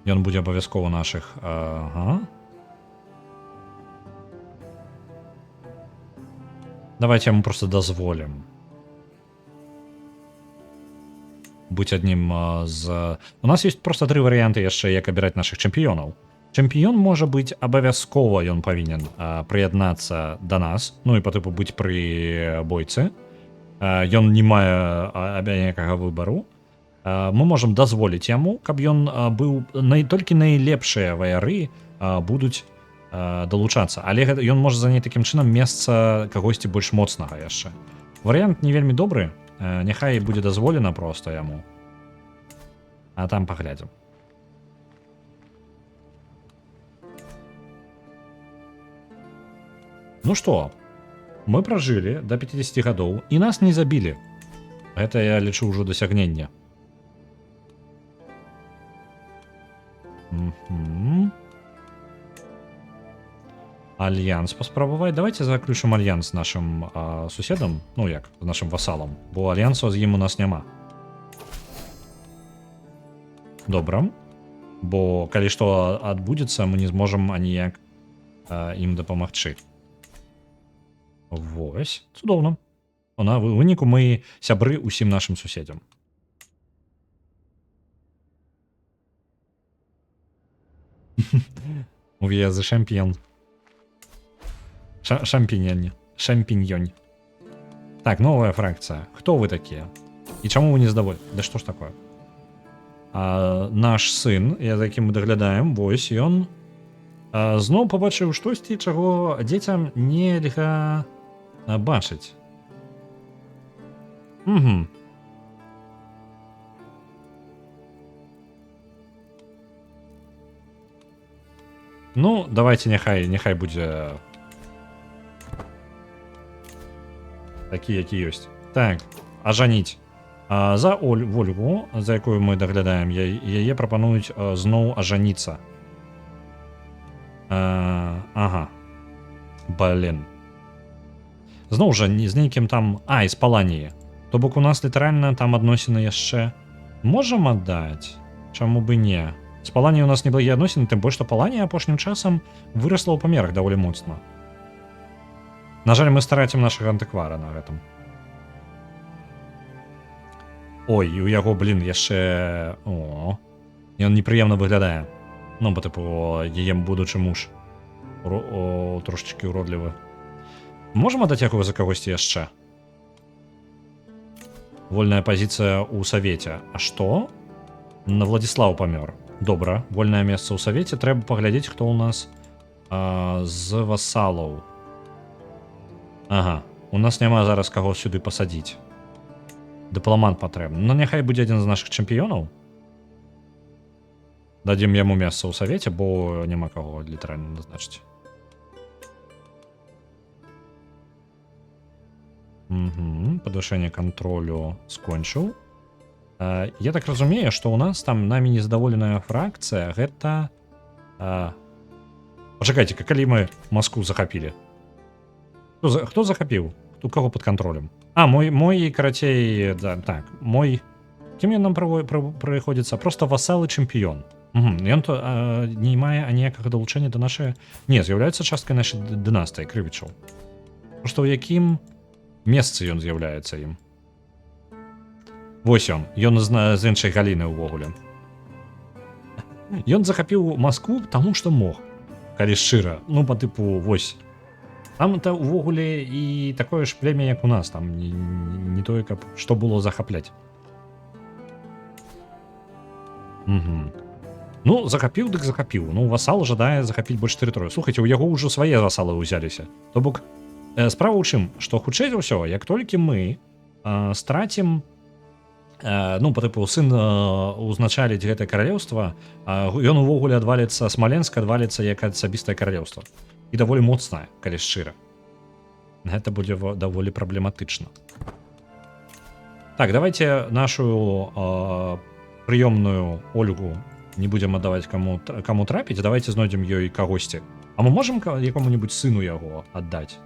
A: Ён будзе абавязкова нашых... Давайте яму просто дазволім быць аднім з... У нас ёсць просто 3 варыянты яшчэ, як абіраць нашых чэмпіёнаў. Чэмпіён можа быць абавязкова, ён павінен прыяднацца да нас, і па тыпу быць пры бойцы. Ён не мае ніякага выбару. Мы можам дазволіць яму, каб ён быў... Толькі найлепшыя ваяры будуць далучацца, але ён можа заняць такім чынам месца кагосьці больш моцнага яшчэ. Варыянт не вельмі добры, няхай будзе дазволена проста яму. А там паглядзім. Што, мы пражылі да 50 гадоў і нас не забілі. Гэта я лічу ўжо дасягненне. Альянс паспрабаваць. Давайте заключым альянс з нашым суседам, з нашым васалам, бо альянсу з ім у нас няма. Добра. Бо калі што адбудзецца, мы не зможам аніяк ім дапамагчы. Вось, цудоўна. На выніку мы сябры ўсім нашым суседзям. Увязы шампіён. Шампіньёнь. Так, новая фракцыя. Хто вы такія? І чаму вы не здаволі? Да што ж такое? Наш сын, за якім мы даглядаем, вось ён зноў пабачыў штосьці, чаго дзецям нельга бачыць. Давайте няхай будзе такі, які ёсць. Так, ажаніць. За Ольгу, за якою ми даглядаем, яе прапануюць зноў ажаніцца. Ага. Блин. Зноў жа з нейкім там з Паланіі. То бок у нас літаральна там адносіны яшчэ можам аддаць? Чаму бы не? З Паланіі у нас неблагія адносіны, тым больш што Паланія апошнім часам вырасла ў памерах даволі моцна. На жаль, мы старацім нашага антыквара на гэтым. Ой, у яго, блин, яшчэ... Ён непрыемна выглядае. Ну, бо, тыпу, яе будучы муж. Трошечкі уродлівы. Можам аддаць яго за кагосьці яшчэ? Вольная пазіцыя ў савеце. А што? На Владзіслаў памёр. Добра, вольнае месца ў савеце. Трэба паглядзець, хто ў нас з васалаў. Ага, у нас няма зараз каго сюды пасадзіць. Дыпламант патрэбны. Ну, няхай будзе адзін з нашых чэмпіёнаў. Дадзім яму месца ў савеце, бо няма каго літаральна назначыць. Падвышэнне кантролю скончыў. Я так разумею, што ў нас там намі незадаволеная фракцыя, гэта... Пачакайце, калі мы Маскву захапілі? Хто захапіў? У каго пад кантролем? Мой, карацей, так, мой... Кім ён нам прыходзіцца? Просто васал і чэмпіён. Ён то не мае аніякага далучэння да нашай... Не, з'яўляецца часткай нашай дынастыі, крывічаў. Просто ў якім месцы ён з'яўляецца ім? Вось ён з іншай галіны ўвогуле. Ён захапіў Маскву, таму што мог. Калі шчыра, ну, па тыпу, вось. Там это увогуле і такое ж племя, як у нас, там не тое, каб што было захапляць. Ну, захапіў, дык захапіў. Ну, васал жадае захапіць больш тэрыторыю. Слухайце, у яго ўжо свае васалы ўзяліся. То бок, справа ў чым, што хутчэй за ўсё, як толькі мы страцім, ну, па тыпу, сын узначаліць гэтае каралеўства, ён увогуле адваліцца, Смаленск адваліцца як асабістае каралеўства. І даволі моцная, калі шчыра. Гэта будзе даволі праблематычна. Так, давайте нашу прыёмную Ольгу не будзем аддаваць каму трапіць, давайте знойдзем ёй кагосьці. А мы можам якому-нибудь сыну яго аддаць?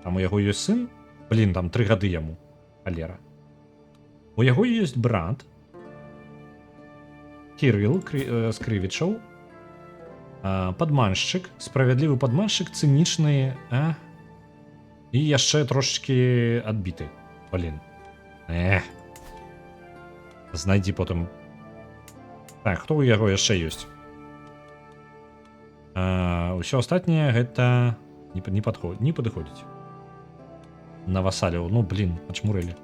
A: Там у яго ёсць сын? Блин, там 3 гады яму. Халера. У яго ёсць брат. Кірыл з Крывічаў. Падманшчык, справядлівы падманшчык, цынічны, і яшчэ трошечкі адбіты. Блин. Знайдзі потым. Так, хто ў яго яшчэ ёсць? Усё астатняе гэта не падыходзіць. На васаляў, ну, блин, ачмурылі.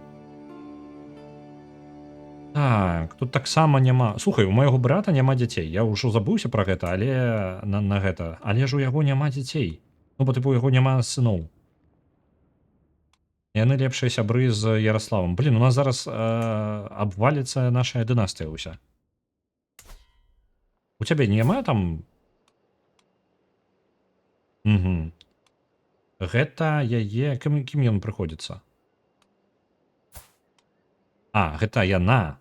A: Так, тут таксама няма... Слухай, у майго брата няма дзяцей. Я ўжо забыўся пра гэта, але на гэта. Але ж у яго няма дзяцей. Ну, бо тыпу у яго няма сыноў. Яны лепшыя сябры з Яраславам. Блин, у нас зараз абваліцца наша дынастыя ўся. У цябе няма там... Гэта яе... Кім ён прыходзіцца? Гэта яна.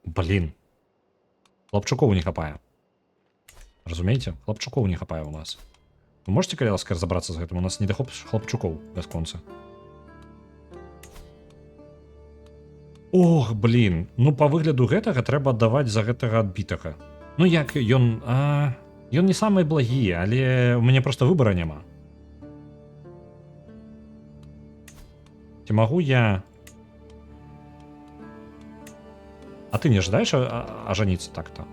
A: Блин. Хлапчукоў не хапае. Разумееце? Хлапчукоў не хапае у нас. Вы можете, калі ласка, разабрацца з гэтым? У нас недахоп хлапчукоў бясконца. Ох, блин. Ну, па выгляду гэтага трэба аддаваць за гэтага адбітага. Ну, як ён... Ён не самы благі, але у мяне проста выбара няма. Ці магу я... А ты не ожидаешь ожениться так-то?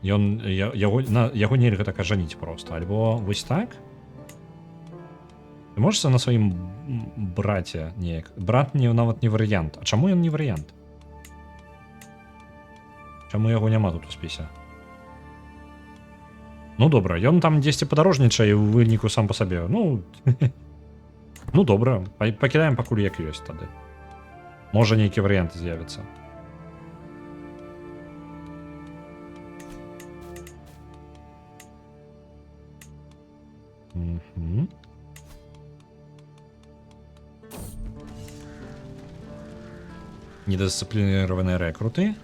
A: Яго нельга так ажаніць просто. Альбо вось так? Ты можешь на сваім браце неяк? Брат не нават не варыянт. А чаму ён не варыянт? Чаму яго няма тут у спісе? Ну добра, ён там дзесьці падарожнічае ў выніку сам па сабе. Ну... Ну добра, пакідаем пакуль як ёсць тады. Можа нейкі варыянт з'явіцца. недисциплинированные рекруты.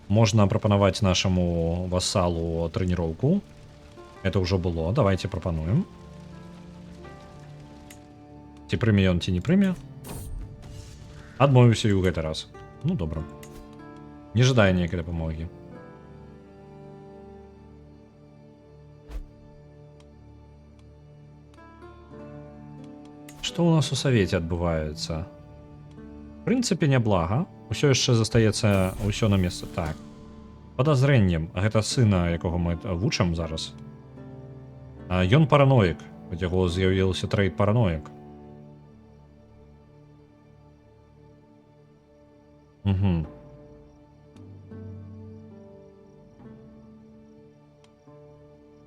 A: Можно пропановать нашему вассалу тренировку. Это уже было. Давайте пропануем. Ці прыме ён, ці не прыме. Адмовіўся і ў гэты раз. Ну, добра. Не жадае нейкай дапамогі. Што ў нас у савеце адбываецца? В прынцыпе, няблага. Усё яшчэ застаецца ўсё на месцы. Так. Падазрэннем. Гэта сына, якога мы вучым зараз. Ён параноік. У яго з'явіўся трэйд параноік. Угу.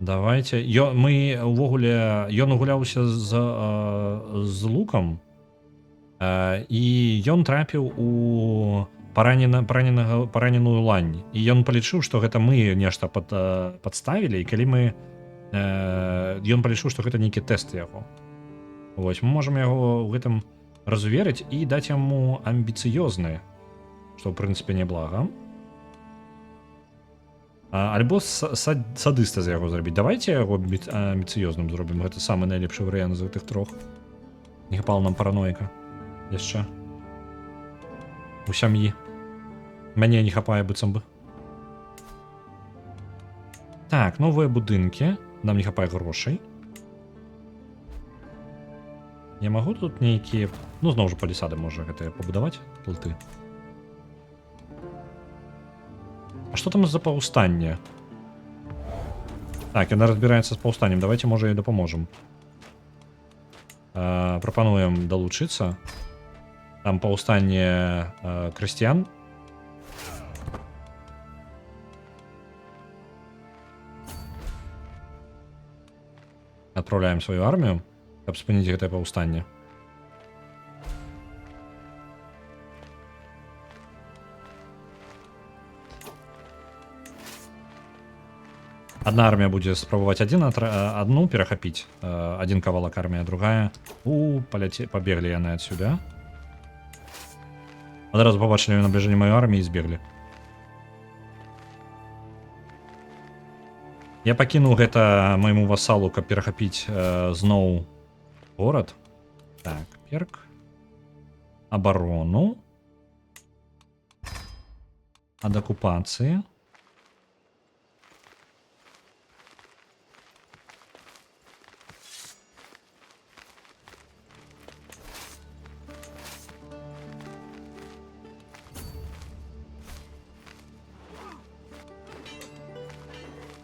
A: Давайте. Мы увогуле... Ён гуляўся з лукам. І ён трапіў у параненую лань. І ён палічыў, што гэта мы нешта падставілі, і калі мы... Ён палічыў, што гэта нейкі тэст яго. Вось, мы можам яго ў гэтым разуверыць і даць яму амбіцыёзны, што ў прынцыпе няблага. Альбо садыста з яго зрабіць. Давайте яго амбіцыёзным зробім. Гэта самы найлепшы варыянт з гэтых трох. Не хапала нам параноіка. Яшчэ. У сям'і. Мяне не хапае быццам бы. Так, новыя будынкі. Нам не хапае грошай. Я магу тут нейкія... Ну, зноў жа палісады можа гэтыя пабудаваць. Плыты. А што там за паўстанне? Так, яна разбіраецца з паўстаннем. Давайте, можа, ёй дапаможам. Прапануем далучыцца. Там паўстанне крысціян. Адпраўляем сваю армію, каб спыніць гэтае паўстанне. Одна армія будзе спрабаваць адну перахапіць. Адзін кавалак армія, другая. Пабеглі яны адсюда. Адразу пабачылі набліжэнне маёй арміі і збеглі. Я пакінуў гэта майму васалу, каб перахапіць зноў горад. Так, перк. Абарону. Ад акупацыі.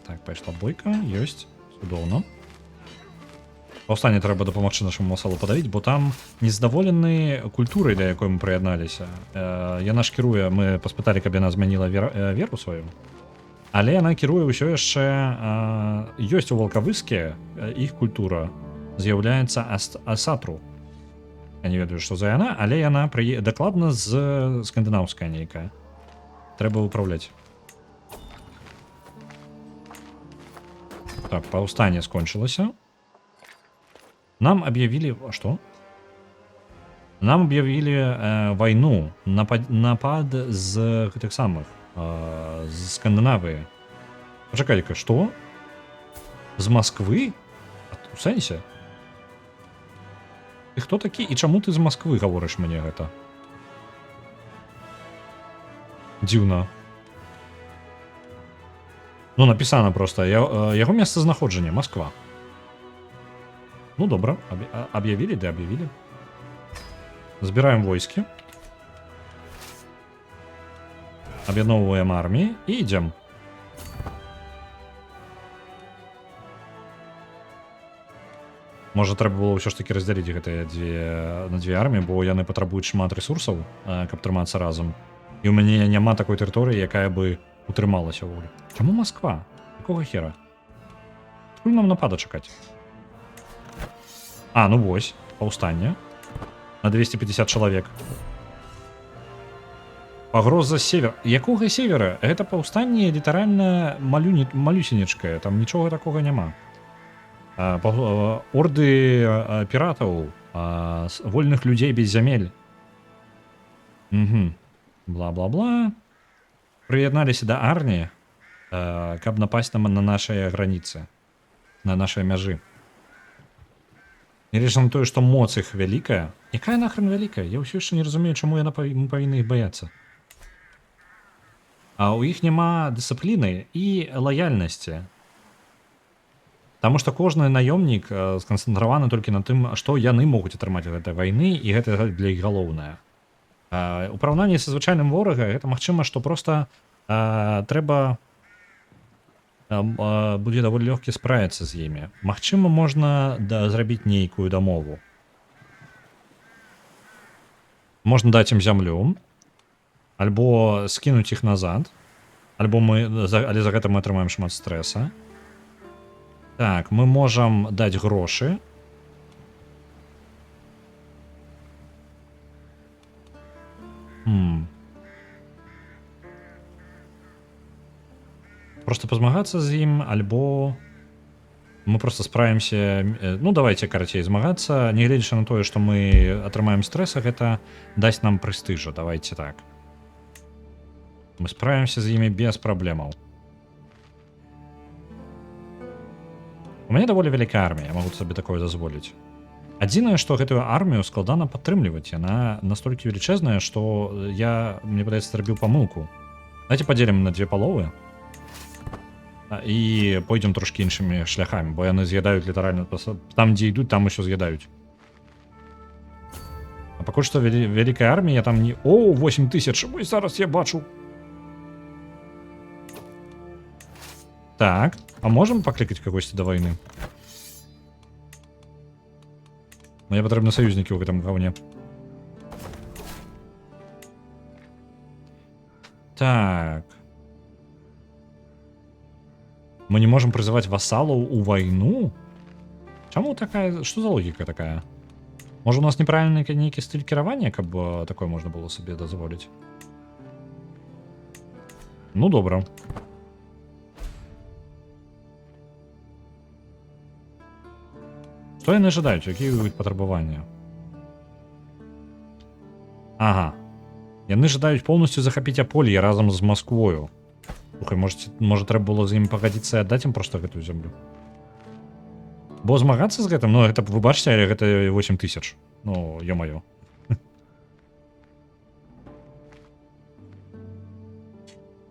A: Так, пайшла бойка, ёсць, цудоўна. Паўстанне трэба дапамагчы нашаму васалу падавіць, бо там нездаволены культурай, да якой мы прыядналіся. Яна ж кіруе, мы паспыталі, каб яна змяніла веру сваю. Але яна кіруе ўсё яшчэ... Ёсць у Валкавыске, іх культура з'яўляецца асатру. Я не ведаю, што за яна, але яна дакладна з скандынаўская нейкая. Трэба выпраўляць. Так, паўстанне скончылася. Нам аб'явілі... Што? Нам аб'явілі вайну, напад з гэтых самых, з Скандынавыі. Пачакай-ка, што? З Масквы? У сэнсе? Ты хто такі? І чаму ты з Масквы гаворыш мне гэта? Дзіўна. Ну, написано просто. Яго месцазнаходжанне Москва. Ну, добра. Аб'явілі, да аб'явілі. Збіраем войскі. Аб'ядноўваем арміі і ідзем. Можа, трэба было ўсё ж такі раздзяліць гэтыя на дзве арміі, бо яны патрабуюць шмат рэсурсаў, каб трымацца разам. І ў мяне няма такой тэрыторыі, якая бы утрымалася ўвогуле. Чаму Москва? Якога хера? Адкуль нам напада чакаць? Ну вось, паўстанне. На 250 чалавек. Пагроза з севера. Якога севера? Гэта паўстанне літаральна малюсенечкае. Там нічога такога няма. Орды піратаў, вольных людзей без зямель. Угу. Бла-бла-бла. Прыядналіся да арміі, каб напасть на нашыя граніцы, на нашыя мяжы. Нележна на тое, што моц іх вялікая. Якая нахрен вялікая? Я ўсё яшчэ не разумею, чаму мы павінны іх баяцца. А ў іх няма дысцыпліны і лаяльнасці. Таму што кожны наёмнік сканцэнтраваны толькі на тым, што яны могуць атрымаць гэтай вайны, і гэта для іх галоўнае. У параўнанні са звычайным ворага, гэта магчыма, што проста трэба будзе даволі лёгкі справіцца з імі. Магчыма, можна зрабіць нейкую дамову. Можна даць ім зямлю, альбо скінуць іх назад, але за гэта мы атрымаем шмат стрэса. Так, мы можам даць грошы. Просто пазмагацца з ім, альбо мы просто справімся. Ну, давайте, карацей, змагацца, нягледзячы на тое, што мы атрымаем стрэса, гэта дасць нам прэстыжу, давайте так. Мы справімся з імі без праблемаў. У мяне даволі вялікая армія, я магу сабе такое дазволіць. Адзінае, што гэтую армію складана падтрымліваць, яна настолькі велічэзная, што мне падаецца, зрабіў памылку. Давайте падзелім на 2 паловы. І пойдзем трошкі іншымі шляхамі, бо яны з'ядаюць літаральна там, дзе ідуць, там усё з'ядаюць. А пакуль што вялікая армія там не... О, 8000! Ой, зараз я бачу. Так, а можам паклікаць кагосьці да вайны? Мне патрэбны саюзнікі ў гэтым гаўне. Так. Мы не можем прызываць васалаў у вайну? Чаму такая... Што за логіка такая? Можа, у нас неправільны нейкі стыль кіравання, каб такое можна было сабе дазволіць? Ну, добра. Што яны жадаюць? Якія ў іх патрабаванні? Ага. Яны жадаюць поўнасцю захапіць Аполье разам з Масквою. Слухай, можа трэба было з ім пагадзіцца і аддаць ім проста гэтую зямлю. Бо змагацца з гэтым, ну, гэта, вы бачыце, але гэта 8000. Ну, ё-маё.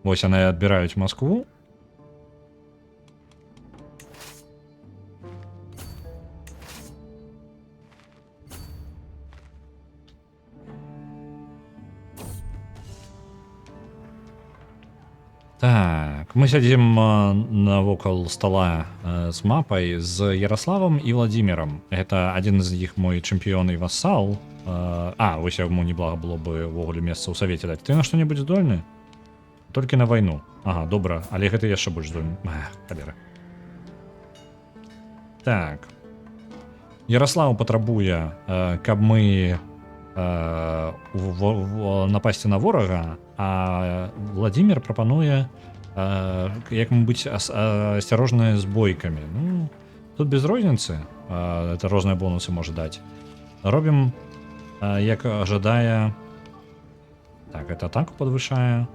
A: Вось яны адбіраюць Маскву. Так, мы сядзім навокал стола з мапай з Ярославам і Владимиром. Гэта адзін з іх мой чэмпіён і васал. Вось яму неблага было бы ўвогуле месца ў савеце даць. Ты на што-небудзь здольны? Толькі на вайну. Ага, добра, але гэта яшчэ больш здольны. Халера. Так. Ярослав патрабуе, каб мы напасці на ворага, а Владимир прапануе як мы быць асцярожныя з бойкамі. Ну, тут без розніцы, это розныя бонусы можа даць. Робім як жадае. Так, это атаку падвышае.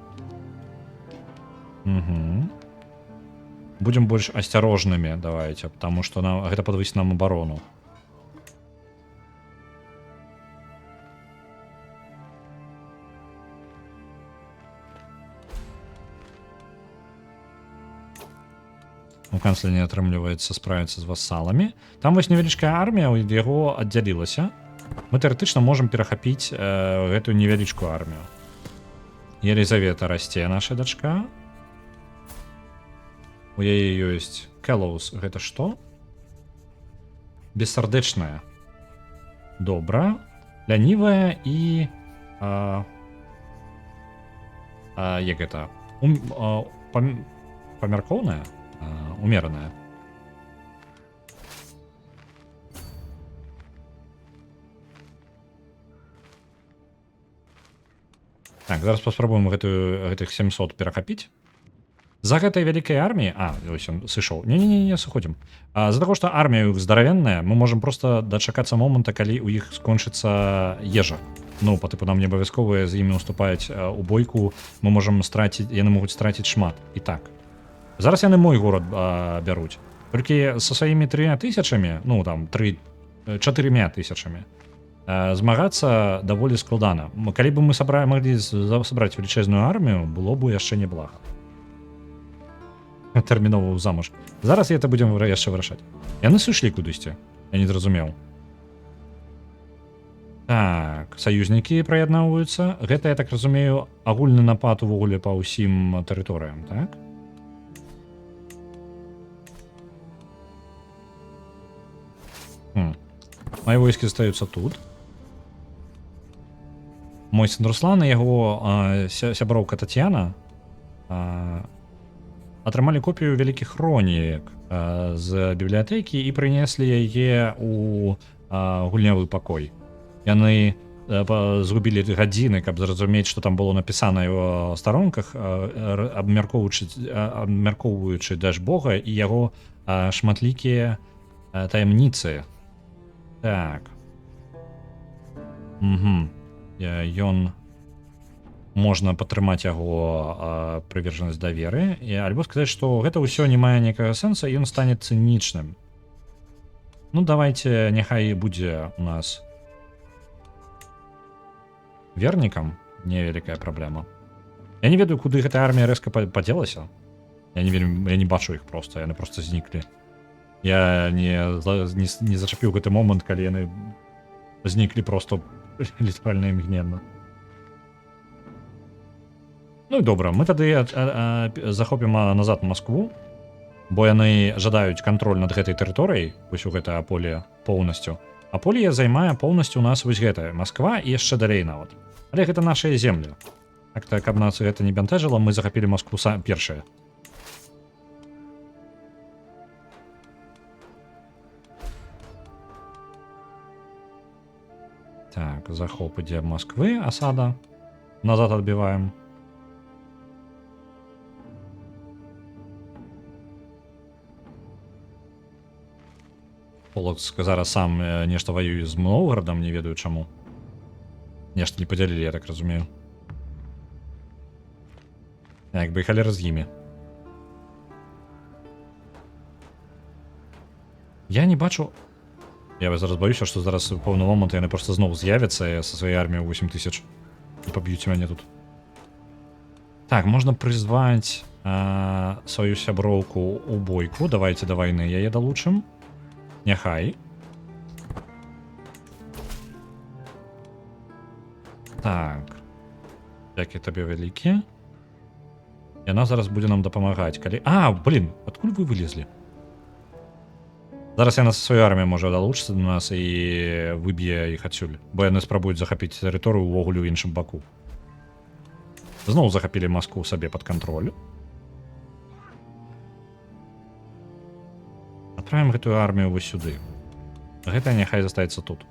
A: Будем больш асцярожнымі, давайте, потому што гэта падвысіць нам абарону. У канцлера не атрымліваецца справіцца з васаламі. Там вось невялічкая армія ад яго аддзялілася. Мы тэарэтычна можам перахапіць гэтую невялічкую армію. Елізавета расце, наша дачка. У яе ёсць Кэллоус. Гэта што? Бессардэчная. Добра. Лянівая і... як гэта? Памяркоўная? Умераная. Так, зараз паспрабуем гэтых 700 перахапіць. За гэтай вялікай арміі ось ён сышоў не сыходзім з-за таго што армія іх здаравенная мы можам просто дачакацца моманта калі у іх скончыцца ежа ну па тыпу нам не абавязковыя з імі уступаюць у бойку мы можам страціць яны могуць страціць шмат і так зараз яны мой горад бяруць толькі са сваімі 3000 ну там 4 тысячамі змагацца даволі складана калі бы мы маглі сабраць велічэзную армію было бы яшчэ неблага тэрмінова ў замуж. Зараз это будзем яшчэ вырашаць. Яны сышлі кудысьці. Я не зразумеў. Так, саюзнікі прыяднаўваюцца. Гэта, я так разумею, агульны напад увогуле па ўсім тэрыторыям, так? Мои войскі застаюцца тут. Мой сын Руслан і яго сяброўка Татьяна атрымалі копію вялікіх хронік з бібліятэкі і прынеслі яе у гульнявы пакой. Яны згубілі гадзіны, каб зразумець, што там было напісана ў старонках, абмяркоўваючы даж Бога і яго шматлікія таямніцы. Так. Ён можна падтрымаць яго прывержанасць да веры альбо сказаць што гэта ўсё не мае некага сэнса ён стане цынічным ну давайте няхай будзе у нас вернікам невялікая праблема я не ведаю куды гэтая армія рэзка падзелася я не бачу іх просто яны просто зніклі я не зачапіў гэты момант калі яны зніклі просто літаральна імгненна. Ну і добра, мы тады захопім назад Москву, бо яны жадаюць кантроль над гэтай тэрыторыяй, вось у гэта Аполія поўнасцю. Аполія займае поўнасцю у нас вось гэтая Москва і яшчэ далей нават. Але гэта нашыя землі. Так-то, каб нас гэта не бянтэжыла, мы захапілі Москву першыя. Так, захоп ідзе Москвы, асада. Назад адбіваем. Полоцк зараз сам нешта ваюе з Новгарадам, не ведаю чаму. Нешта не падзялілі, я так разумею. Як бы і халера з імі. Я не бачу... Я зараз баюся, што зараз у пэўны момант яны проста зноў з'явяцца са сваёй арміяй 8000 і паб'юць мяне тут. Так, можна прызваць сваю сяброўку у бойку. Давайте да вайны яе далучым. Няхай. Так. Дзякі табе вялікі. Яна зараз будзе нам дапамагаць. Калі... блін, адкуль вы вылезлі? Зараз яна са сваёй арміяй можа далучыцца до нас і выб'е іх адсюль. Бо яны спрабуюць захапіць тэрыторыю ўвогуле ў іншым баку. Зноў захапілі Москву сабе пад кантроль. Адправім гэтую армію вось сюды. Гэта няхай застаецца тут.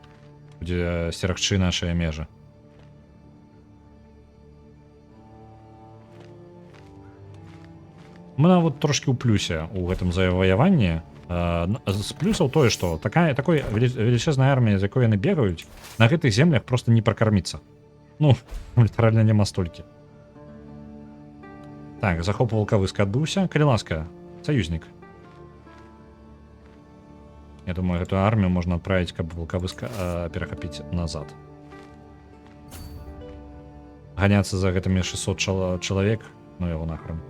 A: Будзе сцерагчы нашыя межы. Мы нават трошкі ў плюсе ў гэтым заваяванні. З плюсаў тое, што такой велічэзнай арміі, з якой яны бегаюць, на гэтых землях просто не пракарміцца. Ну, літаральна няма столькі. Так, захоп Волковыска адбыўся. Калі ласка, саюзнік. Я думаю, гэтую армію можна адправіць, каб Волковыска перахапіць назад. Ганяцца за гэтымі 600 чалавек, ну яго нахрен.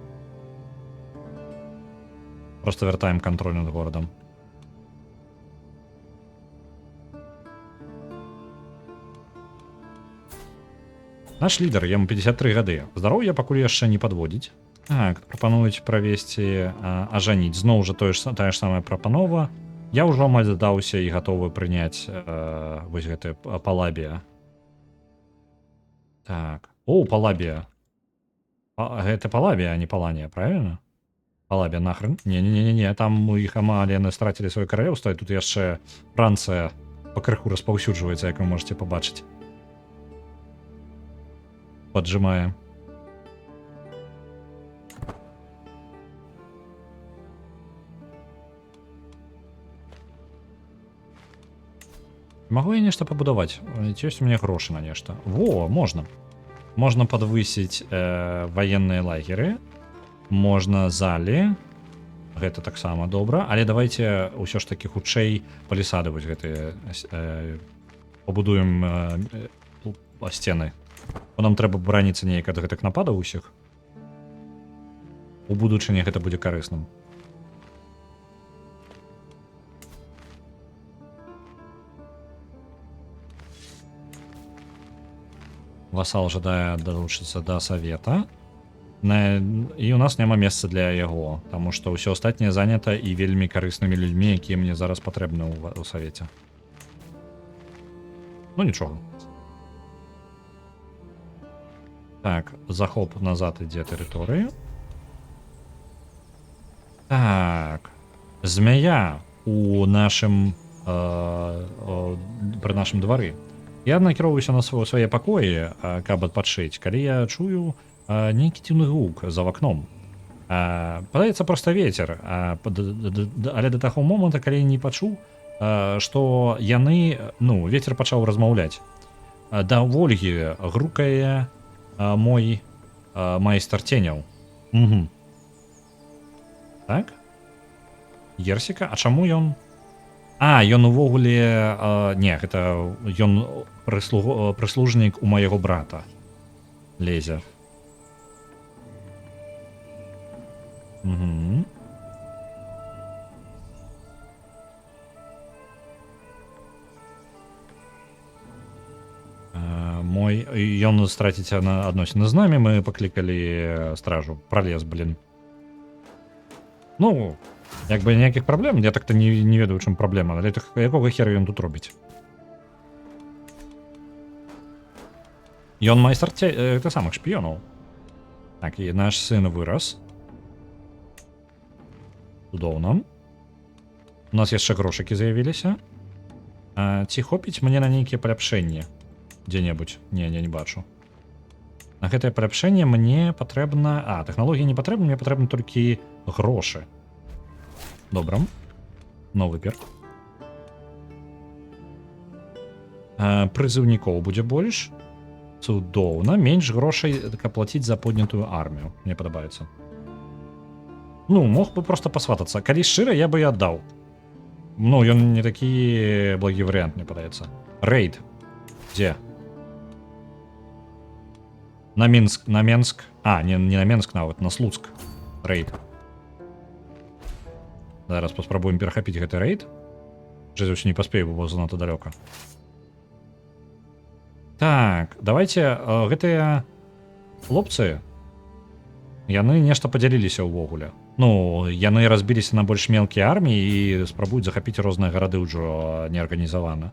A: Просто вяртаем кантроль над горадам. Наш лідар, яму 53 гады. Здароўе пакуль яшчэ не падводзіць. Так, прапануюць правесці ажаніць. Зноў жа тая ж самая прапанова. Я ўжо амаль здаўся і гатовы прыняць вось гэты Палабія. Так. Палабія. Гэта Палабія, а не Паланія, правильно? Палабія нахрен. Не, там у іх амаль яны страцілі сваё каралеўства, і тут яшчэ Францыя пакрыху распаўсюджваецца, як вы можете пабачыць. Поджимае. Могу я нешта пабудаваць? Ці ёсць у мяне грошы на нешта? Во, можна. Можна падвысіць ваенныя лагеры. Можна залі. Гэта таксама добра. Але давайте ўсё ж такі хутчэй палісадаваць гэтыя пабудуем сцены. Бо нам трэба браніцца неяк ад гэтых нападаў усіх. У будучыні гэта будзе карысным. Васал жадае далучыцца да савета. І у нас няма месца для яго, таму што ўсё астатняе занята і вельмі карыснымі людзьмі, якія мне зараз патрэбны ў савеце. Ну нічога. Так, захоп назад ідзе тэрыторыю. Так. Змяя у нашым пры нашым двары. Я накіроўваюся на свае пакоі, каб адпачыць, калі я чую нейкі дзіўны гук за вакном. Падаецца проста вецер, але да таго моманта, калі не пачуў, што яны, вецер пачаў размаўляць. Да Вольгі грукае мой майстар ценяў. Так? Ерсіка? А чаму ён? Ён увогуле... Не, гэта ён прыслужнік у майго брата. Лезе. Ён страціць адносіны з намі, мы паклікалі стражу. Пралез, блин. Як бы ніякіх праблем, я так-то не ведаю, чым праблема, але якога хера ён тут робіць? Ён майстар самых шпіёнаў. Так, і наш сын вырас. Цудоўна. У нас яшчэ грошыкі з'явіліся. Ці хопіць мне на нейкія паляпшэнні? Дзе-небудзь? Не бачу. На гэтае паляпшэнне мне патрэбна... тэхналогія не патрэбна, мне патрэбны толькі грошы. Добра. Новы перк. Прызыўнікоў будзе больш. Цудоўна. Менш грошай плаціць за поднятую армію. Мне падабаецца. Мог бы просто пасватацца. Калі шчыра, я бы і аддаў. Ён не такі благі варыянт, мне падаецца. Рейд. Дзе? На Мінск. Не на Менск нават, на Слуцк. Рейд. Зараз паспрабуем перахапіць гэты рейд. Жэзусь не паспею, бо занадта далёка. Так, давайте гэтыя хлопцы, яны нешта падзяліліся ўвогуле. Яны разбіліся на больш мелкія арміі і спрабуюць захапіць розныя гарады ўжо неарганізавана.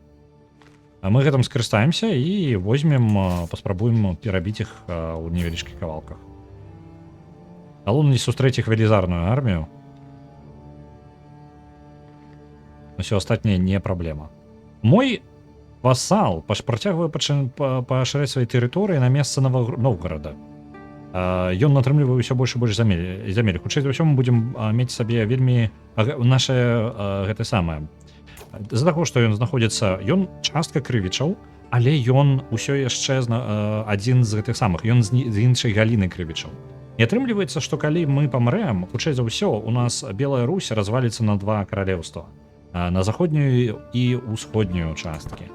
A: Мы гэтым скарыстаемся і возьмем, паспрабуем перабіць іх у невялічкіх кавалках. Галоўнае не сустрэць іх велізарную армію. Усё астатняе не праблема. Мой васал працягвае пашыраць свае тэрыторыі на месца Новгарада. Ён атрымлівае ўсё больш і больш зямель. Хутчэй за ўсё мы будзем мець сабе вельмі наше гэта самае. З-за таго, што ён знаходзіцца, ён частка крывічаў, але ён усё яшчэ адзін з гэтых самых, ён з іншай галіны крывічаў. І атрымліваецца, што калі мы памрэм, хутчэй за ўсё у нас Белая Русь разваліцца на два каралеўства. На заходнюю і ўсходнюю часткі.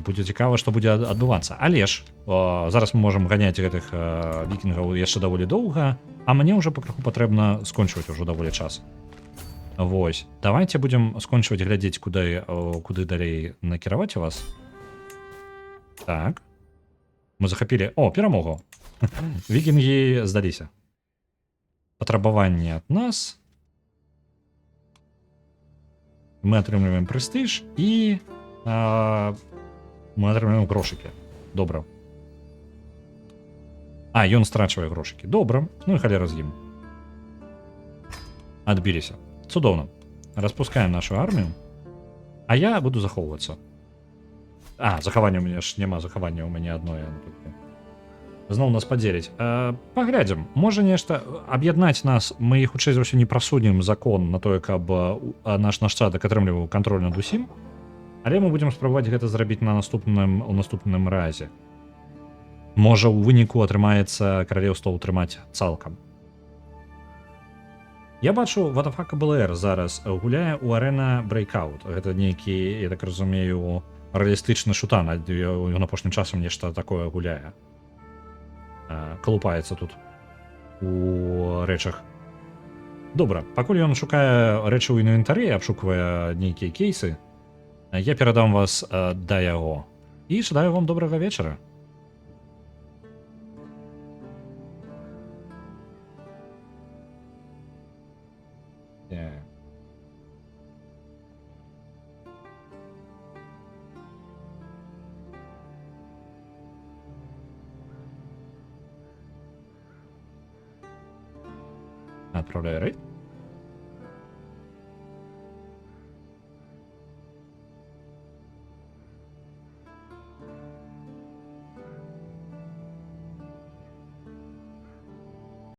A: Будзе цікава, што будзе адбывацца. Але ж зараз мы можам ганяць гэтых вікінгаў яшчэ даволі доўга, а мне ўжо пакрыху патрэбна скончваць ужо даволі час. Вось. Давайте будзем скончваць глядзець, куды далей накіраваць вас. Так. Мы захапілі... перамогу. Вікінгі здаліся. Патрабаванне ад нас. Мы атрымліваем прэстыж і мы атрымліваем грошыкі. Добра. Ён страчвае грошыкі. Добра. І халера з ім. Адбіліся. Цудоўна. Распускаем нашу армію. А я буду захоўвацца. Захаванне ў мяне ж няма захавання, у мяне адно. зноў нас падзеліць. Паглядзім, можа нешта аб'яднаць нас, мы хутчэй за ўсё не прасудзім закон на тое, каб наш нашчадак атрымліваў кантроль над усім, але мы будзем спрабаваць гэта зрабіць у наступным разе. Можа, у выніку атрымаецца каралеўства ўтрымаць цалкам. Я бачу, Вадафака БЛР зараз гуляе ў Arena Breakout. Гэта нейкі, я так разумею, рэалістычны шутан, ён апошнім часам нешта такое гуляе. Калупаецца тут у рэчах. Добра, пакуль ён шукае рэчы ў інвентары, абшуквае нейкія кейсы, я перадам вас да яго. І жадаю вам добрага вечара. Отправляю рейд.